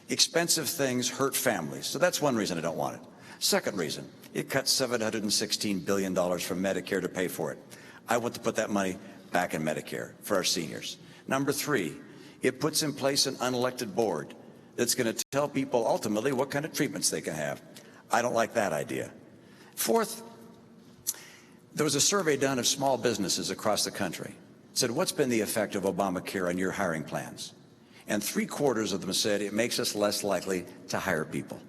D: Expensive things hurt families. So that's one reason I don't want it. Second reason, it cuts $716 billion from Medicare to pay for it. I want to put that money back in Medicare for our seniors. Number 3, it puts in place an unelected board that's going to tell people ultimately what kind of treatments they can have. I don't like that idea. Fourth, there was a survey done of small businesses across the country. It said, what's been the effect of Obamacare on your hiring plans? And 3/4 of them said it makes us less likely to hire people.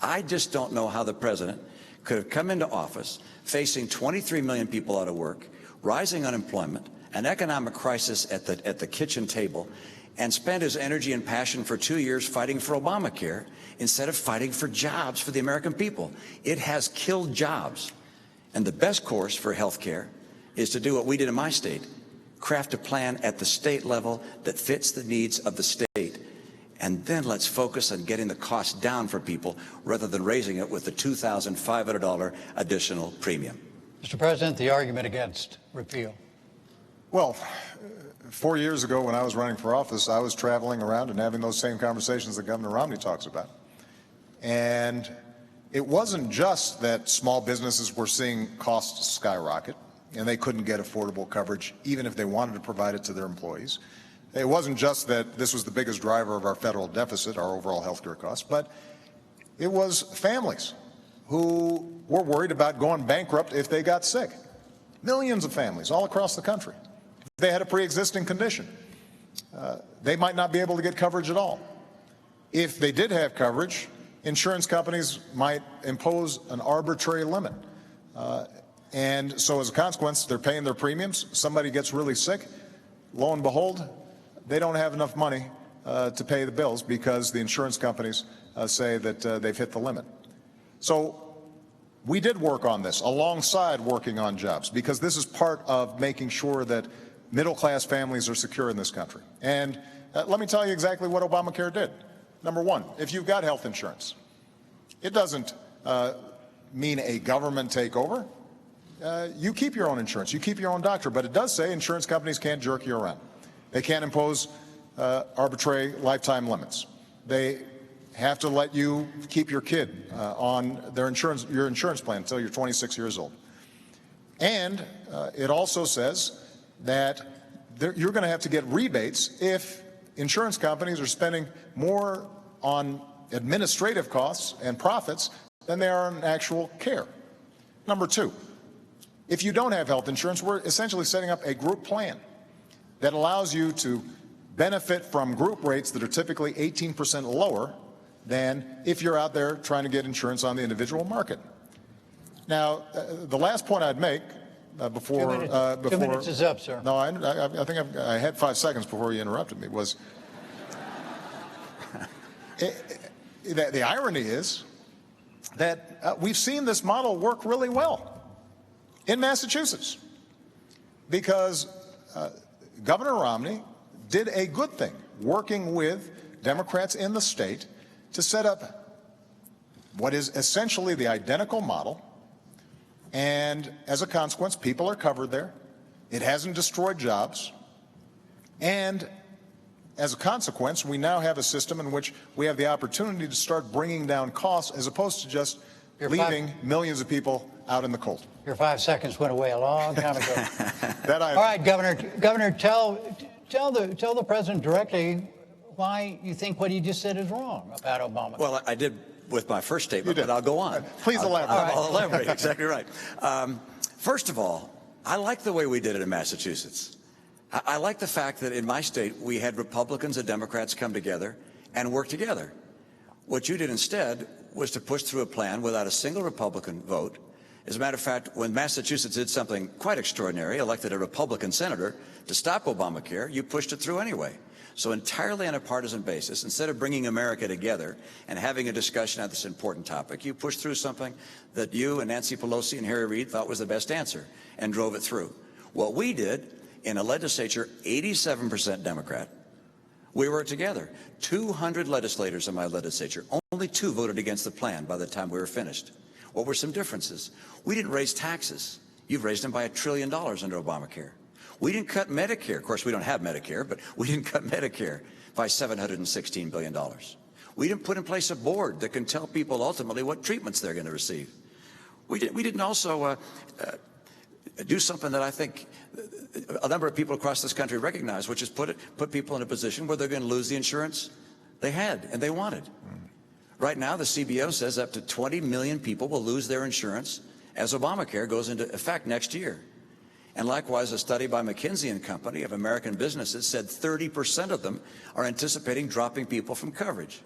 D: I just don't know how the president could have come into office facing 23 million people out of work, rising unemployment, an economic crisis at the kitchen table, and spend his energy and passion for 2 years fighting for Obamacare instead of fighting for jobs for the American people. It has killed jobs. And the best course for health care is to do what we did in my state, craft a plan at the state level that fits the needs of the state. And then let's focus on getting the cost down for people rather than raising it with the $2,500 additional premium.
P: Mr. President, the argument against repeal.
H: Well, 4 years ago when I was running for office, I was traveling around and having those same conversations that Governor Romney talks about. And it wasn't just that small businesses were seeing costs skyrocket and they couldn't get affordable coverage even if they wanted to provide it to their employees. It wasn't just that this was the biggest driver of our federal deficit, our overall health care costs, but it was families who were worried about going bankrupt if they got sick. Millions of families all across the country. If they had a pre-existing condition, they might not be able to get coverage at all. If they did have coverage, insurance companies might impose an arbitrary limit. And so as a consequence, they're paying their premiums. Somebody gets really sick. Lo and behold, they don't have enough money to pay the bills because the insurance companies say that they've hit the limit. So we did work on this alongside working on jobs because this is part of making sure that middle-class families are secure in this country. And let me tell you exactly what Obamacare did. Number one, if you've got health insurance, it doesn't mean a government takeover. You keep your own insurance, you keep your own doctor, but it does say insurance companies can't jerk you around. They can't impose arbitrary lifetime limits. They have to let you keep your kid on your insurance plan until you're 26 years old. And it also says that you're going to have to get rebates if insurance companies are spending more on administrative costs and profits than they are on actual care. Number two, if you don't have health insurance, we're essentially setting up a group plan that allows you to benefit from group rates that are typically 18% lower than if you're out there trying to get insurance on the individual market. Now, the last point I'd make before
P: 2 minutes is up, sir.
H: No, I think I had 5 seconds before you interrupted me. Was the irony is that we've seen this model work really well in Massachusetts because Governor Romney did a good thing working with Democrats in the state to set up what is essentially the identical model. And as a consequence, people are covered there. It hasn't destroyed jobs. And as a consequence, we now have a system in which we have the opportunity to start bringing down costs as opposed to just leaving millions of people out in the cold.
P: Your 5 seconds went away a long time ago. All right, Governor, tell the president directly why you think what he just said is wrong about Obama.
D: Well, I did with my first statement, but I'll go on.
H: Please elaborate.
D: I'll elaborate. Exactly right. First of all, I like the way we did it in Massachusetts. I like the fact that in my state we had Republicans and Democrats come together and work together. What you did instead was to push through a plan without a single Republican vote. As a matter of fact, when Massachusetts did something quite extraordinary, elected a Republican senator to stop Obamacare, you pushed it through anyway. So entirely on a partisan basis, instead of bringing America together and having a discussion on this important topic, you pushed through something that you and Nancy Pelosi and Harry Reid thought was the best answer and drove it through. What we did in a legislature, 87% Democrat, we were together. 200 legislators in my legislature. Only 2 voted against the plan by the time we were finished. What were some differences? We didn't raise taxes. You've raised them by $1 trillion under Obamacare. We didn't cut Medicare. Of course, we don't have Medicare, but we didn't cut Medicare by $716 billion. We didn't put in place a board that can tell people ultimately what treatments they're going to receive. We didn't also do something that I think a number of people across this country recognize, which is put people in a position where they're going to lose the insurance They had, and they wanted. Right now, the CBO says up to 20 million people will lose their insurance as Obamacare goes into effect next year. And likewise, a study by McKinsey & Company of American businesses said 30% of them are anticipating dropping people from coverage.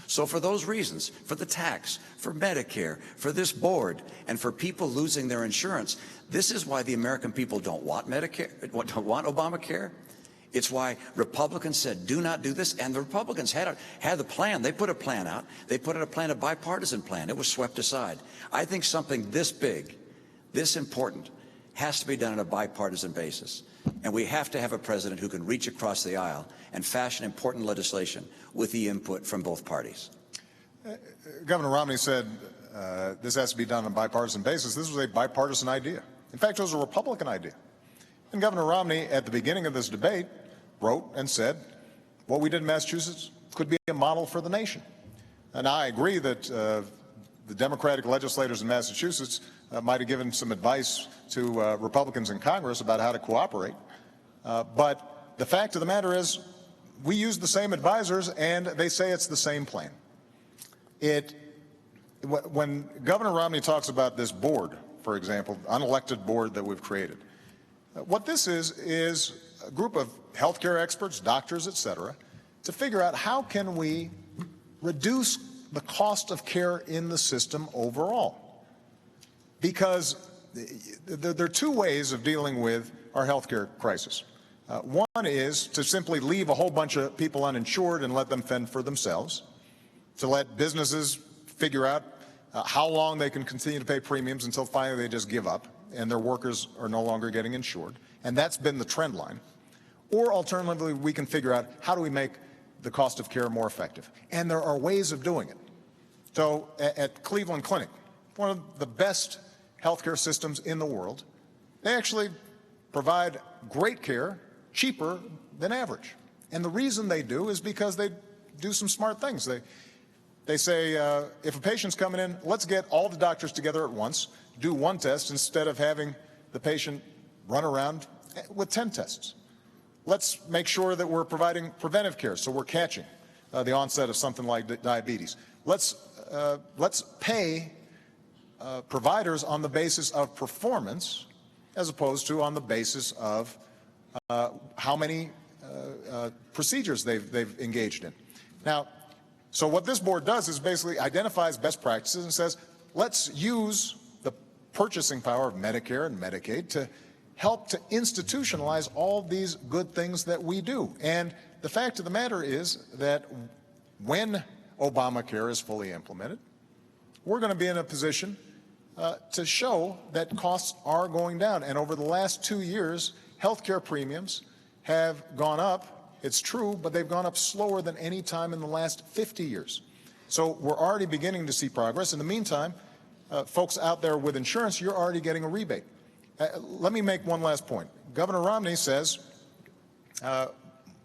D: So for those reasons, for the tax, for Medicare, for this board, and for people losing their insurance, this is why the American people don't want Medicare, don't want Obamacare. It's why Republicans said, do not do this. And the Republicans had the plan. They put a plan out. They put out a plan, a bipartisan plan. It was swept aside. I think something this big, this important, has to be done on a bipartisan basis. And we have to have a president who can reach across the aisle and fashion important legislation with the input from both parties.
H: Governor Romney said this has to be done on a bipartisan basis. This was a bipartisan idea. In fact, it was a Republican idea. And Governor Romney, at the beginning of this debate, wrote and said, what we did in Massachusetts could be a model for the nation. And I agree that the Democratic legislators in Massachusetts might have given some advice to Republicans in Congress about how to cooperate. But the fact of the matter is, we use the same advisors, and they say it's the same plan. When Governor Romney talks about this board, for example, unelected board that we've created, what this is a group of healthcare experts, doctors, et cetera, to figure out how can we reduce the cost of care in the system overall. Because there are two ways of dealing with our healthcare crisis. One is to simply leave a whole bunch of people uninsured and let them fend for themselves, to let businesses figure out how long they can continue to pay premiums until finally they just give up and their workers are no longer getting insured. And that's been the trend line. Or alternatively, we can figure out how do we make the cost of care more effective. And there are ways of doing it. So at Cleveland Clinic, one of the best healthcare systems in the world, they actually provide great care cheaper than average. And the reason they do is because they do some smart things. They say, if a patient's coming in, let's get all the doctors together at once, do one test instead of having the patient run around with 10 tests. Let's make sure that we're providing preventive care, so we're catching the onset of something like diabetes. Let's pay providers on the basis of performance as opposed to on the basis of how many procedures they've engaged in. Now, so what this board does is basically identifies best practices and says, let's use the purchasing power of Medicare and Medicaid to help to institutionalize all these good things that we do. And the fact of the matter is that when Obamacare is fully implemented, we're going to be in a position to show that costs are going down. And over the last 2 years, healthcare premiums have gone up. It's true, but they've gone up slower than any time in the last 50 years. So we're already beginning to see progress. In the meantime, folks out there with insurance, you're already getting a rebate. Let me make one last point. Governor Romney says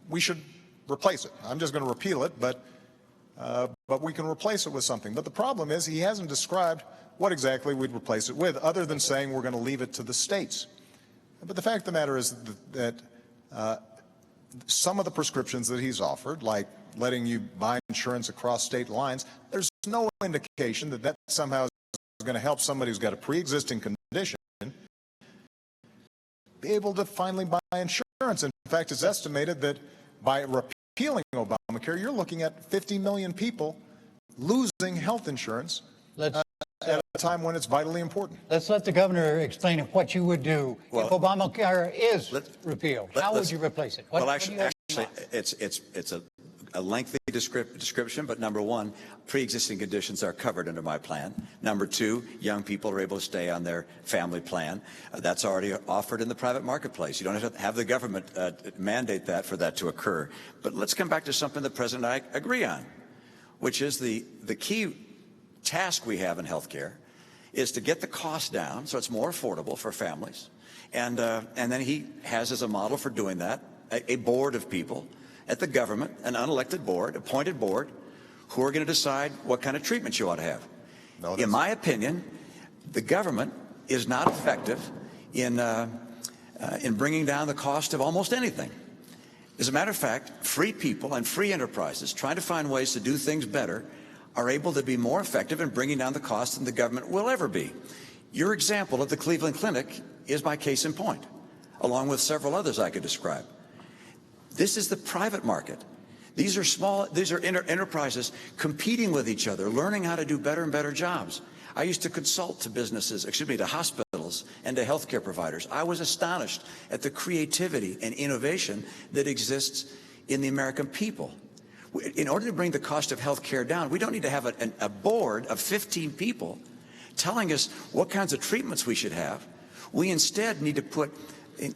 H: we should replace it. I'm just going to repeal it, but we can replace it with something. But the problem is he hasn't described what exactly we'd replace it with, other than saying we're going to leave it to the states. But the fact of the matter is that some of the prescriptions that he's offered, like letting you buy insurance across state lines, there's no indication that that somehow is going to help somebody who's got a pre-existing condition be able to finally buy insurance. In fact, it's estimated that by repealing Obamacare, you're looking at 50 million people losing health insurance at a time when it's vitally important.
P: Let's let the governor explain what you would do if Obamacare is repealed. How would you replace it?
D: Actually, it's a lengthy description, but number one, pre-existing conditions are covered under my plan. Number two, young people are able to stay on their family plan. That's already offered in the private marketplace. You don't have to have the government mandate that for that to occur. But let's come back to something the President and I agree on, which is the key task we have in healthcare is to get the cost down so it's more affordable for families. And then he has as a model for doing that a board of people at the government, an unelected board, appointed board, who are going to decide what kind of treatment you ought to have. In my opinion, the government is not effective in bringing down the cost of almost anything. As a matter of fact, free people and free enterprises trying to find ways to do things better are able to be more effective in bringing down the cost than the government will ever be. Your example of the Cleveland Clinic is my case in point, along with several others I could describe. This is the private market. These are enterprises competing with each other, learning how to do better and better jobs. I used to consult to businesses, to hospitals and to healthcare providers. I was astonished at the creativity and innovation that exists in the American people. In order to bring the cost of healthcare down, we don't need to have a board of 15 people telling us what kinds of treatments we should have. We instead need to put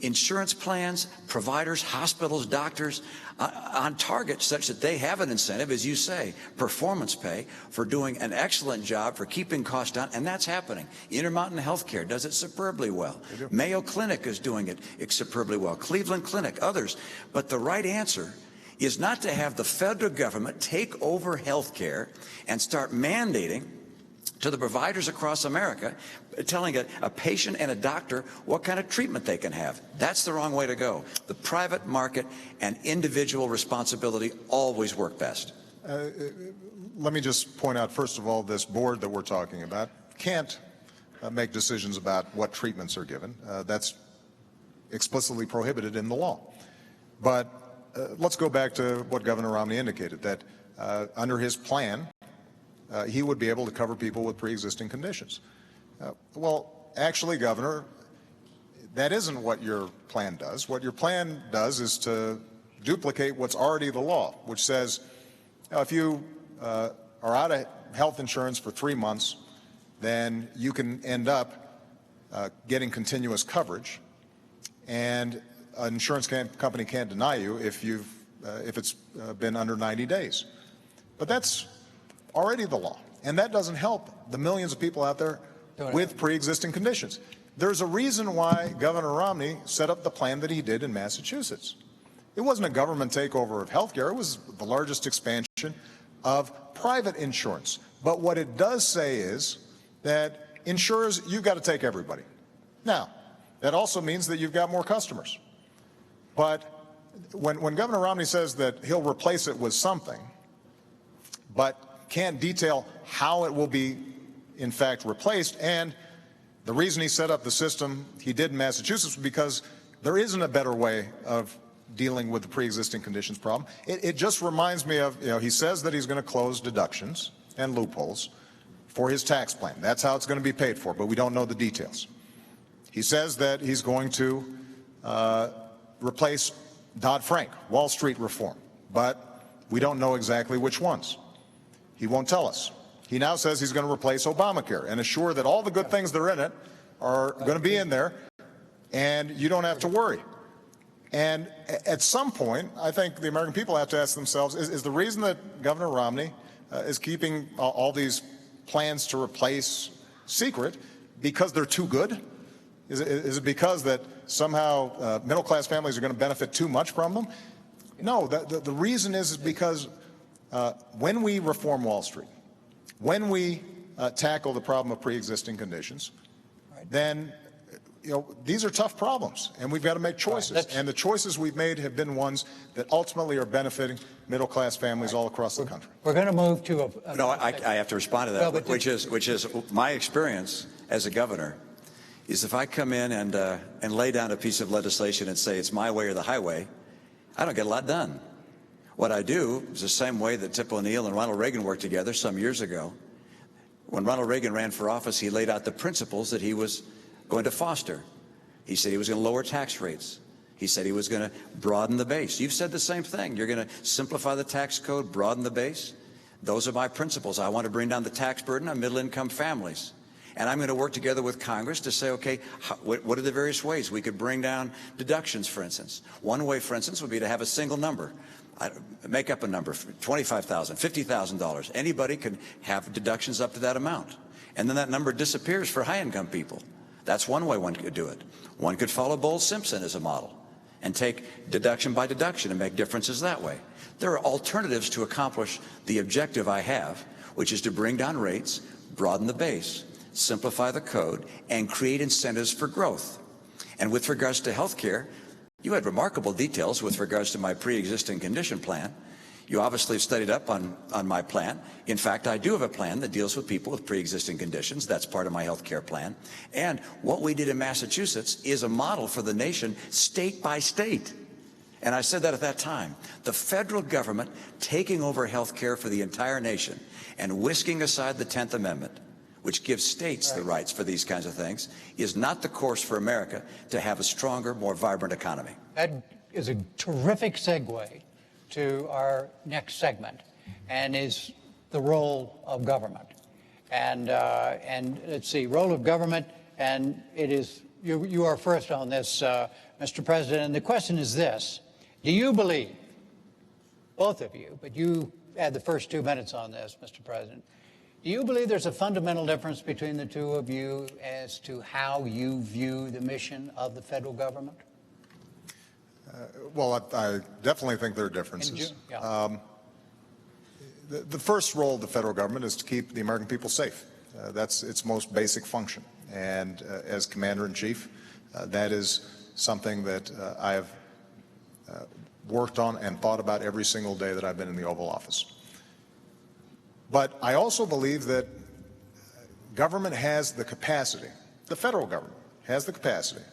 D: insurance plans, providers, hospitals, doctors on target such that they have an incentive, as you say, performance pay for doing an excellent job for keeping costs down, and that's happening. Intermountain Healthcare does it superbly well. Mayo Clinic is doing it superbly well. Cleveland Clinic, others. But the right answer is not to have the federal government take over healthcare and start mandating to the providers across America, telling a patient and a doctor what kind of treatment they can have. That's the wrong way to go. The private market and individual responsibility always work best.
H: Let me just point out, first of all, this board that we're talking about can't make decisions about what treatments are given. That's explicitly prohibited in the law. But let's go back to what Governor Romney indicated, that under his plan, he would be able to cover people with pre-existing conditions. Well, actually, Governor, that isn't what your plan does. What your plan does is to duplicate what's already the law, which says if you are out of health insurance for 3 months, then you can end up getting continuous coverage, and an insurance company can't deny you if it's been under 90 days. But that's already the law, and that doesn't help the millions of people out there with pre-existing conditions. There's a reason why Governor Romney set up the plan that he did in Massachusetts. It wasn't a government takeover of health care. It was the largest expansion of private insurance. But what it does say is that insurers, you've got to take everybody. Now, that also means that you've got more customers. But when Governor Romney says that he'll replace it with something, but can't detail how it will be in fact replaced, and the reason he set up the system he did in Massachusetts was because there isn't a better way of dealing with the pre-existing conditions problem. It just reminds me of, he says that he's going to close deductions and loopholes for his tax plan. That's how it's going to be paid for, but we don't know the details. He says that he's going to replace Dodd-Frank, Wall Street reform, but we don't know exactly which ones. He won't tell us. He now says he's going to replace Obamacare and assure that all the good things that are in it are going to be in there, and you don't have to worry. And at some point, I think the American people have to ask themselves, is the reason that Governor Romney is keeping all these plans to replace secret because they're too good? Is it because that somehow middle-class families are going to benefit too much from them? No, the reason is because when we reform Wall Street, when we tackle the problem of pre-existing conditions, then these are tough problems, and we've got to make choices. And the choices we've made have been ones that ultimately are benefiting middle-class families all across the country.
P: We're going to move to
D: No, I have to respond to that, which is my experience as a governor. Is if I come in and lay down a piece of legislation and say it's my way or the highway, I don't get a lot done. What I do is the same way that Tip O'Neill and Ronald Reagan worked together some years ago. When Ronald Reagan ran for office, he laid out the principles that he was going to foster. He said he was going to lower tax rates. He said he was going to broaden the base. You've said the same thing. You're going to simplify the tax code, broaden the base. Those are my principles. I want to bring down the tax burden on middle-income families. And I'm going to work together with Congress to say, okay, what are the various ways we could bring down deductions, for instance? One way, for instance, would be to have a single number. Make up a number, $25,000, $50,000. Anybody can have deductions up to that amount. And then that number disappears for high-income people. That's one way one could do it. One could follow Bowles-Simpson as a model and take deduction by deduction and make differences that way. There are alternatives to accomplish the objective I have, which is to bring down rates, broaden the base, simplify the code, and create incentives for growth. And with regards to health care, You had remarkable details with regards to my pre-existing condition plan. You obviously have studied up on my plan. In fact, I do have a plan that deals with people with pre-existing conditions. That's part of my health care plan. And what we did in Massachusetts is a model for the nation, state by state. And I said that at that time. The federal government taking over health care for the entire nation and whisking aside the 10th Amendment, which gives states the rights for these kinds of things, is not the course for America to have a stronger, more vibrant economy.
P: That is a terrific segue to our next segment, and is the role of government. And let's see, role of government, and it is, you are first on this, Mr. President, and the question is this: do you believe, both of you, but you had the first 2 minutes on this, Mr. President, do you believe there's a fundamental difference between the two of you as to how you view the mission of the federal government?
H: Well, I definitely think there are differences. The first role of the federal government is to keep the American people safe. That's its most basic function. And as Commander-in-Chief, that is something that I have worked on and thought about every single day that I've been in the Oval Office. But I also believe that government has the capacity, the federal government has the capacity,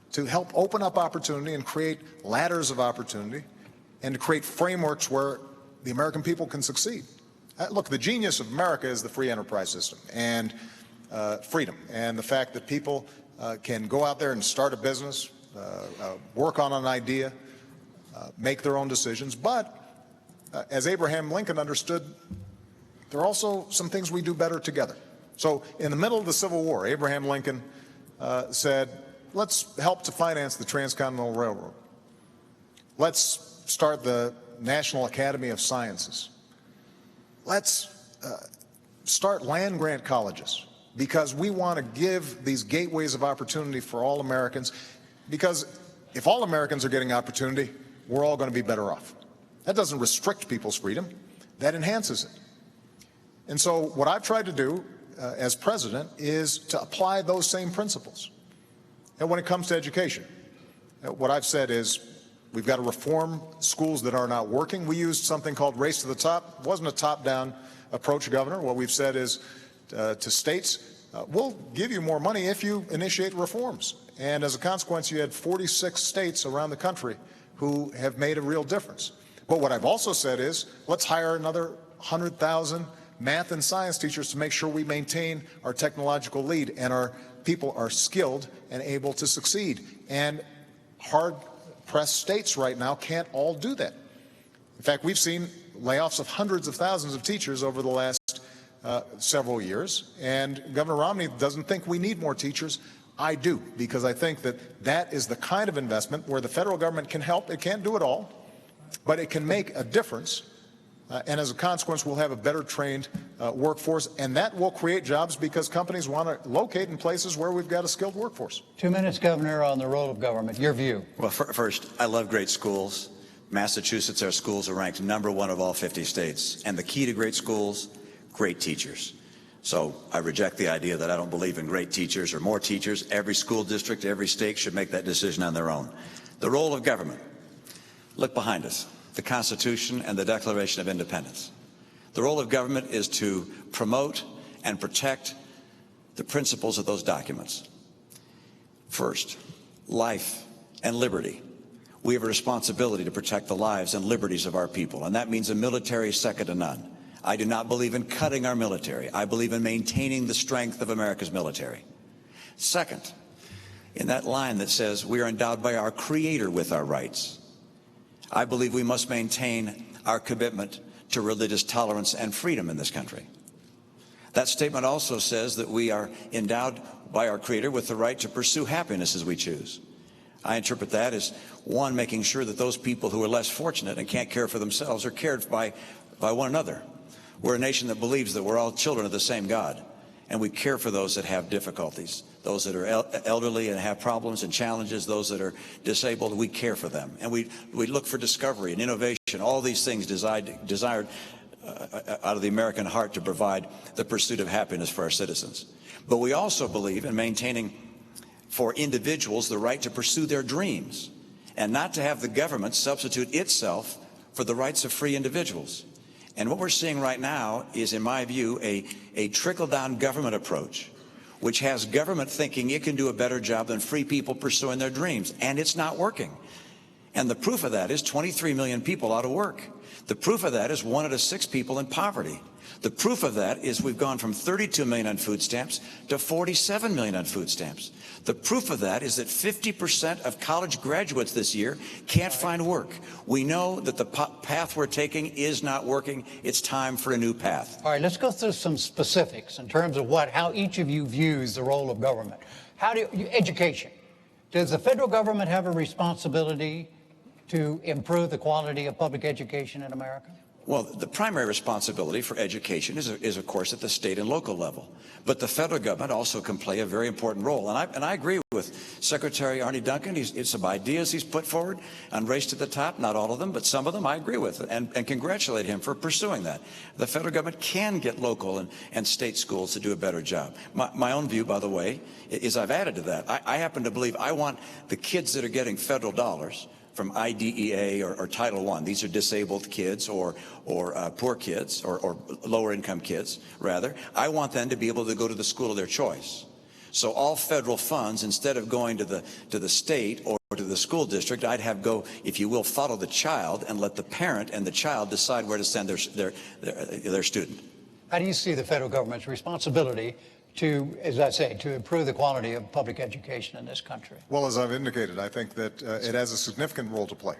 H: to help open up opportunity and create ladders of opportunity and to create frameworks where the American people can succeed. Look, the genius of America is the free enterprise system and freedom, and the fact that people can go out there and start a business, work on an idea, make their own decisions. But as Abraham Lincoln understood, there are also some things we do better together. So in the middle of the Civil War, Abraham Lincoln said, let's help to finance the Transcontinental Railroad. Let's start the National Academy of Sciences. Let's start land-grant colleges, because we want to give these gateways of opportunity for all Americans, because if all Americans are getting opportunity, we're all going to be better off. That doesn't restrict people's freedom, that enhances it. And so what I've tried to do as president is to apply those same principles. And when it comes to education, what I've said is we've got to reform schools that are not working. We used something called race to the top. It wasn't a top-down approach, Governor. What we've said is to states, we'll give you more money if you initiate reforms. And as a consequence, you had 46 states around the country who have made a real difference. But what I've also said is let's hire another 100,000 math and science teachers to make sure we maintain our technological lead and our people are skilled and able to succeed. And hard-pressed states right now can't all do that. In fact, we've seen layoffs of hundreds of thousands of teachers over the last several years, and Governor Romney doesn't think we need more teachers. I do, because I think that that is the kind of investment where the federal government can help. It can't do it all, but it can make a difference. And as a consequence, we'll have a better trained workforce, and that will create jobs because companies want to locate in places where we've got a skilled workforce.
P: 2 minutes, Governor, on the role of government. Your view.
D: Well, first, I love great schools. Massachusetts, our schools are ranked #1 of all 50 states. And the key to great schools, great teachers. So I reject the idea that I don't believe in great teachers or more teachers. Every school district, every state should make that decision on their own. The role of government. Look behind us. The Constitution and the Declaration of Independence. The role of government is to promote and protect the principles of those documents. First, life and liberty. We have a responsibility to protect the lives and liberties of our people, and that means a military second to none. I do not believe in cutting our military. I believe in maintaining the strength of America's military. Second, in that line that says we are endowed by our Creator with our rights, I believe we must maintain our commitment to religious tolerance and freedom in this country. That statement also says that we are endowed by our Creator with the right to pursue happiness as we choose. I interpret that as, one, making sure that those people who are less fortunate and can't care for themselves are cared by one another. We're a nation that believes that we're all children of the same God, and we care for those that have difficulties, those that are elderly and have problems and challenges, those that are disabled. We care for them, and we look for discovery and innovation, all these things desired out of the American heart to provide the pursuit of happiness for our citizens. But we also believe in maintaining for individuals the right to pursue their dreams and not to have the government substitute itself for the rights of free individuals. And what we're seeing right now is, in my view, a trickle-down government approach, which has government thinking it can do a better job than free people pursuing their dreams, and it's not working. And the proof of that is 23 million people out of work. The proof of that is 1 out of 6 people in poverty. The proof of that is we've gone from 32 million on food stamps to 47 million on food stamps. The proof of that is that 50% of college graduates this year can't find work. We know that the path we're taking is not working. It's time for a new path.
P: All right, let's go through some specifics in terms of how each of you views the role of government. Education. Does the federal government have a responsibility to improve the quality of public education in America?
D: Well, the primary responsibility for education is of course, at the state and local level. But the federal government also can play a very important role. And I agree with Secretary Arne Duncan. It's some ideas he's put forward on Race to the Top, not all of them, but some of them I agree with, and congratulate him for pursuing that. The federal government can get local and state schools to do a better job. My own view, by the way, is I've added to that. I happen to believe I want the kids that are getting federal dollars from IDEA or Title I. These are disabled kids or poor kids or lower income kids, rather. I want them to be able to go to the school of their choice. So all federal funds, instead of going to the state or to the school district, I'd have go, if you will, follow the child and let the parent and the child decide where to send their student.
P: How do you see the federal government's responsibility to, as I say, to improve the quality of public education in this country?
H: Well, as I've indicated, I think that it has a significant role to play.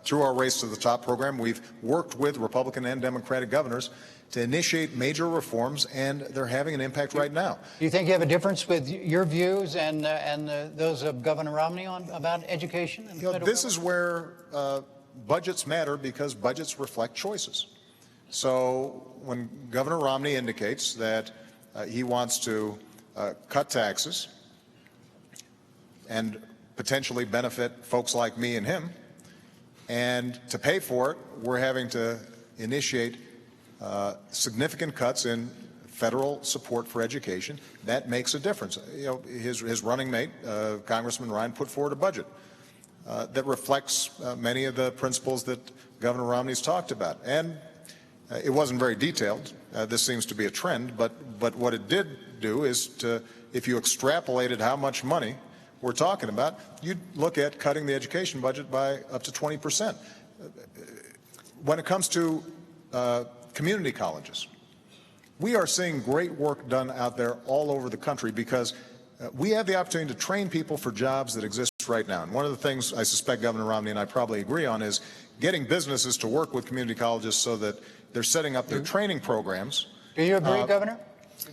H: Through our Race to the Top program, we've worked with Republican and Democratic governors to initiate major reforms, and they're having an impact right now.
P: Do you think you have a difference with your views and those of Governor Romney about education?
H: This is where budgets matter, because budgets reflect choices. So when Governor Romney indicates that he wants to cut taxes and potentially benefit folks like me and him, and to pay for it, we're having to initiate significant cuts in federal support for education. That makes a difference. You know, his running mate, Congressman Ryan, put forward a budget that reflects many of the principles that Governor Romney's talked about. And it wasn't very detailed. This seems to be a trend, but what it did do is to, if you extrapolated how much money we're talking about, you'd look at cutting the education budget by up to 20%. When it comes to community colleges, we are seeing great work done out there all over the country, because we have the opportunity to train people for jobs that exist right now. And one of the things I suspect Governor Romney and I probably agree on is getting businesses to work with community colleges so that they're setting up their training programs.
P: Do you agree, Governor?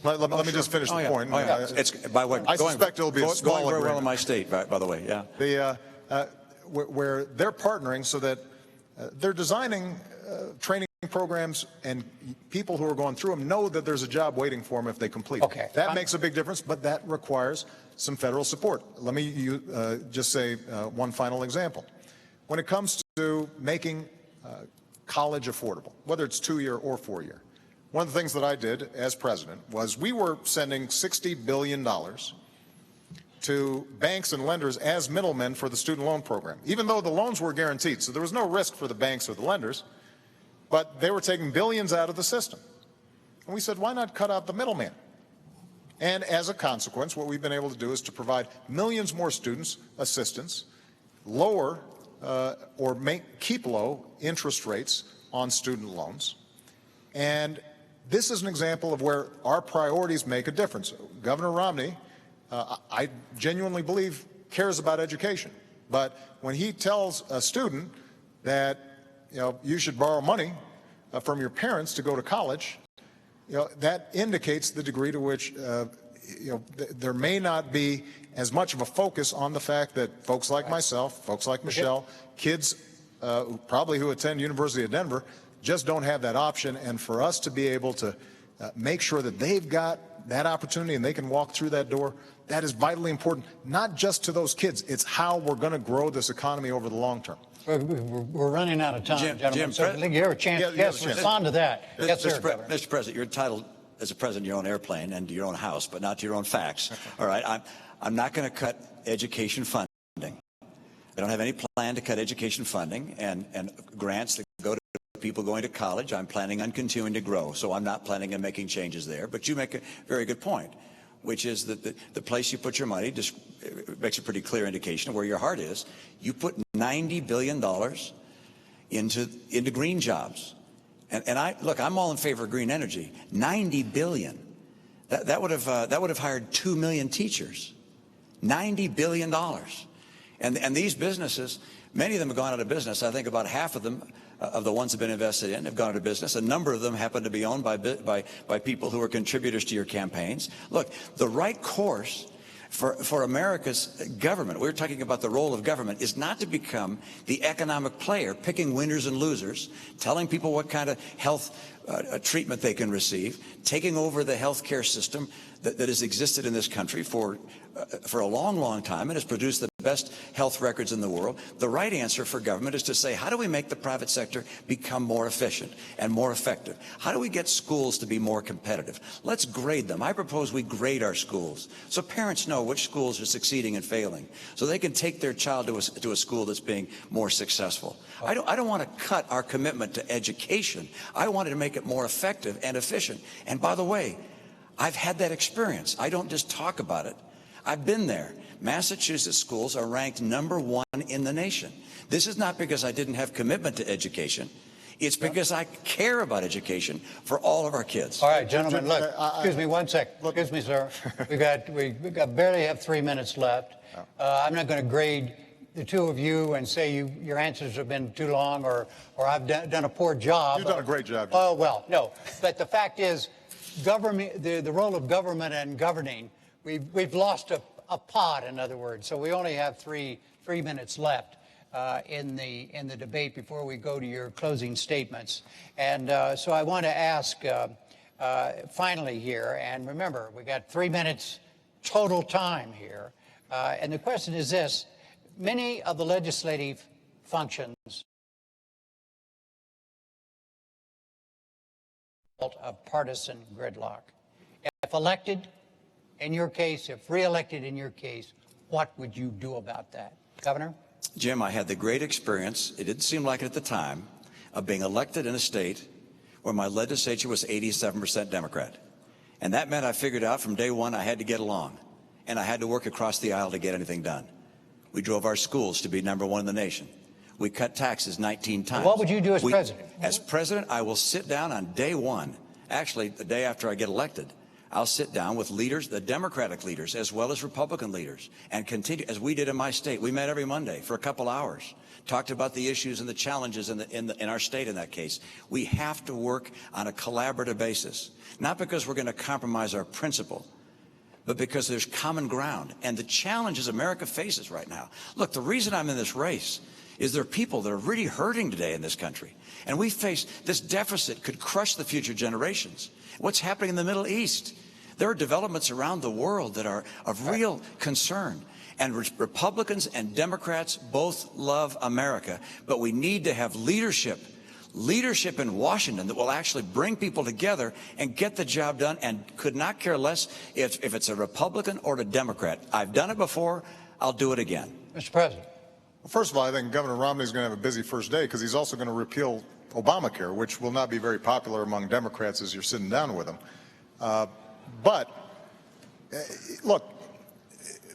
H: Let me just finish the point.
D: It's, by the way,
H: I suspect it'll be a small
D: going very well
H: agreement.
D: in my state, by the way, yeah.
H: Where they're partnering so that they're designing training programs, and people who are going through them know that there's a job waiting for them if they complete it.
P: Okay.
H: That makes a big difference, but that requires some federal support. Let me just say one final example. When it comes to making college affordable, whether it's 2-year or 4-year, one of the things that I did as president was we were sending $60 billion to banks and lenders as middlemen for the student loan program, even though the loans were guaranteed. So there was no risk for the banks or the lenders, but they were taking billions out of the system. And we said, why not cut out the middleman? And as a consequence, what we've been able to do is to provide millions more students assistance, lower or keep low interest rates on student loans. And this is an example of where our priorities make a difference. Governor Romney, I genuinely believe, cares about education. But when he tells a student that, you should borrow money from your parents to go to college, that indicates the degree to which, there may not be as much of a focus on the fact that folks like myself, folks like Michelle, kids probably who attend University of Denver, just don't have that option. And for us to be able to make sure that they've got that opportunity and they can walk through that door, that is vitally important, not just to those kids. It's how we're going to grow this economy over the long term.
P: We're running out of time, gentlemen. So
D: Jim,
P: you have a chance. Yes, respond to that. Yes, sir, Governor.
D: Mr. President, you're entitled as a president to your own airplane and to your own house, but not to your own facts. All right, I'm not going to cut education funding. I don't have any plan to cut education funding and grants that go to people going to college. I'm planning on continuing to grow, so I'm not planning on making changes there. But you make a very good point, which is that the place you put your money just makes a pretty clear indication of where your heart is. You put $90 billion into green jobs. And I'm all in favor of green energy. $90 billion. That would have hired 2 million teachers. $90 billion. And these businesses, many of them have gone out of business. I think about half of them, of the ones that have been invested in, have gone out of business. A number of them happen to be owned by people who are contributors to your campaigns. Look, the right course for America's government, we're talking about the role of government, is not to become the economic player, picking winners and losers, telling people what kind of health treatment they can receive, taking over the health care system that has existed in this country for a long, long time and has produced the best health records in the world. The right answer for government is to say, how do we make the private sector become more efficient and more effective? How do we get schools to be more competitive? Let's grade them. I propose we grade our schools so parents know which schools are succeeding and failing, so they can take their child to a school that's being more successful. I don't want to cut our commitment to education. I wanted to make it more effective and efficient. And by the way, I've had that experience. I don't just talk about it. I've been there. Massachusetts schools are ranked #1 in the nation. This is not because I didn't have commitment to education. It's because I care about education for all of our kids.
P: All right, gentlemen, look, excuse me one sec. Excuse me, sir. We barely have 3 minutes left. I'm not going to grade the two of you and say your answers have been too long or I've done a poor job.
H: You've done a great job.
P: Oh, well, no. But the fact is, government, the role of government and governing, we've lost a pot, in other words. So we only have three minutes left in the debate before we go to your closing statements. And so I want to ask finally here, and remember, we got 3 minutes total time here. And the question is this: many of the legislative functions of partisan gridlock. If elected, in your case, if re-elected in your case, what would you do about that? Governor?
D: Jim, I had the great experience, it didn't seem like it at the time, of being elected in a state where my legislature was 87% Democrat. And that meant I figured out from day one I had to get along. And I had to work across the aisle to get anything done. We drove our schools to be #1 in the nation. We cut taxes 19 times.
P: What would you do as president?
D: As president, I will sit down on day one, actually the day after I get elected, I'll sit down with leaders, the Democratic leaders, as well as Republican leaders, and continue, as we did in my state. We met every Monday for a couple hours, talked about the issues and the challenges in our state in that case. We have to work on a collaborative basis, not because we're going to compromise our principle, but because there's common ground. And the challenges America faces right now. Look, the reason I'm in this race is there are people that are really hurting today in this country. And we face this deficit could crush the future generations. What's happening in the Middle East? There are developments around the world that are of real concern. And Republicans and Democrats both love America. But we need to have leadership in Washington that will actually bring people together and get the job done, and could not care less if it's a Republican or a Democrat. I've done it before. I'll do it again.
P: Mr. President.
H: Well, first of all, I think Governor Romney is going to have a busy first day because he's also going to repeal Obamacare, which will not be very popular among Democrats as you're sitting down with them. But look,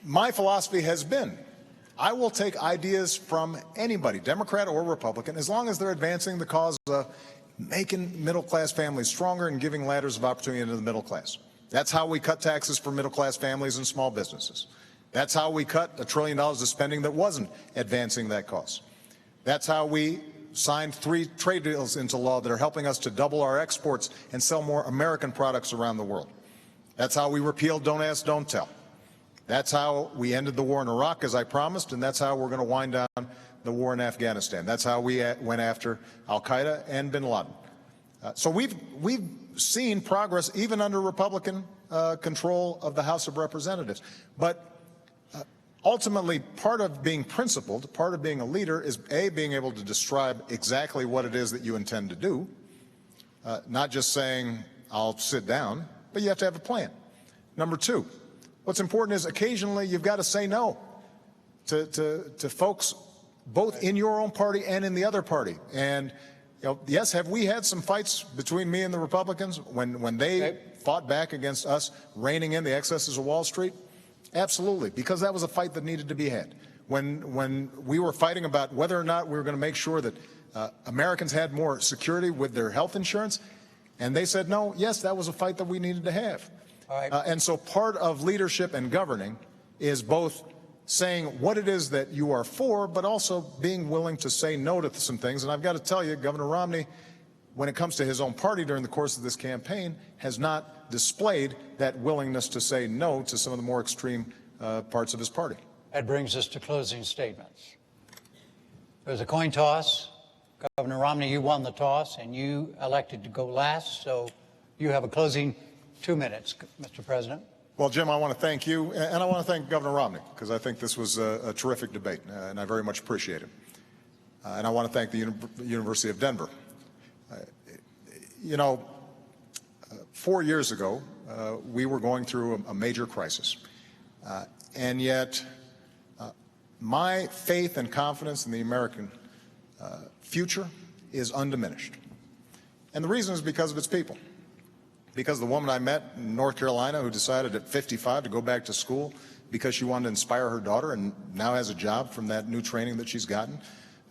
H: my philosophy has been, I will take ideas from anybody, Democrat or Republican, as long as they're advancing the cause of making middle-class families stronger and giving ladders of opportunity into the middle class. That's how we cut taxes for middle-class families and small businesses. That's how we cut $1 trillion of spending that wasn't advancing that cause. That's how we signed 3 trade deals into law that are helping us to double our exports and sell more American products around the world. That's how we repealed Don't Ask, Don't Tell. That's how we ended the war in Iraq, as I promised, and that's how we're going to wind down the war in Afghanistan. That's how we went after al-Qaeda and bin Laden. So we've seen progress even under Republican control of the House of Representatives. But ultimately, part of being principled, part of being a leader is, A, being able to describe exactly what it is that you intend to do, not just saying, I'll sit down, but you have to have a plan. Number 2, what's important is occasionally you've got to say no to folks both in your own party and in the other party. And yes, have we had some fights between me and the Republicans when they fought back against us reining in the excesses of Wall Street? Absolutely, because that was a fight that needed to be had. When we were fighting about whether or not we were going to make sure that Americans had more security with their health insurance, and they said no, yes, that was a fight that we needed to have.
P: All right.
H: And so part of leadership and governing is both saying what it is that you are for, but also being willing to say no to some things. And I've got to tell you, Governor Romney, when it comes to his own party during the course of this campaign, has not displayed that willingness to say no to some of the more extreme parts of his party.
P: That brings us to closing statements. There was a coin toss. Governor Romney, you won the toss, and you elected to go last, so you have a closing 2 minutes, Mr. President.
H: Well, Jim, I want to thank you, and I want to thank Governor Romney, because I think this was a terrific debate, and I very much appreciate it. And I want to thank the University of Denver. 4 years ago, we were going through a major crisis, and yet my faith and confidence in the American future is undiminished. And the reason is because of its people. Because the woman I met in North Carolina who decided at 55 to go back to school because she wanted to inspire her daughter and now has a job from that new training that she's gotten.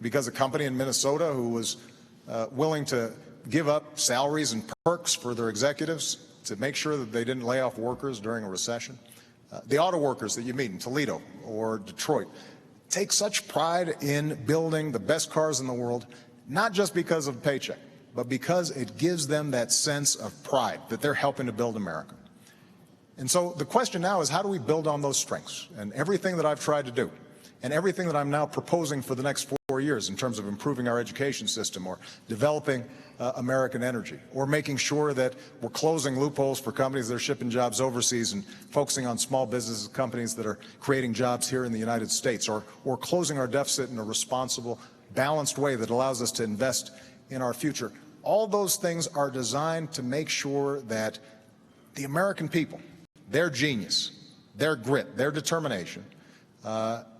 H: Because a company in Minnesota who was willing to give up salaries and perks for their executives to make sure that they didn't lay off workers during a recession. The auto workers that you meet in Toledo or Detroit take such pride in building the best cars in the world, not just because of a paycheck, but because it gives them that sense of pride that they're helping to build America. And so the question now is, how do we build on those strengths? And everything that I've tried to do, and everything that I'm now proposing for the next 4 years in terms of improving our education system or developing American energy, or making sure that we're closing loopholes for companies that are shipping jobs overseas and focusing on small businesses, companies that are creating jobs here in the United States, or closing our deficit in a responsible, balanced way that allows us to invest in our future. All those things are designed to make sure that the American people, their genius, their grit, their determination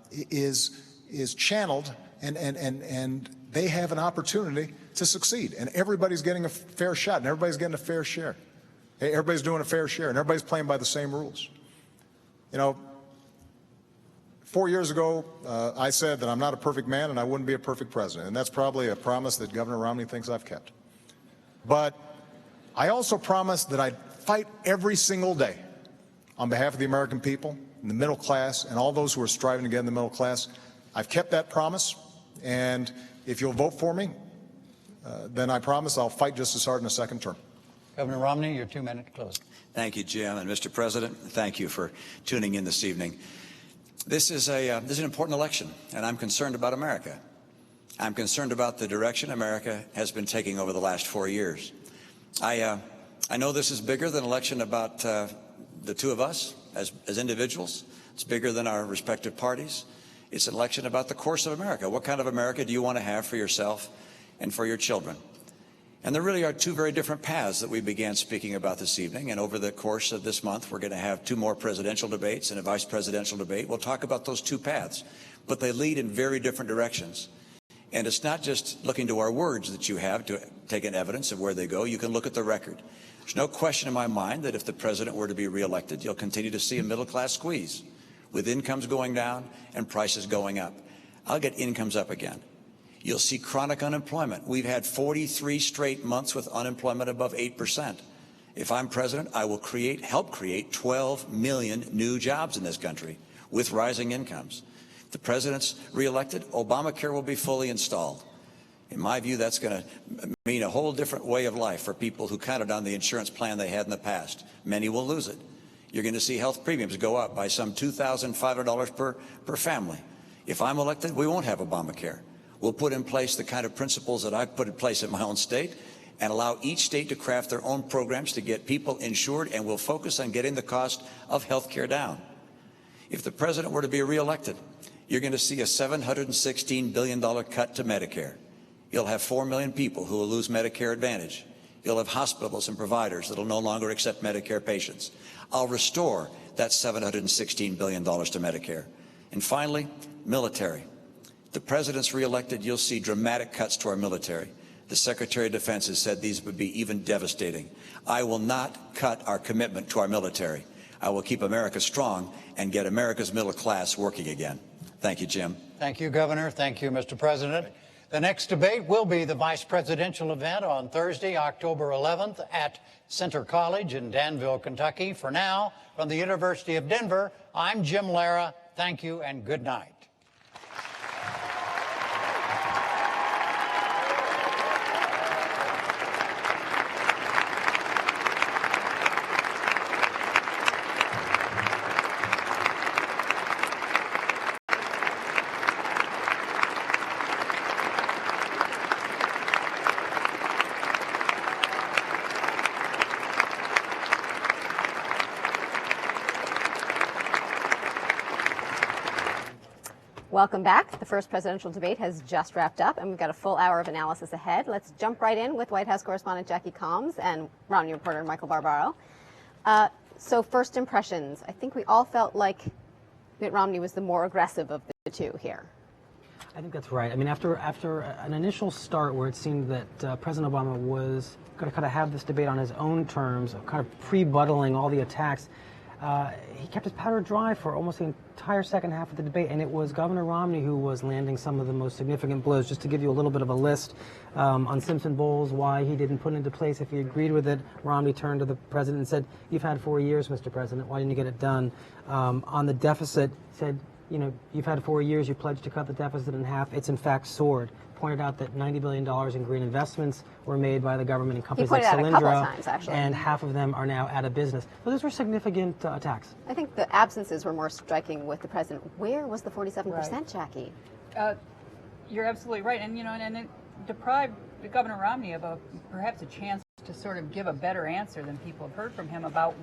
H: is channeled, and they have an opportunity to succeed. And everybody's getting a fair shot, and everybody's getting a fair share. Everybody's doing a fair share, and everybody's playing by the same rules. 4 years ago, I said that I'm not a perfect man and I wouldn't be a perfect president. And that's probably a promise that Governor Romney thinks I've kept. But I also promised that I'd fight every single day on behalf of the American people, and the middle class, and all those who are striving to get in the middle class. I've kept that promise. And if you'll vote for me, then I promise I'll fight just as hard in a second term.
P: Governor Romney, your 2 minute close.
D: Thank you, Jim. And Mr. President, thank you for tuning in this evening. This is an important election, and I'm concerned about America. I'm concerned about the direction America has been taking over the last 4 years. I know this is bigger than an election about the two of us as individuals. It's bigger than our respective parties. It's an election about the course of America. What kind of America do you want to have for yourself and for your children? And there really are two very different paths that we began speaking about this evening. And over the course of this month, we're going to have 2 more presidential debates and a vice presidential debate. We'll talk about those 2 paths, but they lead in very different directions. And it's not just looking to our words that you have to take an evidence of where they go. You can look at the record. There's no question in my mind that if the president were to be reelected, you'll continue to see a middle-class squeeze with incomes going down and prices going up. I'll get incomes up again. You'll see chronic unemployment. We've had 43 straight months with unemployment above 8%. If I'm president, I will help create 12 million new jobs in this country with rising incomes. If the president's reelected, Obamacare will be fully installed. In my view, that's going to mean a whole different way of life for people who counted on the insurance plan they had in the past. Many will lose it. You're going to see health premiums go up by some $2,500 per family. If I'm elected, we won't have Obamacare. We'll put in place the kind of principles that I've put in place in my own state and allow each state to craft their own programs to get people insured, and we'll focus on getting the cost of health care down. If the president were to be reelected, you're going to see a $716 billion cut to Medicare. You'll have 4 million people who will lose Medicare Advantage. You'll have hospitals and providers that will no longer accept Medicare patients. I'll restore that $716 billion to Medicare. And finally, military. the president's reelected, you'll see dramatic cuts to our military. The Secretary of Defense has said these would be even devastating. I will not cut our commitment to our military. I will keep America strong and get America's middle class working again. Thank you, Jim.
P: Thank you, Governor. Thank you, Mr. President. The next debate will be the vice presidential event on Thursday, October 11th at Center College in Danville, Kentucky. For now, from the University of Denver, I'm Jim Lara. Thank you and good night.
A: Welcome back. The first presidential debate has just wrapped up, and we've got a full hour of analysis ahead. Let's jump right in with White House correspondent Jackie Combs and Romney reporter Michael Barbaro. So first impressions. I think we all felt like Mitt Romney was the more aggressive of the two here.
B: I think that's right. I mean, after an initial start where it seemed that President Obama was going to kind of have this debate on his own terms, kind of pre-buttling all the attacks, he kept his powder dry for almost the entire second half of the debate, and it was Governor Romney who was landing some of the most significant blows. Just to give you a little bit of a list on Simpson Bowles, why he didn't put it into place if he agreed with it, Romney turned to the president and said, "You've had 4 years, Mr. President. Why didn't you get it done?" On the deficit, said, "You know, you've had 4 years. You pledged to cut the deficit in half. It's in fact soared." Pointed out that $90 billion in green investments were made by the government in companies like Solyndra, and half of them are now out of business. So those were significant attacks.
A: I think the absences were more striking with the president. Where was the 47%, Jackie?
C: You're absolutely right, and and it deprived Governor Romney of perhaps a chance to sort of give a better answer than people have heard from him about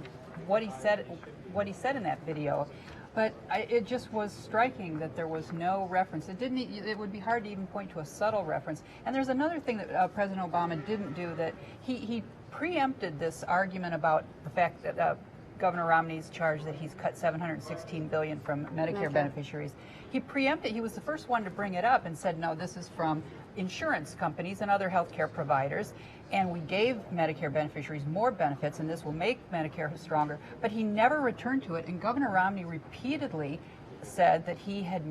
C: what he said in that video. But it just was striking that there was no reference. It would be hard to even point to a subtle reference. And there's another thing that President Obama didn't do, that he preempted this argument about the fact that Governor Romney's charge that he's cut $716 billion from Medicare beneficiaries. He preempted. He was the first one to bring it up and said, no, this is from insurance companies and other health care providers, and we gave Medicare beneficiaries more benefits, and this will make Medicare stronger. But he never returned to it, and Governor Romney repeatedly said that he had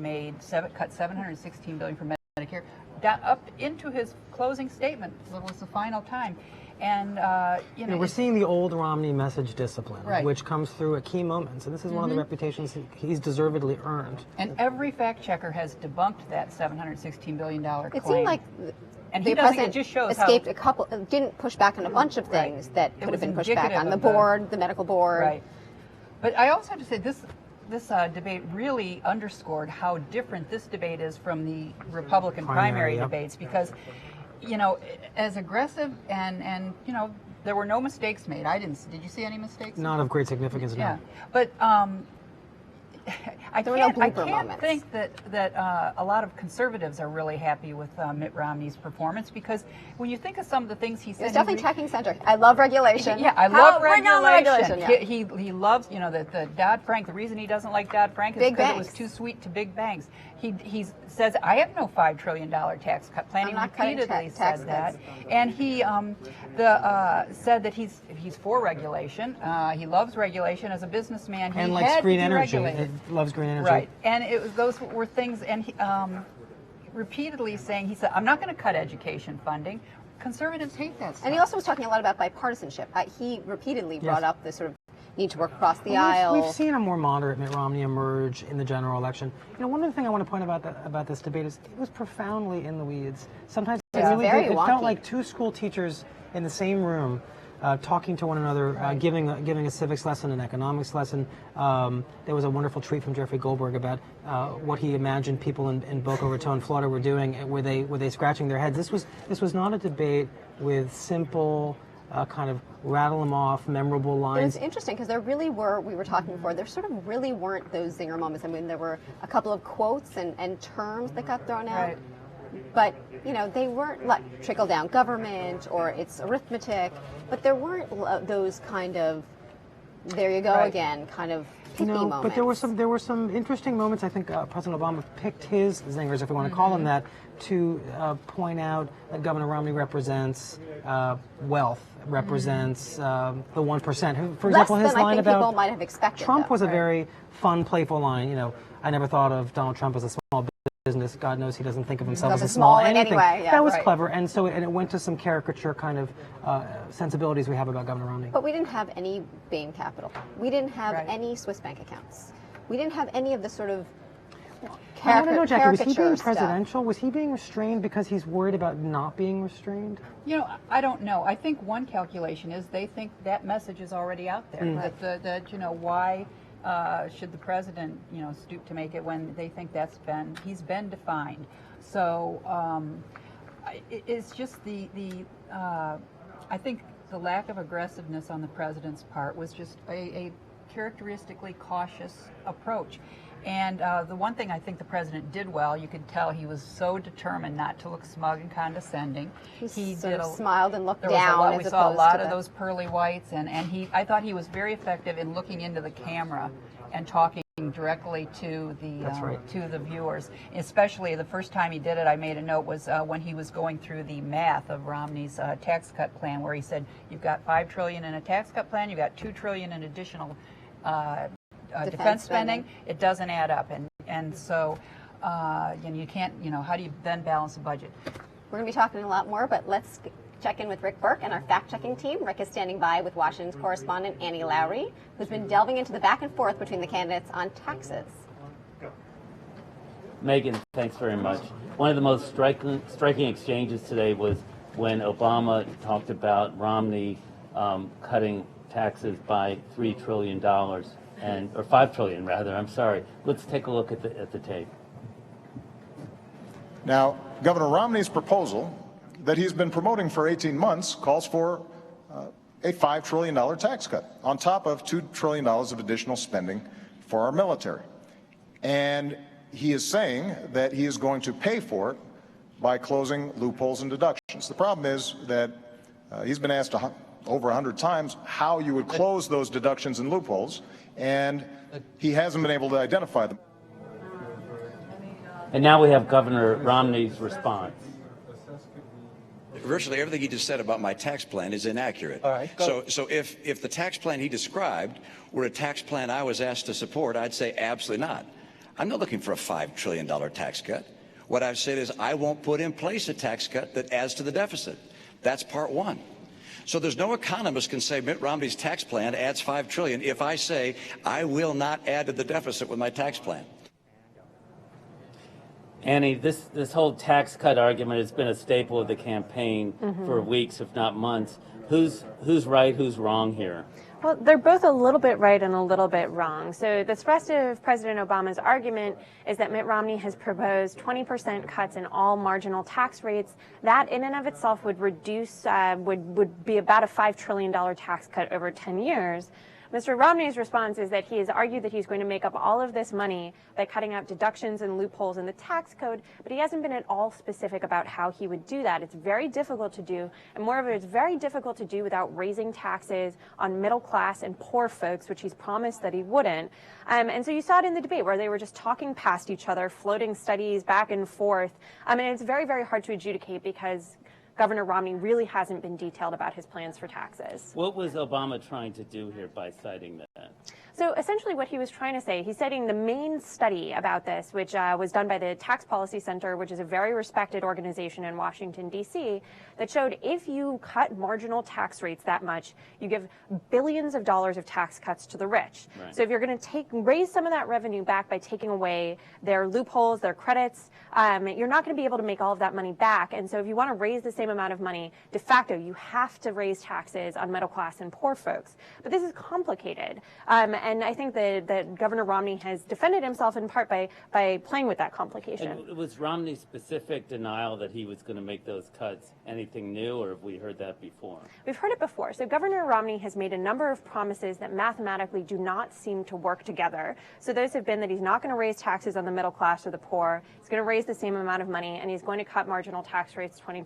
C: cut $716 billion from Medicare, down, up into his closing statement. That was the final time. And
B: we're seeing the old Romney message discipline,
C: right,
B: which comes through at key moments, and this is one of the reputations he's deservedly earned.
C: And every fact checker has debunked that $716 billion claim.
A: It seemed like the president escaped a couple, didn't push back on a bunch of things that could have been pushed back on the board, the medical board.
C: Right. But I also have to say this debate really underscored how different this debate is from the Republican primary debates, because as aggressive and there were no mistakes made. Did you see any mistakes?
B: Not of great significance, no.
C: Yeah, but I can't think that a lot of conservatives are really happy with Mitt Romney's performance, because when you think of some of the things he said,
A: it's definitely checking center. I love regulation.
C: Yeah, I love
A: regulation.
C: Yeah. He loves the Dodd-Frank. The reason he doesn't like Dodd-Frank is because it was too sweet to big banks. He says, I have no $5 trillion tax cut plan. He repeatedly said that, and he said that he's for regulation. He loves regulation as a businessman.
B: And likes green energy. Loves green energy.
C: Right, and those were things, and he repeatedly saying, he said, I'm not going to cut education funding. Conservatives hate that stuff.
A: And he also was talking a lot about bipartisanship. He repeatedly brought up the sort of need to work across the aisle.
B: We've seen a more moderate Mitt Romney emerge in the general election. One of the things I want to point about this debate is it was profoundly in the weeds. Sometimes it felt like two school teachers in the same room, talking to one another, giving a civics lesson, an economics lesson. There was a wonderful tweet from Jeffrey Goldberg about what he imagined people in Boca Raton, Florida, were doing. Were they scratching their heads? This was not a debate with simple, kind of rattle them off, memorable lines.
A: It was interesting because there really were. We were talking before. There sort of really weren't those zinger moments. I mean, there were a couple of quotes and terms that got thrown out.
C: Right.
A: But, they weren't like trickle-down government or it's arithmetic, but there weren't those kind of there you go again, kind of picky moments.
B: But there were some interesting moments. I think President Obama picked his zingers, if we want to call them that, to point out that Governor Romney represents wealth, represents the 1%. Who, for example, his line about
A: people might have expected,
B: Trump was a very fun, playful line. You know, I never thought of Donald Trump as a small business. God knows he doesn't think of himself as a small anything.
A: Anyway, yeah,
B: that was clever, and so it went to some caricature kind of sensibilities we have about Governor Romney.
A: But we didn't have any Bain Capital. We didn't have any Swiss bank accounts. We didn't have any of the sort of
B: I don't know, Jackie, was he being
A: stuff.
B: presidential? Was he being restrained because he's worried about not being restrained?
C: You know, I don't know. I think one calculation is they think that message is already out there. That you know, why should the president, you know, stoop to make it when they think he's been defined. So it's just I think the lack of aggressiveness on the president's part was just a characteristically cautious approach. And the one thing I think the president did well, you could tell he was so determined not to look smug and condescending.
A: He smiled and looked down.
C: We saw a lot of those pearly whites, and I thought he was very effective in looking into the camera and talking directly to the viewers. Especially the first time he did it, I made a note, was when he was going through the math of Romney's tax cut plan, where he said, you've got $5 trillion in a tax cut plan, you've got $2 trillion in additional defense spending. It doesn't add up, and so you can't, you know, how do you then balance the budget?
A: We're going to be talking a lot more, but let's check in with Rick Burke and our fact-checking team. Rick is standing by with Washington's correspondent Annie Lowrey, who's been delving into the back and forth between the candidates on taxes.
I: Megan, thanks very much. One of the most striking exchanges today was when Obama talked about Romney cutting taxes by $3 trillion, or $5 trillion rather. I'm sorry. Let's take a look at the tape.
H: Now, Governor Romney's proposal that he's been promoting for 18 months calls for a $5 trillion tax cut on top of $2 trillion of additional spending for our military. And he is saying that he is going to pay for it by closing loopholes and deductions. The problem is that he's been asked over 100 times how you would close those deductions and loopholes, and he hasn't been able to identify them.
I: And now we have Governor Romney's response.
D: Virtually everything he just said about my tax plan is inaccurate.
I: All right,
D: so if the tax plan he described were a tax plan I was asked to support, I'd say absolutely not. I'm not looking for a $5 trillion tax cut. What I've said is I won't put in place a tax cut that adds to the deficit. That's part one. So there's no economist can say Mitt Romney's tax plan adds $5 trillion if I say I will not add to the deficit with my tax plan.
I: Annie, this whole tax cut argument has been a staple of the campaign for weeks, if not months. Who's right, who's wrong here?
N: Well, they're both a little bit right and a little bit wrong. So the thrust of President Obama's argument is that Mitt Romney has proposed 20% cuts in all marginal tax rates. That in and of itself would reduce, would be about a $5 trillion tax cut over 10 years. Mr. Romney's response is that he has argued that he's going to make up all of this money by cutting out deductions and loopholes in the tax code, but he hasn't been at all specific about how he would do that. It's very difficult to do, and moreover, it's very difficult to do without raising taxes on middle class and poor folks, which he's promised that he wouldn't. And so you saw it in the debate where they were just talking past each other, floating studies back and forth. And it's very, very hard to adjudicate because Governor Romney really hasn't been detailed about his plans for taxes.
I: What was Obama trying to do here by citing that?
N: So essentially what he was trying to say, he's citing the main study about this, which was done by the Tax Policy Center, which is a very respected organization in Washington, D.C., that showed if you cut marginal tax rates that much, you give billions of dollars of tax cuts to the rich. Right. So if you're going to raise some of that revenue back by taking away their loopholes, their credits, you're not going to be able to make all of that money back. And so if you want to raise the same amount of money, de facto, you have to raise taxes on middle class and poor folks. But this is complicated. And I think that Governor Romney has defended himself in part by playing with that complication.
I: And was Romney's specific denial that he was going to make those cuts anything new, or have we heard that before?
N: We've heard it before. So Governor Romney has made a number of promises that mathematically do not seem to work together. So those have been that he's not going to raise taxes on the middle class or the poor, he's going to raise the same amount of money, and he's going to cut marginal tax rates 20%.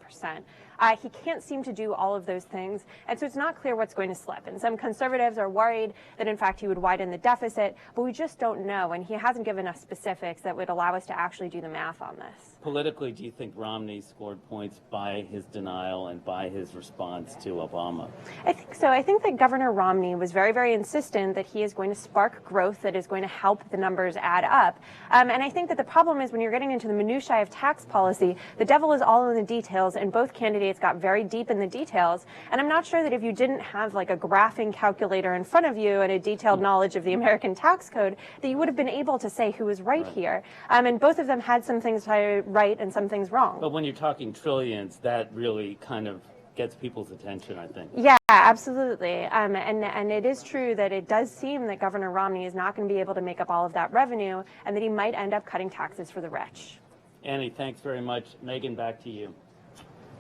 N: He can't seem to do all of those things, and so it's not clear what's going to slip. And some conservatives are worried that, in fact, he would widen the deficit, but we just don't know, and he hasn't given us specifics that would allow us to actually do the math on this.
I: Politically, do you think Romney scored points by his denial and by his response to Obama?
N: I think so. I think that Governor Romney was very, very insistent that he is going to spark growth that is going to help the numbers add up. And I think that the problem is when you're getting into the minutiae of tax policy, the devil is all in the details, and both candidates got very deep in the details. And I'm not sure that if you didn't have like a graphing calculator in front of you and a detailed knowledge of the American tax code, that you would have been able to say who was right here. And both of them had some things right and some things wrong.
I: But when you're talking trillions, that really kind of gets people's attention, I think.
N: Yeah, absolutely. And it is true that it does seem that Governor Romney is not going to be able to make up all of that revenue, and that he might end up cutting taxes for the rich.
I: Annie, thanks very much. Megan, back to you.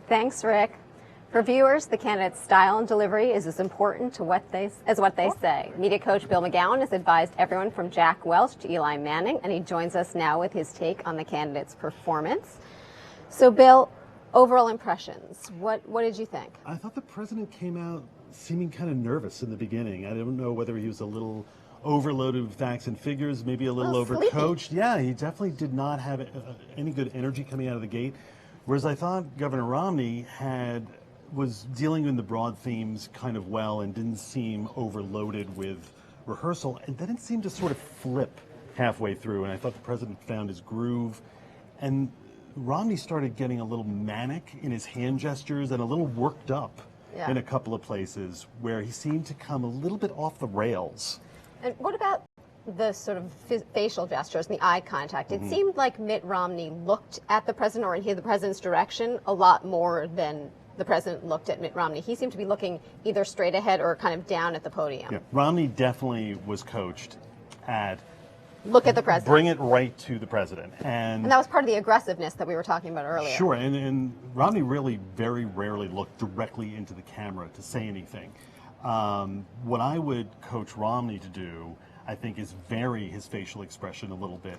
A: Thanks, Rick. For viewers, the candidate's style and delivery is as important to what they say. Media coach Bill McGowan has advised everyone from Jack Welch to Eli Manning, and he joins us now with his take on the candidate's performance. So, Bill, overall impressions, what did you think?
Q: I thought the president came out seeming kind of nervous in the beginning. I don't know whether he was a little overloaded with facts and figures, maybe a little overcoached.
A: Sleepy.
Q: Yeah, he definitely did not have any good energy coming out of the gate. Whereas I thought Governor Romney was dealing in the broad themes kind of well and didn't seem overloaded with rehearsal, and then it seemed to sort of flip halfway through, and I thought the president found his groove, and Romney started getting a little manic in his hand gestures and a little worked up in a couple of places where he seemed to come a little bit off the rails.
A: And what about the sort of facial gestures and the eye contact? It seemed like Mitt Romney looked at the president or in the president's direction a lot more than the president looked at Mitt Romney. He seemed to be looking either straight ahead or kind of down at the podium.
Q: Yeah. Romney definitely was coached at
A: look at the president.
Q: Bring it right to the president. And
A: that was part of the aggressiveness that we were talking about earlier.
Q: Sure, and Romney really very rarely looked directly into the camera to say anything. What I would coach Romney to do, I think, is vary his facial expression a little bit.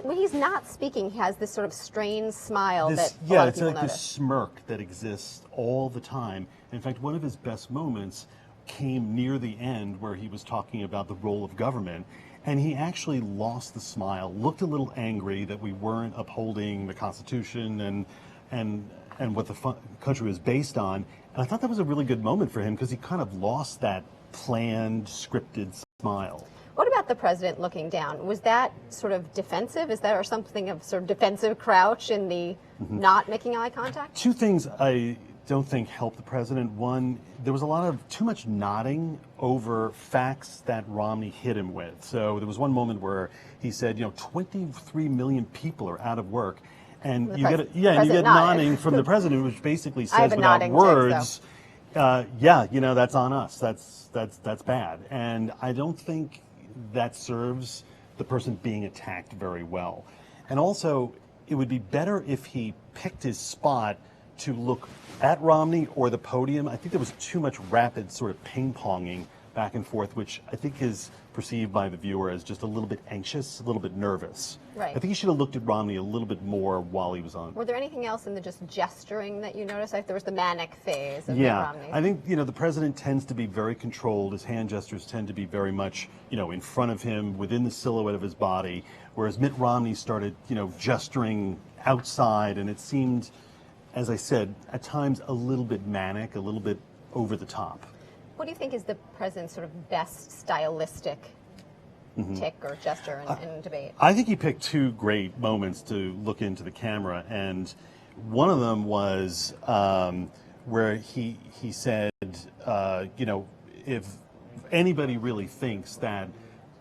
A: When he's not speaking, he has this sort of strained smile that a lot of people
Q: it's like
A: notice.
Q: this smirk that exists all the time. In fact, one of his best moments came near the end where he was talking about the role of government, and he actually lost the smile, looked a little angry that we weren't upholding the Constitution and what the country was based on. And I thought that was a really good moment for him because he kind of lost that planned, scripted smile.
A: What about the president looking down? Was that sort of defensive? Is there something of sort of defensive crouch in the not making eye contact?
Q: Two things I don't think helped the president. One, there was a lot of too much nodding over facts that Romney hit him with. So there was one moment where he said, 23 million people are out of work. And you get nodding from the president, which basically says without words, that's on us. That's bad. And I don't think that serves the person being attacked very well. And also, it would be better if he picked his spot to look at Romney or the podium. I think there was too much rapid sort of ping-ponging back and forth, which I think is perceived by the viewer as just a little bit anxious, a little bit nervous.
A: Right.
Q: I think he should have looked at Romney a little bit more while he was on.
A: Were there anything else in the just gesturing that you noticed? Like there was the manic phase of Mitt Romney.
Q: I think, the president tends to be very controlled. His hand gestures tend to be very much, in front of him, within the silhouette of his body, whereas Mitt Romney started, gesturing outside, and it seemed, as I said, at times a little bit manic, a little bit over the top.
A: What do you think is the president's sort of best stylistic tick or gesture in debate?
Q: I think he picked two great moments to look into the camera, and one of them was where he said, if anybody really thinks that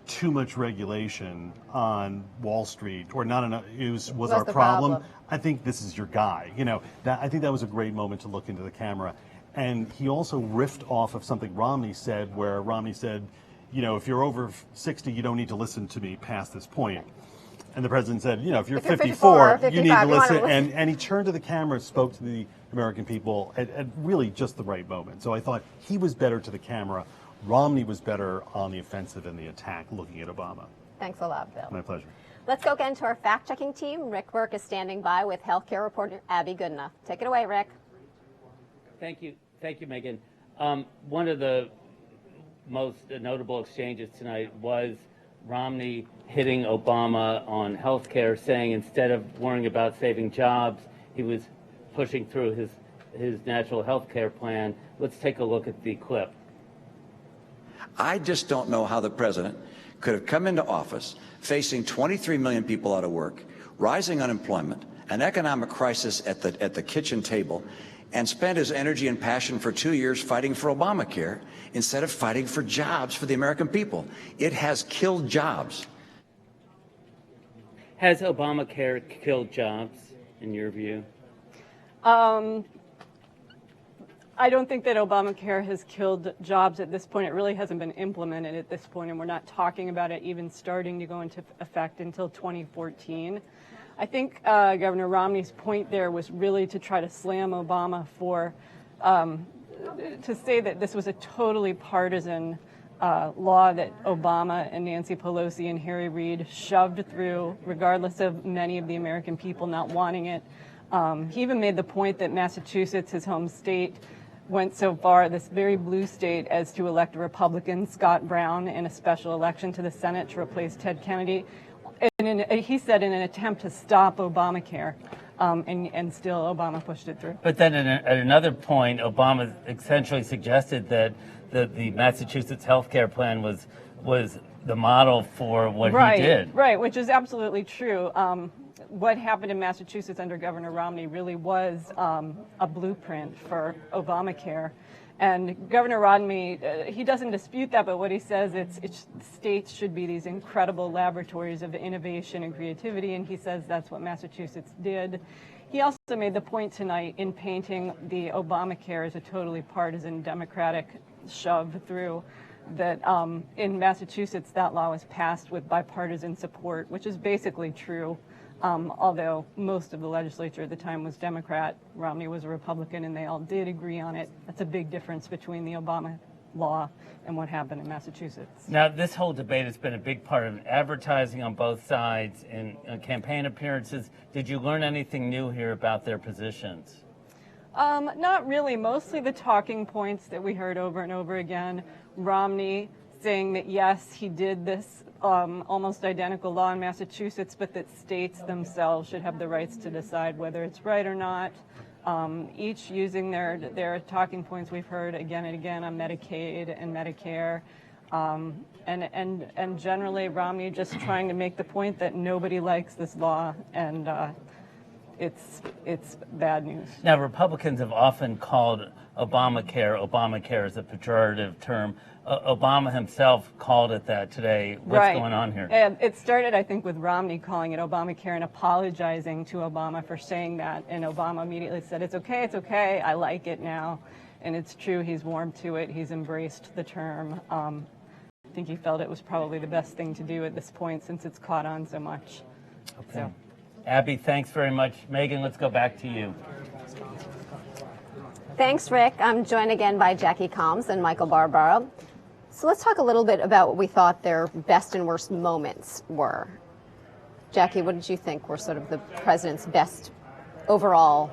Q: too much regulation on Wall Street or not enough was our problem, I think this is your guy. I think that was a great moment to look into the camera. And he also riffed off of something Romney said, where Romney said, if you're over 60, you don't need to listen to me past this point. And the president said, if you're 54, you need to listen. And he turned to the camera, spoke to the American people at really just the right moment. So I thought he was better to the camera. Romney was better on the offensive and the attack, looking at Obama.
A: Thanks a lot, Bill.
Q: My pleasure.
A: Let's go again to our fact-checking team. Rick Burke is standing by with healthcare reporter Abby Goodenough. Take it away, Rick.
I: Thank you, Megan. One of the most notable exchanges tonight was Romney hitting Obama on health care, saying instead of worrying about saving jobs, he was pushing through his natural health care plan. Let's take a look at the clip.
D: I just don't know how the president could have come into office facing 23 million people out of work, rising unemployment, an economic crisis at the kitchen table, and spent his energy and passion for 2 years fighting for Obamacare instead of fighting for jobs for the American people. It has killed jobs.
I: Has Obamacare killed jobs, in your view?
R: I don't think that Obamacare has killed jobs at this point. It really hasn't been implemented at this point, and we're not talking about it even starting to go into effect until 2014. I think Governor Romney's point there was really to try to slam Obama for, to say that this was a totally partisan law that Obama and Nancy Pelosi and Harry Reid shoved through, regardless of many of the American people not wanting it. He even made the point that Massachusetts, his home state, went so far, this very blue state, as to elect a Republican, Scott Brown, in a special election to the Senate to replace Ted Kennedy. And he said in an attempt to stop Obamacare, and still Obama pushed it through.
I: But then at another point, Obama essentially suggested that the Massachusetts health care plan was the model for what he did.
R: Right, which is absolutely true. What happened in Massachusetts under Governor Romney really was a blueprint for Obamacare. And Governor Romney, he doesn't dispute that, but what he says, it's states should be these incredible laboratories of innovation and creativity, and he says that's what Massachusetts did. He also made the point tonight in painting the Obamacare as a totally partisan Democratic shove through, that in Massachusetts that law was passed with bipartisan support, which is basically true. Although most of the legislature at the time was Democrat, Romney was a Republican, and they all did agree on it. That's a big difference between the Obama law and what happened in Massachusetts.
I: Now, this whole debate has been a big part of advertising on both sides and campaign appearances. Did you learn anything new here about their positions?
R: Not really. Mostly the talking points that we heard over and over again. Romney saying that, yes, he did this almost identical law in Massachusetts, but that states themselves should have the rights to decide whether it's right or not. Each using their talking points we've heard again and again on Medicaid and Medicare. And generally Romney just trying to make the point that nobody likes this law, and it's bad news.
I: Now, Republicans have often called Obamacare is a pejorative term. Obama himself called it that today. What's going on here?
R: And it started, I think, with Romney calling it Obamacare and apologizing to Obama for saying that. And Obama immediately said, it's okay, I like it now. And it's true, he's warmed to it, he's embraced the term. I think he felt it was probably the best thing to do at this point since it's caught on so much.
I: Okay.
R: So.
I: Abby, thanks very much. Megan, let's go back to you.
A: Thanks, Rick. I'm joined again by Jackie Combs and Michael Barbaro. So let's talk a little bit about what we thought their best and worst moments were. Jackie, what did you think were sort of the president's best overall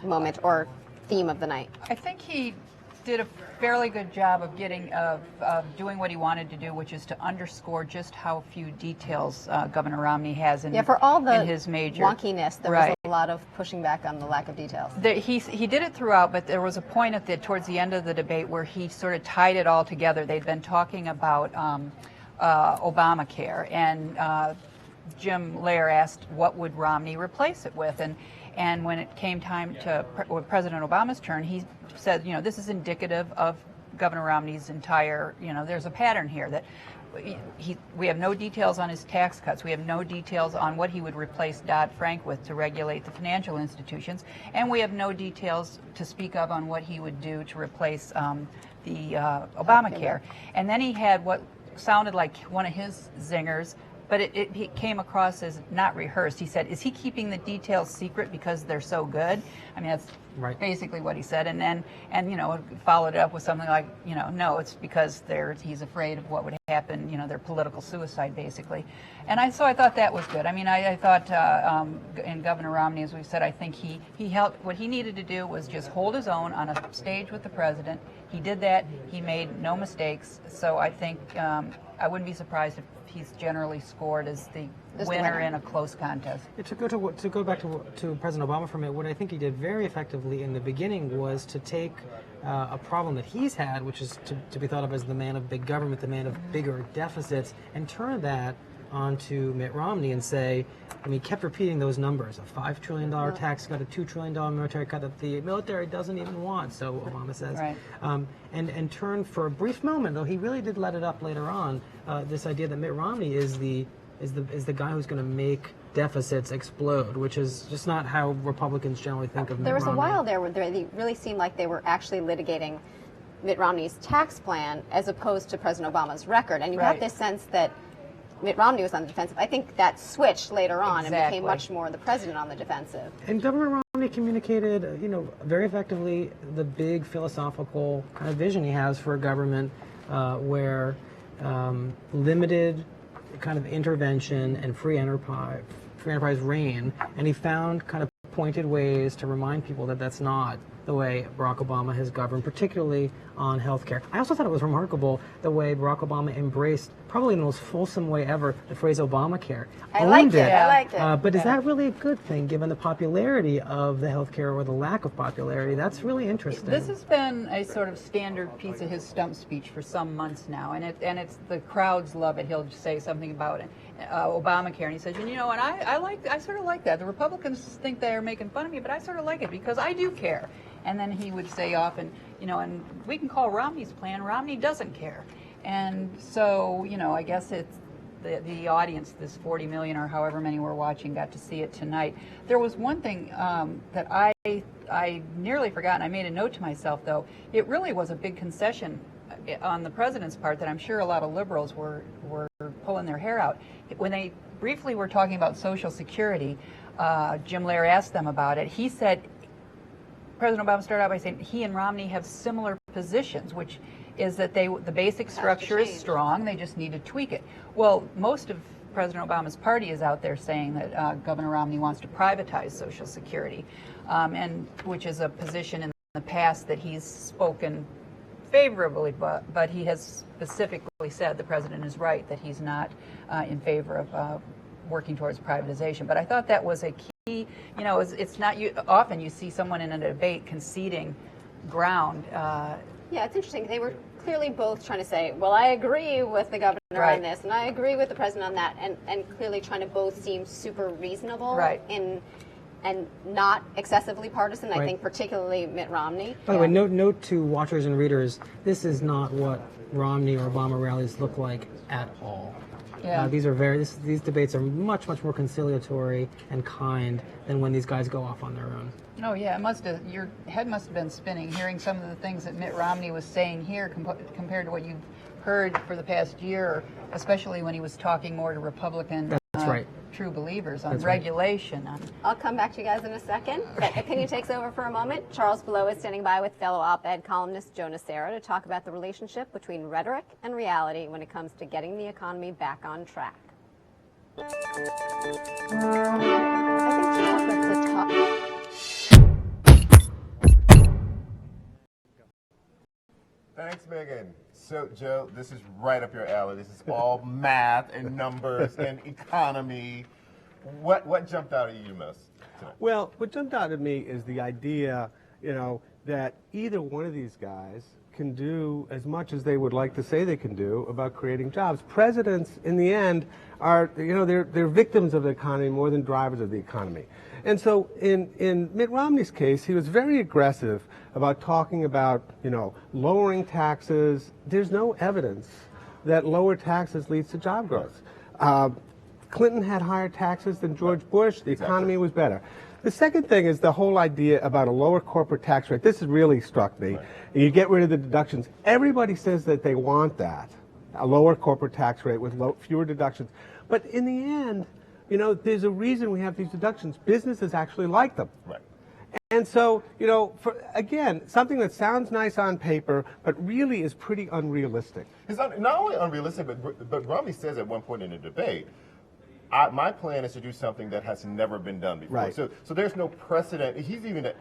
A: moment or theme of the night?
C: I think he did a fairly good job of doing what he wanted to do, which is to underscore just how few details Governor Romney has in,
A: for all the
C: in his major
A: wonkiness, there was a lot of pushing back on the lack of details.
C: He did it throughout, but there was a point towards the end of the debate where he sort of tied it all together. They'd been talking about Obamacare, and Jim Lair asked what would Romney replace it with, and when it came time to President Obama's turn, he said, this is indicative of Governor Romney's entire, there's a pattern here that we have no details on his tax cuts. We have no details on what he would replace Dodd-Frank with to regulate the financial institutions. And we have no details to speak of on what he would do to replace the Obamacare. And then he had what sounded like one of his zingers, but it came across as not rehearsed. He said, is he keeping the details secret because they're so good? I mean, that's basically what he said. And followed it up with something like, no, it's because he's afraid of what would happen, their political suicide, basically. And so I thought that was good. I mean, I thought in Governor Romney, as we've said, I think he helped. What he needed to do was just hold his own on a stage with the president. He did that. He made no mistakes. So I think I wouldn't be surprised if he's generally scored as the winner in a close contest.
B: To go back to President Obama for a minute, what I think he did very effectively in the beginning was to take a problem that he's had, which is to be thought of as the man of big government, the man of bigger deficits, and turn that onto Mitt Romney and say, he kept repeating those numbers, a $5 trillion tax cut, a $2 trillion military cut that the military doesn't even want, so Obama says.
C: Right.
B: And turn for a brief moment, though he really did let it up later on, this idea that Mitt Romney is the guy who's going to make deficits explode, which is just not how Republicans generally think of Mitt Romney.
A: There was a while there where they really seemed like they were actually litigating Mitt Romney's tax plan as opposed to President Obama's record. And you have this sense that Mitt Romney was on the defensive. I think that switched later on and became much more the president on the defensive.
B: And Governor Romney communicated, very effectively the big philosophical kind of vision he has for a government where limited kind of intervention and free enterprise reign, and he found kind of pointed ways to remind people that that's not the way Barack Obama has governed, particularly on health care. I also thought it was remarkable the way Barack Obama embraced, probably in the most fulsome way ever, the phrase Obamacare.
A: I liked it.
B: But is that really a good thing, given the popularity of the health care or the lack of popularity? That's really interesting.
C: This has been a sort of standard piece of his stump speech for some months now, and it's the crowds love it. He'll just say something about it, Obamacare, and he says, and I sort of like that. The Republicans think they're making fun of me, but I sort of like it because I do care. And then he would say often, and we can call Romney's plan, Romney doesn't care. And so, I guess it's the audience, this 40 million or however many were watching, got to see it tonight. There was one thing that I nearly forgot, and I made a note to myself, though. It really was a big concession on the president's part that I'm sure a lot of liberals were pulling their hair out. When they briefly were talking about Social Security, Jim Lehrer asked them about it. He said, President Obama started out by saying he and Romney have similar positions, which is that the basic structure is strong, they just need to tweak it. Well, most of President Obama's party is out there saying that Governor Romney wants to privatize Social Security, and which is a position in the past that he's spoken favorably, but he has specifically said, the president is right, that he's not in favor of working towards privatization. But I thought that was a key, it's not often you see someone in a debate conceding ground.
A: Yeah, it's interesting. They were clearly both trying to say, well, I agree with the governor on this, and I agree with the president on that, and clearly trying to both seem super reasonable and not excessively partisan. I think particularly Mitt Romney.
B: By the way, note to watchers and readers, this is not what Romney or Obama rallies look like at all.
C: Yeah.
B: These debates are much more conciliatory and kind than when these guys go off on their own.
C: Oh yeah, your head must have been spinning hearing some of the things that Mitt Romney was saying here compared to what you've heard for the past year, especially when he was talking more to Republican true believers on regulation.
A: I'll come back to you guys in a second. But Opinion takes over for a moment. Charles Below is standing by with fellow op-ed columnist Joe Nacero to talk about the relationship between rhetoric and reality when it comes to getting the economy back on track. I think the top.
S: Thanks, Megan. So, Joe, this is right up your alley. This is all math and numbers and economy. What jumped out at you most tonight?
T: Well, what jumped out at me is the idea, that either one of these guys can do as much as they would like to say they can do about creating jobs. Presidents, in the end, are, they're victims of the economy more than drivers of the economy. And so in Mitt Romney's case, he was very aggressive about talking about, lowering taxes. There's no evidence that lower taxes leads to job growth. Clinton had higher taxes than George Bush. The economy was better. The second thing is the whole idea about a lower corporate tax rate. This has really struck me. You get rid of the deductions. Everybody says that they want that, a lower corporate tax rate with fewer deductions. But in the end, you know, there's a reason we have these deductions. Businesses actually like them.
S: Right.
T: And so, you know, again, something that sounds nice on paper, but really is pretty unrealistic.
S: It's not only unrealistic, but Romney says at one point in the debate, my plan is to do something that has never been done before.
T: Right.
S: So there's no precedent. He's even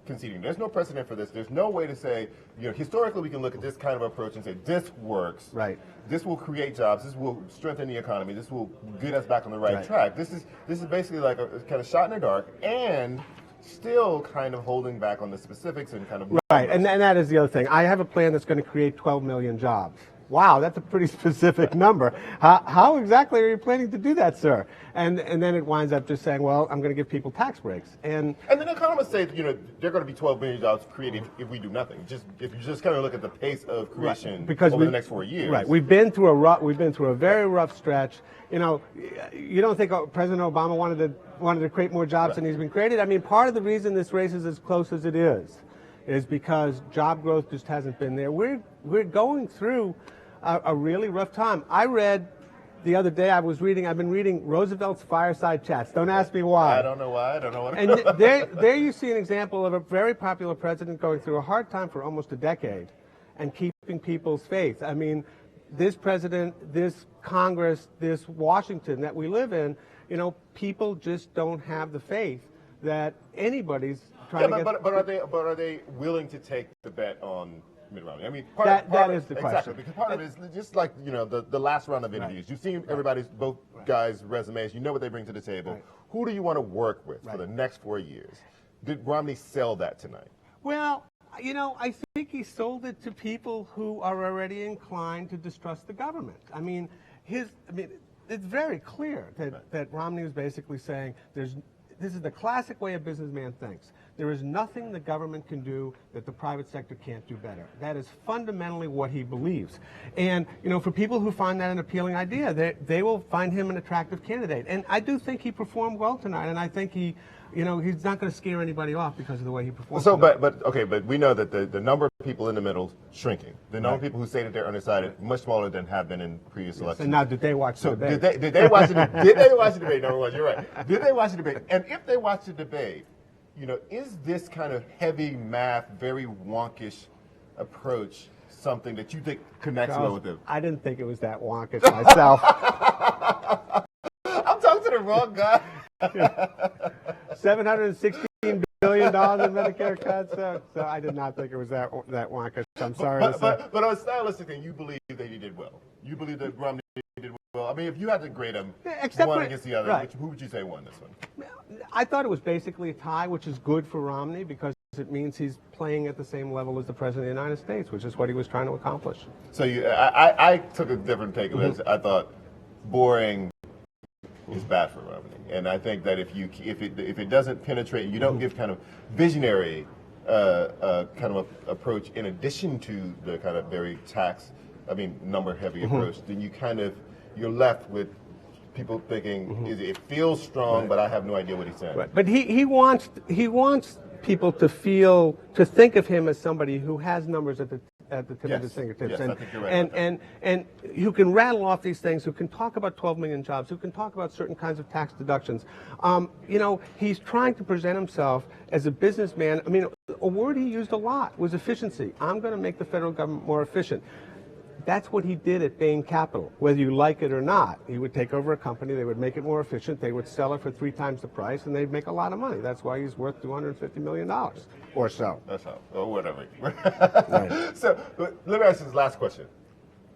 S: conceding there's no precedent for this. There's no way to say, you know, historically we can look at this kind of approach and say this works.
T: Right.
S: This will create jobs. This will strengthen the economy. This will get us back on the right track. This is basically like a kind of shot in the dark, and still kind of holding back on the specifics and kind of
T: right. And that is the other thing. I have a plan that's going to create 12 million jobs. Wow, that's a pretty specific number. How exactly are you planning to do that, sir? And then it winds up just saying, well, I'm going to give people tax breaks. And
S: then economists say, you know, there are going to be 12 million jobs created if we do nothing. If you just kind of look at the pace of creation over the next 4 years.
T: Right. We've been through a very rough stretch. You know, you don't think President Obama wanted to create more jobs than he's been created? I mean, part of the reason this race is as close as it is because job growth just hasn't been there. We're going through a really rough time. I read the other day, I've been reading Roosevelt's Fireside Chats. Don't ask me why.
S: I don't know why. I don't know what.
T: And there you see an example of a very popular president going through a hard time for almost a decade and keeping people's faith. I mean, this president, this Congress, this Washington that we live in, you know, people just don't have the faith that anybody's trying to get.
S: But are they willing to take the bet on Mitt Romney? I mean,
T: that is the question.
S: Exactly, because part of it is just like, you know, the last round of interviews. You've seen both guys' resumes. You know what they bring to the table.
T: Right.
S: Who do you want to work with for the next 4 years? Did Romney sell that tonight?
T: Well, you know, I think he sold it to people who are already inclined to distrust the government. I mean, it's very clear that Romney was basically saying this is the classic way a businessman thinks. There is nothing the government can do that the private sector can't do better. That is fundamentally what he believes. And, you know, for people who find that an appealing idea, they will find him an attractive candidate. And I do think he performed well tonight, and I think he's not going to scare anybody off because of the way he performed.
S: So, but we know that the number of people in the middle shrinking. The number of people who say that they're undecided much smaller than have been in previous elections.
T: And now, did they watch the debate?
S: Did they watch the did they watch the debate? Number one, you're right. Did they watch the debate? And if they watch the debate, you know, is this kind of heavy math, very wonkish approach something that you think connects well with them?
T: I didn't think it was that wonkish myself.
S: I'm talking to the wrong guy.
T: $716 billion in Medicare cuts. So I did not think it was that wonkish. I'm sorry to say.
S: But on a stylistic thing, you believe that he did well. You believe that Romney did well. I mean, if you had to grade them one against the other, who would you say won this one?
T: I thought it was basically a tie, which is good for Romney because it means he's playing at the same level as the President of the United States, which is what he was trying to accomplish.
S: So I took a different take of it. I thought boring is bad for Romney, and I think that if it doesn't penetrate, you don't give kind of visionary kind of approach in addition to the kind of very number heavy approach, then you're left with people thinking it feels strong, but I have no idea what he's saying.
T: Right. But he wants people to think of him as somebody who has numbers at the tip of his fingertips,
S: Yes, I think you're right
T: and who can rattle off these things, who can talk about 12 million jobs, who can talk about certain kinds of tax deductions. You know, he's trying to present himself as a businessman. I mean, a word he used a lot was efficiency. I'm going to make the federal government more efficient. That's what he did at Bain Capital. Whether you like it or not, he would take over a company, they would make it more efficient, they would sell it for 3 times the price, and they'd make a lot of money. That's why he's worth $250 million or so.
S: That's how, or whatever. Right. So let me ask you this last question.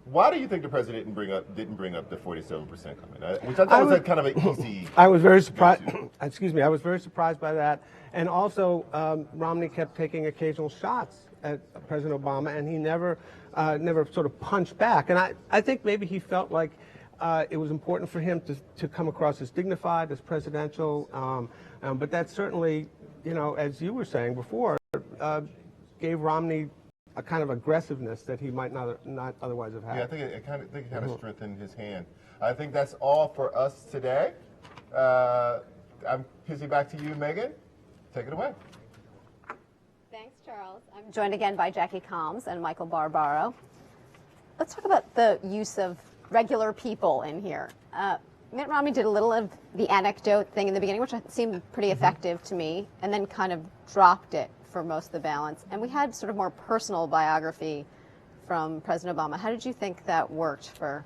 S: Why do you think the president didn't bring up the 47% comment? Which I thought was kind of an easy.
T: I was very surprised. Excuse me. I was very surprised by that. And also, Romney kept taking occasional shots at President Obama, and he never sort of punched back. And I think maybe he felt like it was important for him to come across as dignified, as presidential. But that certainly, you know, as you were saying before, gave Romney a kind of aggressiveness that he might not otherwise have had.
S: Yeah, I think it kind of strengthened his hand. I think that's all for us today. I'm pissing back to you, Megan. Take it away.
A: Thanks, Charles. I'm joined again by Jackie Combs and Michael Barbaro. Let's talk about the use of regular people in here. Mitt Romney did a little of the anecdote thing in the beginning, which seemed pretty effective to me, and then kind of dropped it for most of the balance. And we had sort of more personal biography from President Obama. How did you think that worked for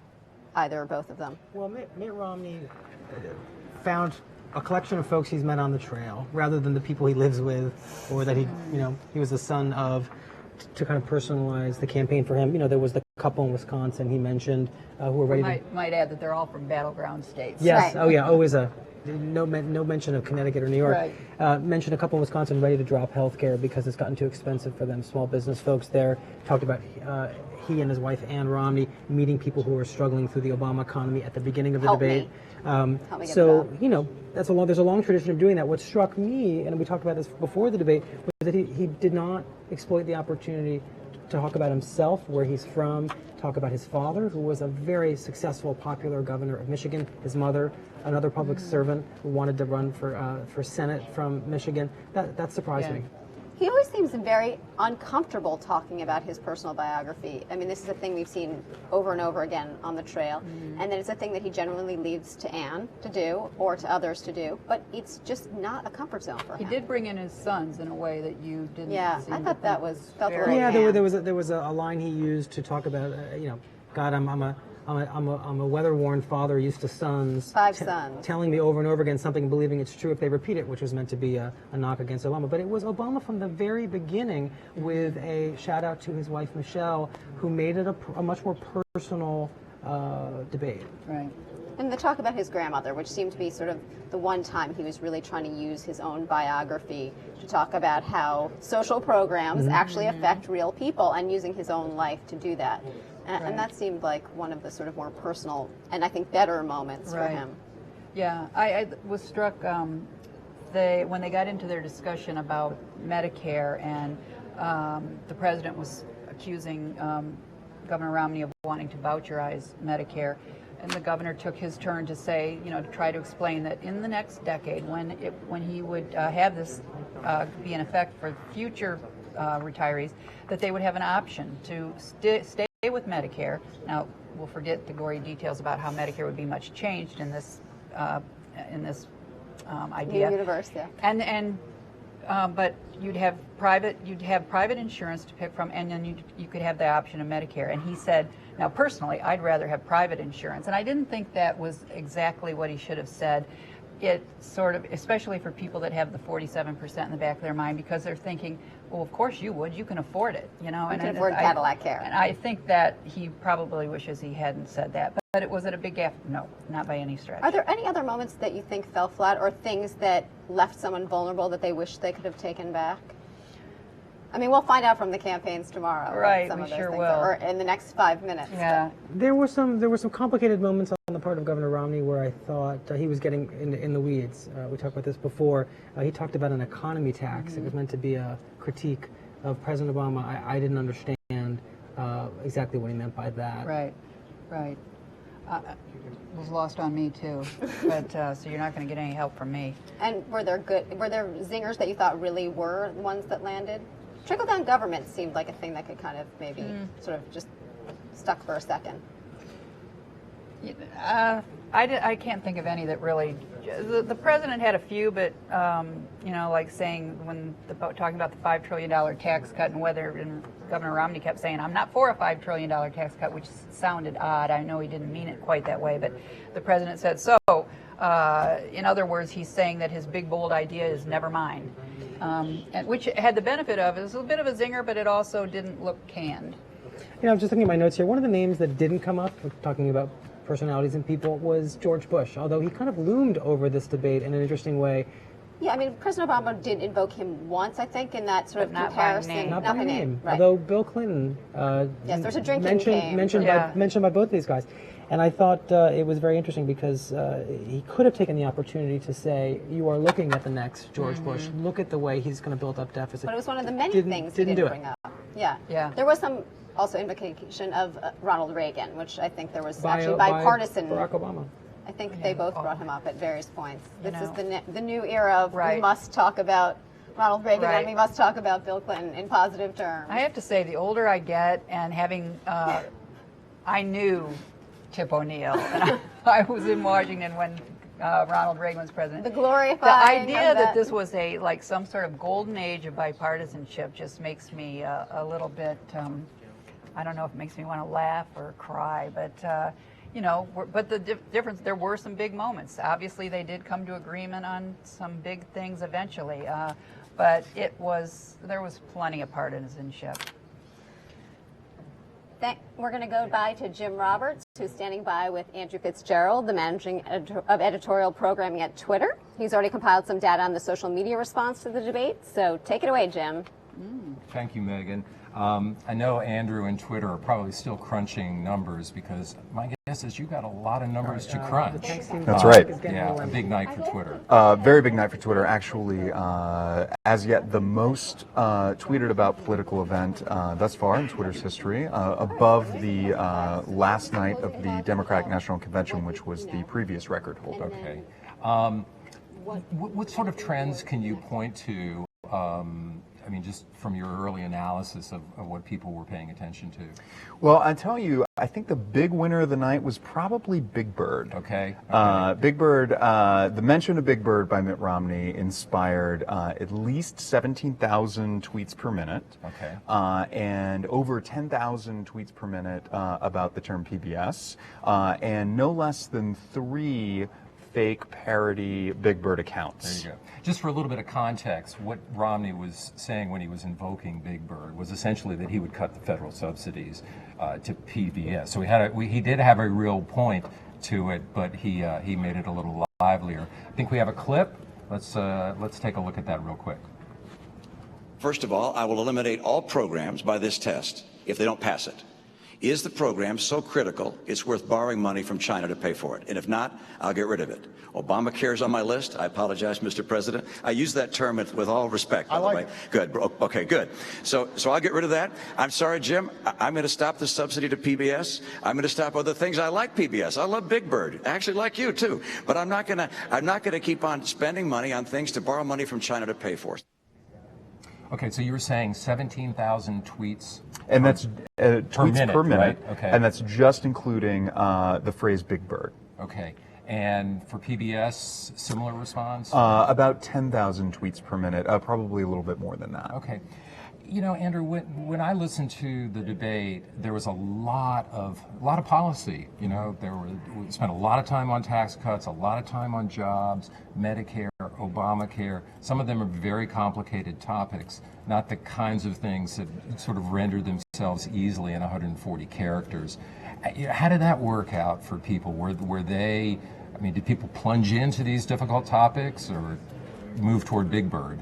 A: either or both of them?
B: Well, Mitt Romney found a collection of folks he's met on the trail, rather than the people he lives with, or that he was the son of, to kind of personalize the campaign for him. There was the couple in Wisconsin he mentioned who were ready to...
C: Might add that they're all from battleground states.
B: Yes,
C: Right.
B: oh yeah, always no mention of Connecticut or New York.
C: Right.
B: Mentioned a couple in Wisconsin ready to drop health care because it's gotten too expensive for them. Small business folks there. Talked about he and his wife Ann Romney meeting people who were struggling through the Obama economy at the beginning of the debate. So there's a long tradition of doing that. What struck me, and we talked about this before the debate, was that he did not exploit the opportunity to talk about himself, where he's from, talk about his father, who was a very successful, popular governor of Michigan, his mother, another public servant who wanted to run for Senate from Michigan. That surprised me.
A: He always seems very uncomfortable talking about his personal biography. I mean, this is a thing we've seen over and over again on the trail, and that it's a thing that he generally leaves to Anne to do or to others to do, but it's just not a comfort zone for him.
C: He did bring in his sons in a way that you didn't seem
A: I thought that was felt a little
B: there was a line he used to talk about, God, I'm a weather-worn father used to sons.
A: 5 sons.
B: Telling me over and over again something, believing it's true if they repeat it, which was meant to be a knock against Obama. But it was Obama from the very beginning, with a shout-out to his wife, Michelle, who made it a much more personal debate.
C: Right.
A: And the talk about his grandmother, which seemed to be sort of the one time he was really trying to use his own biography to talk about how social programs actually affect real people, and using his own life to do that. And that seemed like one of the sort of more personal and I think better moments for him.
C: Yeah, I was struck when they got into their discussion about Medicare, and the president was accusing Governor Romney of wanting to voucherize Medicare. And the governor took his turn to say, to try to explain that in the next decade, when he would have this be in effect for future retirees, that they would have an option to stay with Medicare. Now, we'll forget the gory details about how Medicare would be much changed in this idea.
A: New universe, yeah.
C: And but you'd have private insurance to pick from, and then you could have the option of Medicare. And he said, now personally, I'd rather have private insurance. And I didn't think that was exactly what he should have said. It sort of, especially for people that have the 47% in the back of their mind, because they're thinking, well, of course you would. You can afford it,
A: You can afford Cadillac care.
C: And I think that he probably wishes he hadn't said that. But it was it a big gaffe? No, not by any stretch.
A: Are there any other moments that you think fell flat, or things that left someone vulnerable that they wish they could have taken back? I mean, we'll find out from the campaigns tomorrow.
C: Right,
A: some
C: we
A: of those
C: sure
A: things
C: will.
A: Or in the next 5 minutes.
C: Yeah.
B: There were some complicated moments on the part of Governor Romney where I thought he was getting in the weeds. We talked about this before. He talked about an economy tax. It was meant to be a critique of President Obama. I didn't understand exactly what he meant by that.
C: Right. Was lost on me too, but so you're not going to get any help from me.
A: And were there zingers that you thought really were the ones that landed? Trickle-down government seemed like a thing that could kind of maybe sort of just stuck for a second.
C: I can't think of any that really. The president had a few, but like saying talking about the $5 trillion tax cut, and Governor Romney kept saying, "I'm not for a $5 trillion tax cut," which sounded odd. I know he didn't mean it quite that way, but the president said so. In other words, he's saying that his big bold idea is never mind, and which had the benefit of it was a bit of a zinger, but it also didn't look canned.
B: I'm just looking at my notes here. One of the names that didn't come up, talking about personalities and people, was George Bush, although he kind of loomed over this debate in an interesting way.
A: Yeah, I mean, President Obama did invoke him once, I think, in that sort of comparison.
B: Not by name.
A: Right.
B: Although Bill Clinton
A: yes, there's a drinking game.
B: mentioned by both these guys. And I thought it was very interesting because he could have taken the opportunity to say, you are looking at the next George Bush. Look at the way he's going to build up deficit.
A: But it was one of the many things he didn't bring up. Yeah. There was some also invocation of Ronald Reagan, which I think there was actually bipartisan.
B: Barack Obama.
A: I think they both brought him up at various points. This is the new era of we must talk about Ronald Reagan and we must talk about Bill Clinton in positive terms.
C: I have to say, the older I get, and having, I knew Tip O'Neill, I was in Washington when Ronald Reagan was president.
A: The glorifying
C: The idea
A: of
C: that this was like some sort of golden age of bipartisanship just makes me a little bit, I don't know if it makes me want to laugh or cry, but you know, but the difference, there were some big moments. Obviously, they did come to agreement on some big things eventually, but there was plenty of partisanship.
A: We're going to go by to Jim Roberts, who's standing by with Andrew Fitzgerald, the managing editor of editorial programming at Twitter. He's already compiled some data on the social media response to the debate, so take it away, Jim.
M: Thank you, Megan. I know Andrew and Twitter are probably still crunching numbers because my guess is you got a lot of numbers to crunch.
U: That's right.
M: Yeah, a big night for Twitter.
U: Very big night for Twitter. Actually, as yet, the most tweeted about political event thus far in Twitter's history, above the last night of the Democratic National Convention, which was the previous record holder.
M: Okay. What sort of trends can you point to? I mean, just from your early analysis of what people were paying attention to.
U: Well, I tell you, I think the big winner of the night was probably Big Bird.
M: Okay.
U: Big Bird, the mention of Big Bird by Mitt Romney inspired at least 17,000 tweets per minute.
M: Okay.
U: And over 10,000 tweets per minute about the term PBS, and no less than 3 fake parody Big Bird accounts.
M: There you go. Just for a little bit of context, what Romney was saying when he was invoking Big Bird was essentially that he would cut the federal subsidies to PBS. So he did have a real point to it, but he made it a little livelier. I think we have a clip. Let's take a look at that real quick.
D: First of all, I will eliminate all programs by this test if they don't pass it. Is the program so critical it's worth borrowing money from China to pay for it? And if not, I'll get rid of it. Obamacare is on my list. I apologize, Mr. President. I use that term with all respect, by the way. Good. Okay, good. So I'll get rid of that. I'm sorry, Jim. I'm going to stop the subsidy to PBS. I'm going to stop other things. I like PBS. I love Big Bird. I actually like you too. But I'm not going to keep on spending money on things to borrow money from China to pay for.
M: Okay, so you were saying 17,000 tweets,
U: and that's tweets per minute,
M: right? Okay,
U: and that's just including the phrase "Big Bird."
M: Okay, and for PBS, similar response?
U: About 10,000 tweets per minute, probably a little bit more than that.
M: Okay. You know, Andrew, when I listened to the debate, there was a lot of policy. You know, we spent a lot of time on tax cuts, a lot of time on jobs, Medicare, Obamacare. Some of them are very complicated topics, not the kinds of things that sort of render themselves easily in 140 characters. How did that work out for people? Were they, I mean, did people plunge into these difficult topics or move toward Big Bird?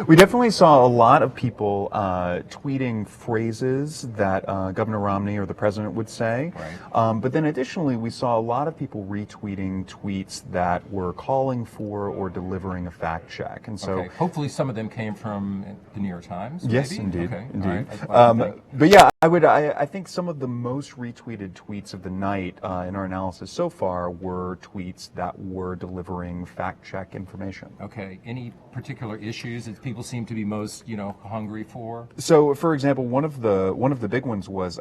U: We definitely saw a lot of people tweeting phrases that Governor Romney or the president would say.
M: Right.
U: But then additionally, we saw a lot of people retweeting tweets that were calling for or delivering a fact check. And so
M: hopefully some of them came from the New York Times.
U: Yes,
M: maybe?
U: indeed.
M: Okay.
U: Indeed.
M: Right.
U: But yeah, I think some of the most retweeted tweets of the night in our analysis so far were tweets that were delivering fact check information.
M: Okay. Any particular issues that people seem to be most, hungry for?
U: So, for example, one of the big ones was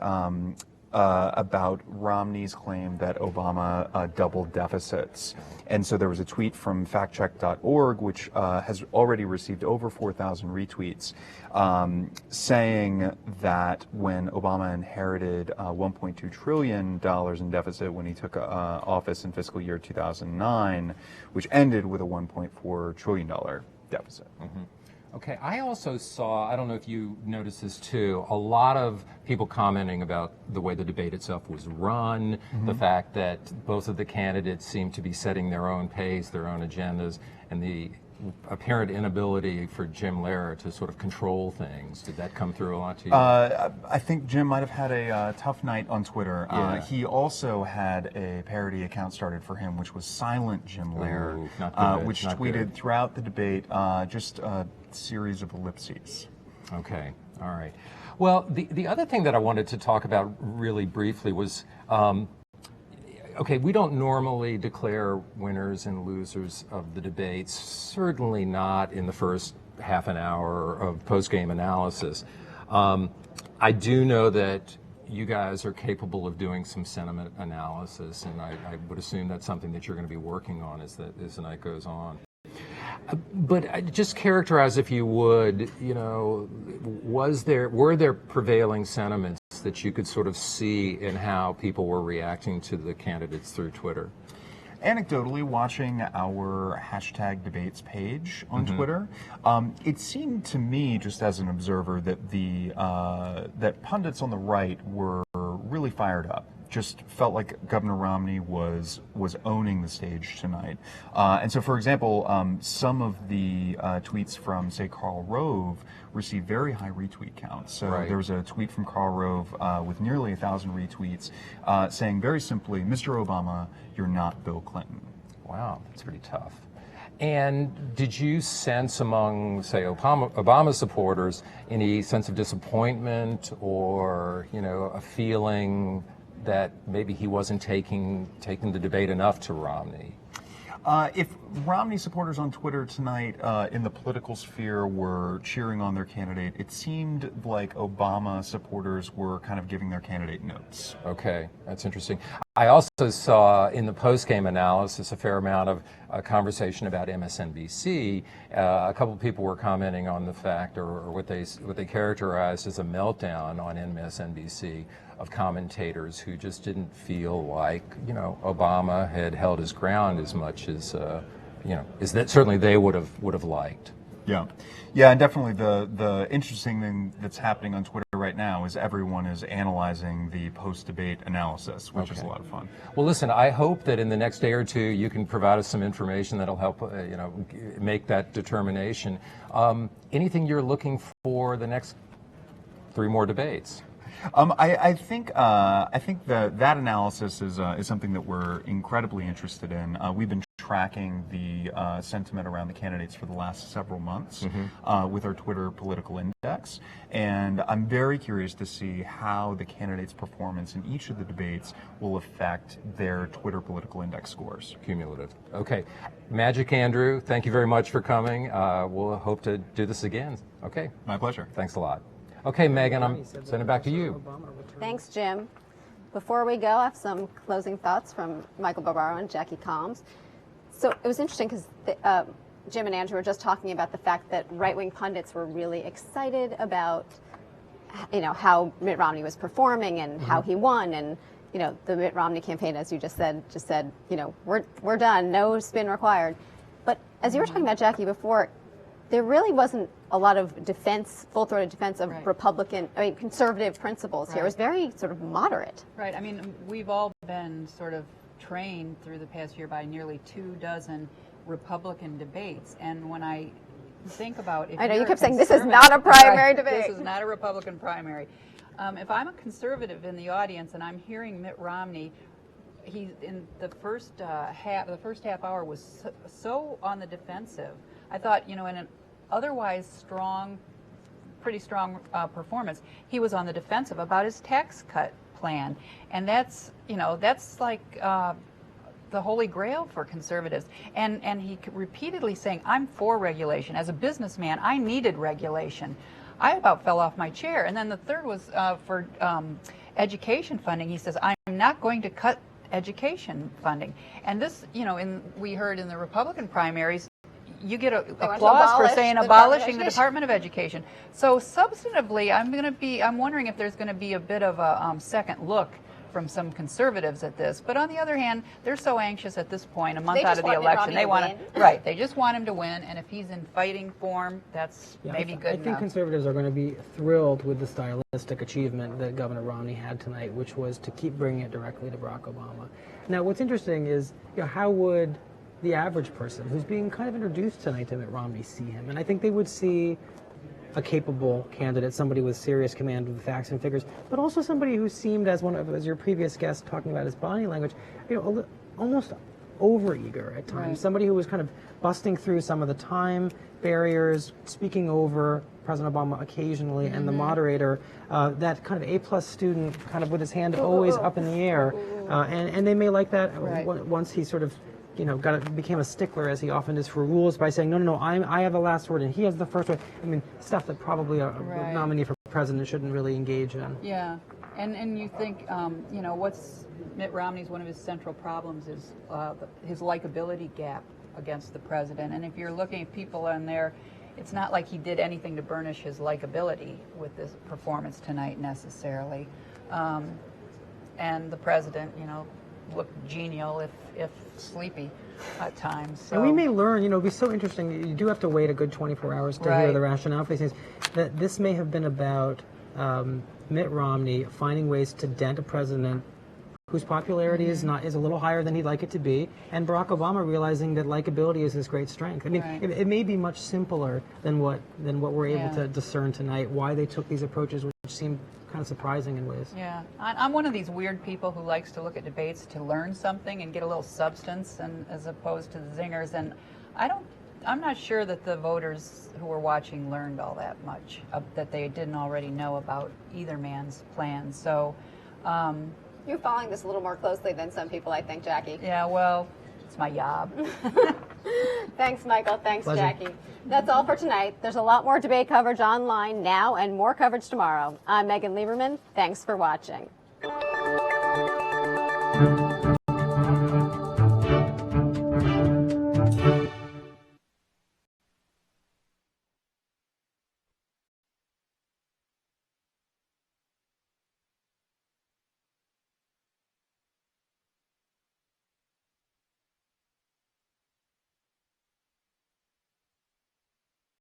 U: about Romney's claim that Obama doubled deficits. And so there was a tweet from factcheck.org, which has already received over 4,000 retweets, saying that when Obama inherited $1.2 trillion in deficit when he took office in fiscal year 2009, which ended with a $1.4 trillion deficit.
M: Mm-hmm. Okay, I also saw, I don't know if you noticed this too, a lot of people commenting about the way the debate itself was run, the fact that both of the candidates seemed to be setting their own pace, their own agendas, and the apparent inability for Jim Lehrer to sort of control things. Did that come through a lot to you?
U: I think Jim might have had a tough night on Twitter.
M: Yeah.
U: He also had a parody account started for him, which was Silent Jim Lehrer,
M: Ooh, not good,
U: which
M: not
U: tweeted
M: good.
U: throughout the debate just a series of ellipses.
M: Okay, all right. Well, the other thing that I wanted to talk about really briefly was, okay, we don't normally declare winners and losers of the debates, certainly not in the first half an hour of post-game analysis. I do know that you guys are capable of doing some sentiment analysis, and I would assume that's something that you're going to be working on as the night goes on. But just characterize, if you would, you know, were there prevailing sentiments that you could sort of see in how people were reacting to the candidates through Twitter?
U: Anecdotally, watching our hashtag debates page on Twitter, it seemed to me, just as an observer, that that pundits on the right were really fired up. Just felt like Governor Romney was owning the stage tonight. And so, for example, some of the tweets from, say, Karl Rove received very high retweet counts. So there was a tweet from Karl Rove with nearly 1,000 retweets saying very simply, "Mr. Obama, you're not Bill Clinton."
M: Wow, that's pretty tough. And did you sense among, say, Obama supporters any sense of disappointment or, you know, a feeling that maybe he wasn't taking the debate enough to Romney?
U: If Romney supporters on Twitter tonight in the political sphere were cheering on their candidate, it seemed like Obama supporters were kind of giving their candidate notes.
M: Okay, that's interesting. I also saw in the post-game analysis a fair amount of conversation about MSNBC. A couple of people were commenting on the fact, or what they characterized as a meltdown on MSNBC of commentators who just didn't feel like, you know, Obama had held his ground as much as, you know, is that certainly they would have liked.
U: Yeah, yeah, and definitely the interesting thing that's happening on Twitter right now is everyone is analyzing the post-debate analysis, which is a lot of fun.
M: Well, listen, I hope that in the next day or two you can provide us some information that'll help, you know, make that determination. Anything you're looking for the next 3 more debates?
U: I think that analysis is something that we're incredibly interested in. We've been tracking the sentiment around the candidates for the last several months with our Twitter political index, and I'm very curious to see how the candidates' performance in each of the debates will affect their Twitter political index scores.
M: Cumulative. Okay. Magic Andrew, thank you very much for coming. We'll hope to do this again. Okay.
U: My pleasure.
M: Thanks a lot. Okay, Megan, I'm sending it back to you.
A: Thanks, Jim. Before we go, I have some closing thoughts from Michael Barbaro and Jackie Calms. So it was interesting because Jim and Andrew were just talking about the fact that right-wing pundits were really excited about, you know, how Mitt Romney was performing and how he won, and you know, the Mitt Romney campaign, as you just said, you know, we're done, no spin required. But as you were talking about, Jackie, before, there really wasn't a lot of defense, full-throated defense of conservative principles here. It was very sort of moderate.
C: Right. I mean, we've all been sort of trained through the past year by nearly 24 Republican debates, and when I think about, if
A: I know
C: you're
A: you kept
C: a
A: saying this is not a primary debate.
C: This is not a Republican primary. If I'm a conservative in the audience and I'm hearing Mitt Romney, he in the first half hour was so on the defensive. I thought, you know, in an otherwise pretty strong performance, he was on the defensive about his tax cut plan, and that's, you know, that's like the holy grail for conservatives. And he repeatedly saying, I'm for regulation. As a businessman, I needed regulation. I about fell off my chair. And then the third was for education funding. He says, I'm not going to cut education funding. And this, you know, we heard in the Republican primaries, you get applause for saying abolishing the Department of Education. So substantively, I'm wondering if there's going to be a bit of a second look from some conservatives at this. But on the other hand, they're so anxious at this point, a month out of the election. They want to, right, they just want him to win, and if he's in fighting form, that's maybe good enough.
B: I think conservatives are going to be thrilled with the stylistic achievement that Governor Romney had tonight, which was to keep bringing it directly to Barack Obama. Now, what's interesting is, you know, how would the average person who's being kind of introduced tonight to Mitt Romney see him? And I think they would see a capable candidate, somebody with serious command of the facts and figures, but also somebody who seemed, as your previous guest talking about his body language, you know, almost overeager at times. Right. Somebody who was kind of busting through some of the time barriers, speaking over President Obama occasionally, and the moderator, that kind of A-plus student, kind of with his hand always up in the air, and they may like that once he sort of, you know, became a stickler, as he often is, for rules by saying, no, I have the last word and he has the first word. I mean, stuff that probably a nominee for president shouldn't really engage in.
C: Yeah. And you think, you know, what's Mitt Romney's one of his central problems is his likability gap against the president. And if you're looking at people on there, it's not like he did anything to burnish his likability with this performance tonight necessarily. And the president, you know, looked genial if sleepy at times. So.
B: And we may learn, you know, it'd be so interesting. You do have to wait a good 24 hours to hear the rationale for these things. That this may have been about Mitt Romney finding ways to dent a president whose popularity is a little higher than he'd like it to be, and Barack Obama realizing that likability is his great strength. I mean, it may be much simpler than what we're able to discern tonight. Why they took these approaches, which seem kind of surprising in ways.
C: Yeah, I'm one of these weird people who likes to look at debates to learn something and get a little substance, and as opposed to the zingers. And I'm not sure that the voters who were watching learned all that much that they didn't already know about either man's plans. So.
A: You're following this a little more closely than some people, I think, Jackie.
C: Yeah, well, it's my job.
A: Thanks, Michael. Thanks,
C: Pleasure.
A: Jackie. That's all for tonight. There's a lot more debate coverage online now and more coverage tomorrow. I'm Megan Lieberman. Thanks for watching.